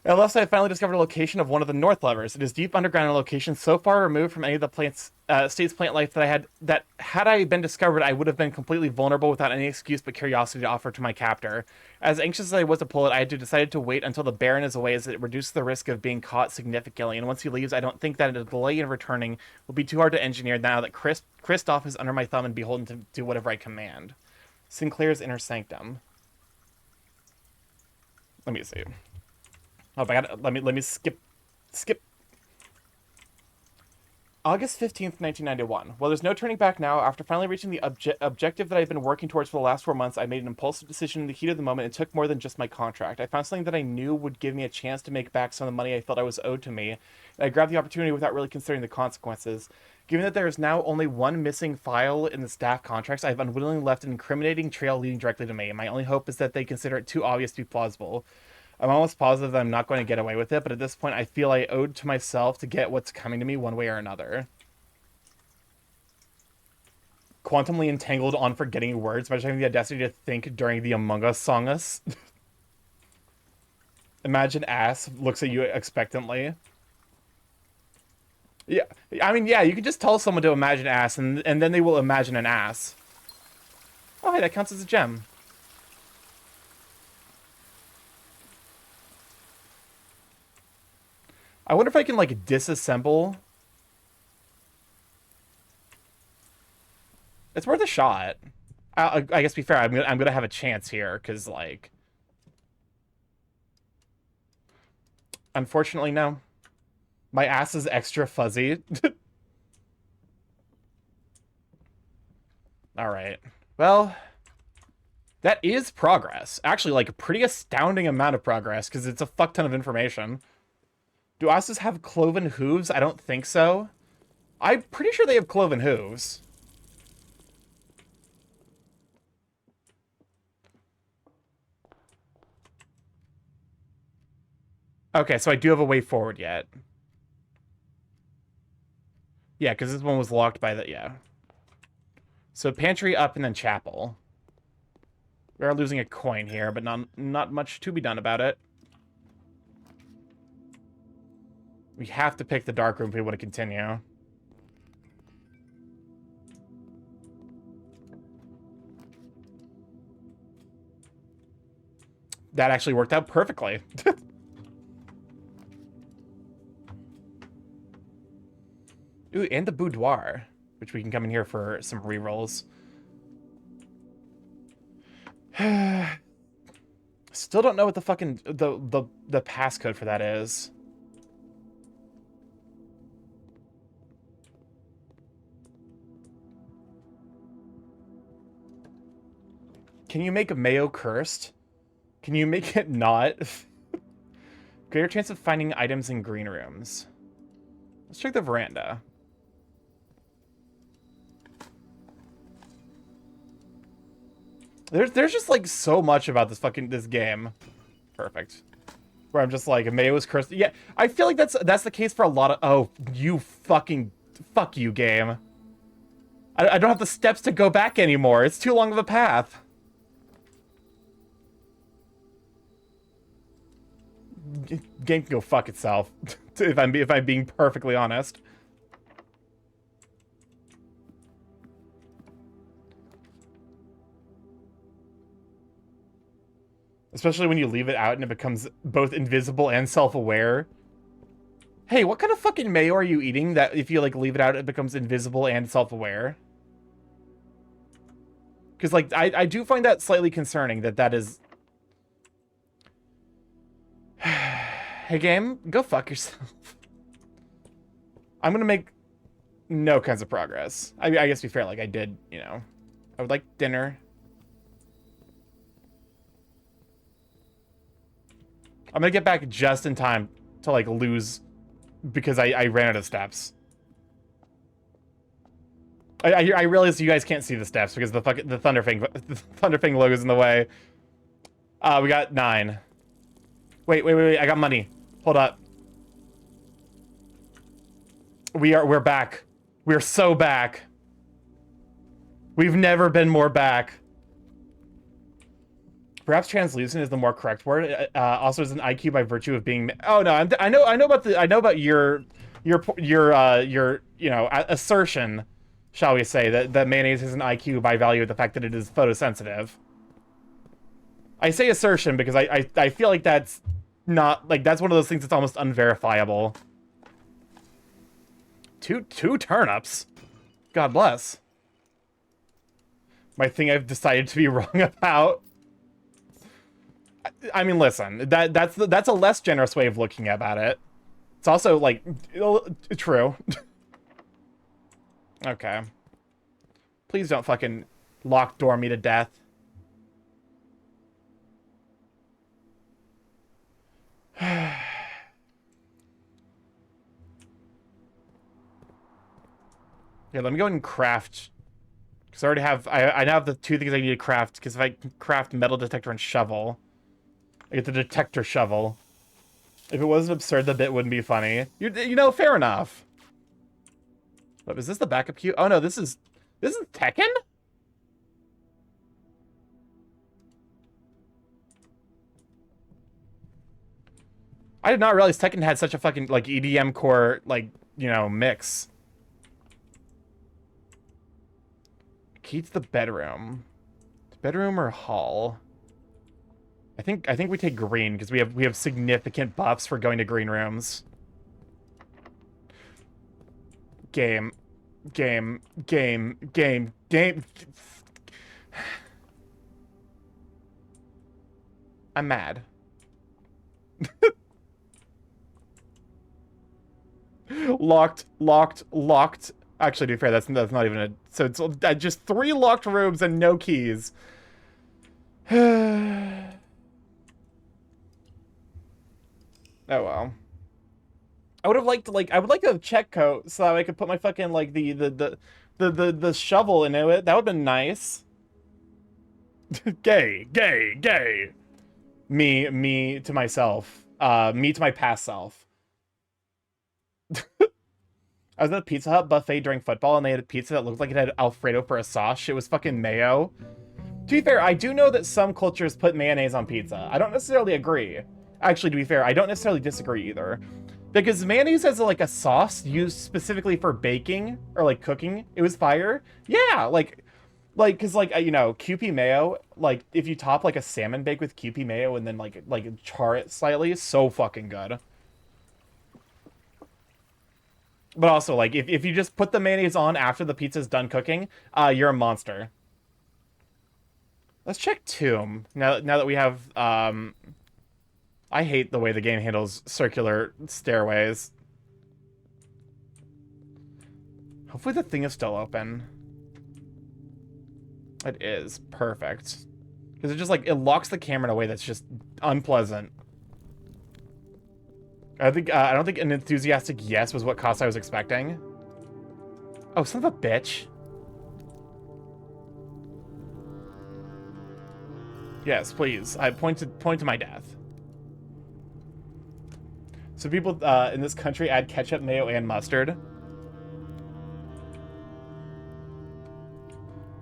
At last, I have finally discovered a location of one of the north levers. It is deep underground in a location so far removed from any of the state's plant life that had I been discovered, I would have been completely vulnerable without any excuse but curiosity to offer to my captor. As anxious as I was to pull it, I had decided to wait until the Baron is away, as it reduces the risk of being caught significantly. And once he leaves, I don't think that a delay in returning will be too hard to engineer now that Christoph is under my thumb and beholden to do whatever I command. Sinclair's Inner Sanctum. Let me see. Oh, but let me skip. August 15th, 1991. Well, there's no turning back now. After finally reaching the objective that I've been working towards for the last 4 months, I made an impulsive decision in the heat of the moment. It took more than just my contract. I found something that I knew would give me a chance to make back some of the money I felt I was owed to me, and I grabbed the opportunity without really considering the consequences. Given that there is now only one missing file in the staff contracts, I have unwittingly left an incriminating trail leading directly to me. My only hope is that they consider it too obvious to be plausible. I'm almost positive that I'm not going to get away with it, but at this point I feel I owed to myself to get what's coming to me one way or another. Quantumly entangled on forgetting words by having the audacity to think during the Among Us songus. Imagine ass looks at you expectantly. Yeah, I mean, yeah, you can just tell someone to imagine ass, and then they will imagine an ass. Oh, hey, that counts as a gem. I wonder if I can, like, disassemble. It's worth a shot. I guess, to be fair, I'm gonna have a chance here, because, like... Unfortunately, no. My ass is extra fuzzy. Alright. Well... That is progress. Actually, like, a pretty astounding amount of progress, because it's a fuck ton of information. Do asses have cloven hooves? I don't think so. I'm pretty sure they have cloven hooves. Okay, so I do have a way forward yet. Yeah, because this one was locked by the... Yeah. So pantry up and then chapel. We are losing a coin here, but not much to be done about it. We have to pick the dark room if we want to continue. That actually worked out perfectly. Ooh, and the boudoir, which we can come in here for some rerolls. Still don't know what the fucking the passcode for that is. Can you make mayo cursed? Can you make it not? Greater chance of finding items in green rooms. Let's check the veranda. There's just like so much about this game. Perfect. Where I'm just like, mayo is cursed. Yeah, I feel like that's the case for a lot of. Oh, you fucking fuck you, game. I don't have the steps to go back anymore. It's too long of a path. Game can go fuck itself. if I'm being perfectly honest. Especially when you leave it out and it becomes both invisible and self-aware. Hey, what kind of fucking mayo are you eating that if you like leave it out it becomes invisible and self-aware? Because like I do find that slightly concerning that is. Hey game, go fuck yourself. I'm gonna make no kinds of progress. I guess to be fair, like I did, you know. I would like dinner. I'm gonna get back just in time to like lose because I ran out of steps. I realize you guys can't see the steps because the Thunderfang logo's in the way. We got 9. Wait, I got money. Hold up. We're back. We're so back. We've never been more back. Perhaps translucent is the more correct word. Also, is an IQ by virtue of being. Oh no, I know about your you know assertion, shall we say, that mayonnaise is an IQ by value of the fact that it is photosensitive. I say assertion because I feel like that's not like that's one of those things that's almost unverifiable. Two turnips. God bless. My thing I've decided to be wrong about. I mean, listen, that's a less generous way of looking about it. It's also like true. Okay. Please don't fucking lock door me to death. Yeah, let me go and craft. Because I already have I now have the 2 things I need to craft. Because if I craft metal detector and shovel, I get the detector shovel. If it wasn't absurd, the bit wouldn't be funny. You know, fair enough. But is this the backup queue? Oh no, this is Tekken? I did not realize Tekken had such a fucking like EDM core like, you know, mix. Key to the bedroom. Bedroom or hall? I think we take green because we have significant buffs for going to green rooms. Game. I'm mad. Locked. Actually, to be fair, that's not even a... So it's just 3 locked rooms and no keys. Oh well. I would have liked I would like a check coat so that I could put my fucking like the shovel into it. That would have been nice. Gay. Me to myself. Me to my past self. I was at a Pizza Hut buffet during football and they had a pizza that looked like it had Alfredo for a sauce. It was fucking mayo. To be fair, I do know that some cultures put mayonnaise on pizza. I don't necessarily agree. Actually, to be fair, I don't necessarily disagree either. Because mayonnaise as like a sauce used specifically for baking or like cooking, it was fire. Yeah, like cause like you know, Kewpie mayo, like if you top like a salmon bake with Kewpie mayo and then like char it slightly, it's so fucking good. But also, like, if you just put the mayonnaise on after the pizza's done cooking, you're a monster. Let's check Tomb. Now that we have, I hate the way the game handles circular stairways. Hopefully the thing is still open. It is. Perfect. Because it just, like, it locks the camera in a way that's just unpleasant. I don't think an enthusiastic yes was what cost I was expecting. Oh, son of a bitch. Yes, please. I point to my death. So people in this country add ketchup, mayo, and mustard.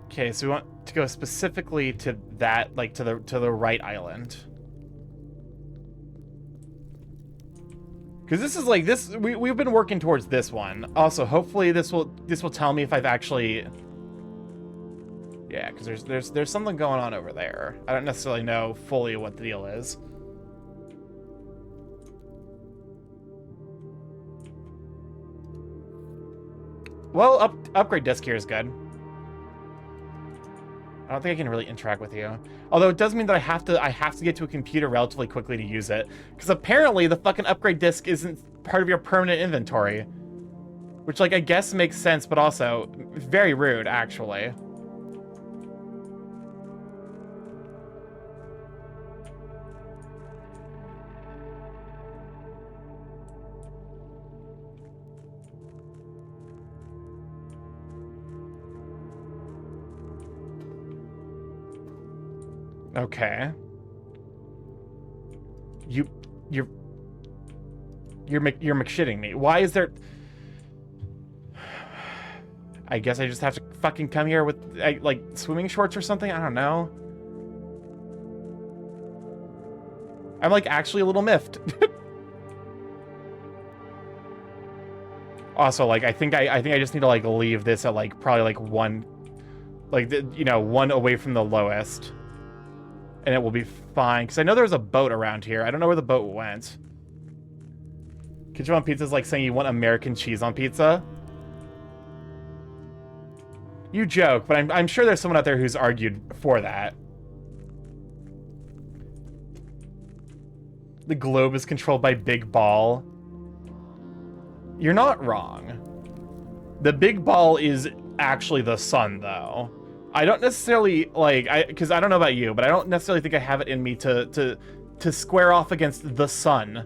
Okay, so we want to go specifically to that, like to the right island. Because this is like this, we've been working towards this one. Also, hopefully this will tell me if I've actually, yeah, because there's something going on over there. I don't necessarily know fully what the deal is. Well, upgrade disc here is good. I don't think I can really interact with you. Although it does mean that I have to get to a computer relatively quickly to use it. Because apparently the fucking upgrade disc isn't part of your permanent inventory. Which, like, I guess makes sense, but also very rude, actually. Okay. You're McShitting me. Why is there... I guess I just have to fucking come here with, like, swimming shorts or something? I don't know. I'm, like, actually a little miffed. Also, like, I think I just need to, like, leave this at, like, probably, like, one... Like, you know, one away from the lowest. And it will be fine. Because I know there's a boat around here. I don't know where the boat went. Ketchup on pizza is like saying you want American cheese on pizza. You joke, but I'm sure there's someone out there who's argued for that. The globe is controlled by Big Ball. You're not wrong. The Big Ball is actually the sun, though. I don't necessarily, like, because I don't know about you, but I don't necessarily think I have it in me to square off against the sun.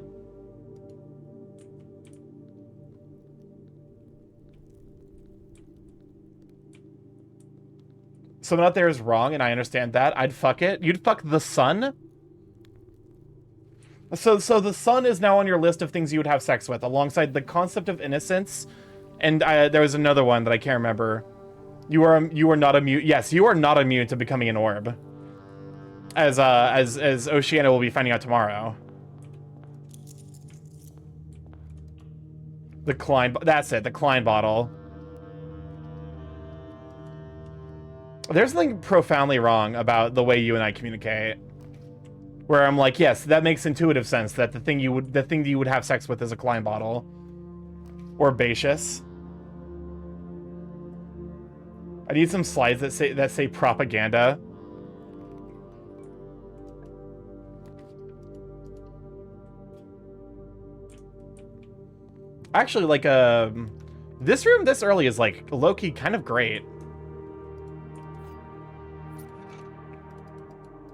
Someone out there is wrong, and I understand that. I'd fuck it. You'd fuck the sun? So the sun is now on your list of things you would have sex with, alongside the concept of innocence, and there was another one that I can't remember. You are not immune. Yes, you are not immune to becoming an orb. As Oceana will be finding out tomorrow. The Klein. That's it. The Klein bottle. There's something profoundly wrong about the way you and I communicate. Where I'm like, yes, that makes intuitive sense that the thing you would have sex with is a Klein bottle. Or Bacious. I need some slides that say propaganda. Actually, like, this room this early is, like, low-key kind of great.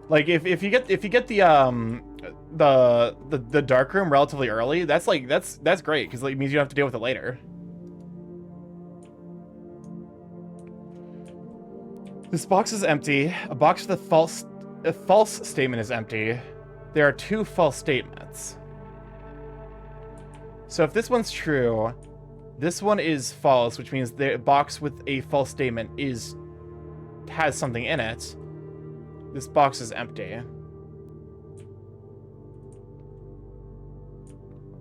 Like, if you get the dark room relatively early, that's like that's great, because it means you don't have to deal with it later. This box is empty. A box with a false statement is empty. There are two false statements. So if this one's true, this one is false, which means the box with a false statement has something in it. This box is empty.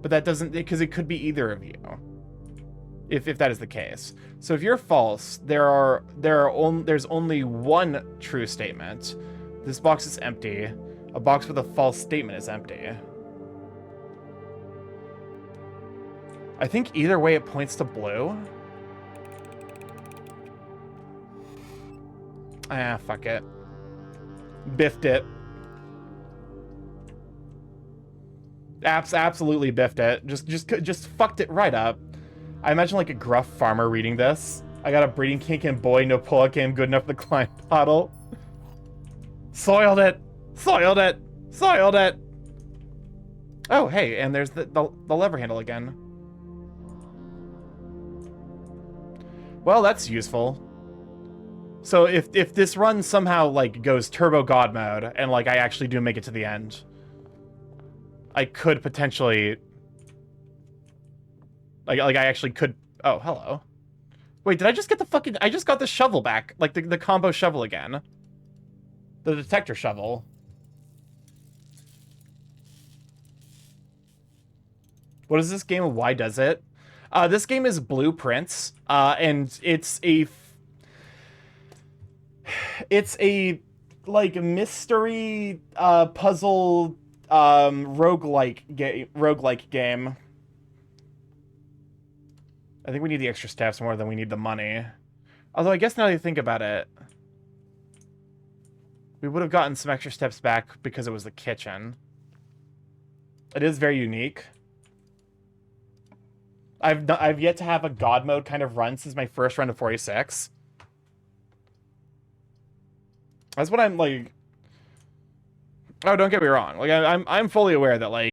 But that doesn't, because it could be either of you. If that is the case. So if you're false, there's only one true statement. This box is empty. A box with a false statement is empty. I think either way it points to blue. Ah, fuck it. Biffed it. Absolutely biffed it. Just fucked it right up. I imagine like a gruff farmer reading this. I got a breeding kink and boy, no pull-out game good enough for the client bottle. Soiled it! Soiled it! Soiled it! Oh, hey, and there's the lever handle again. Well, that's useful. So if this run somehow, like, goes turbo god mode, and, like, I actually do make it to the end, I could potentially... Like I actually could... Oh, hello. Wait, did I just get the fucking... I just got the shovel back. Like, the combo shovel again. The detector shovel. What is this game and why does it? This game is Blueprints, and it's a... It's a, like, mystery, puzzle, roguelike game. I think we need the extra steps more than we need the money. Although I guess now that you think about it, we would have gotten some extra steps back because it was the kitchen. It is very unique. I've yet to have a god mode kind of run since my first run of 46. That's what I'm like. Oh, don't get me wrong. Like I'm fully aware that like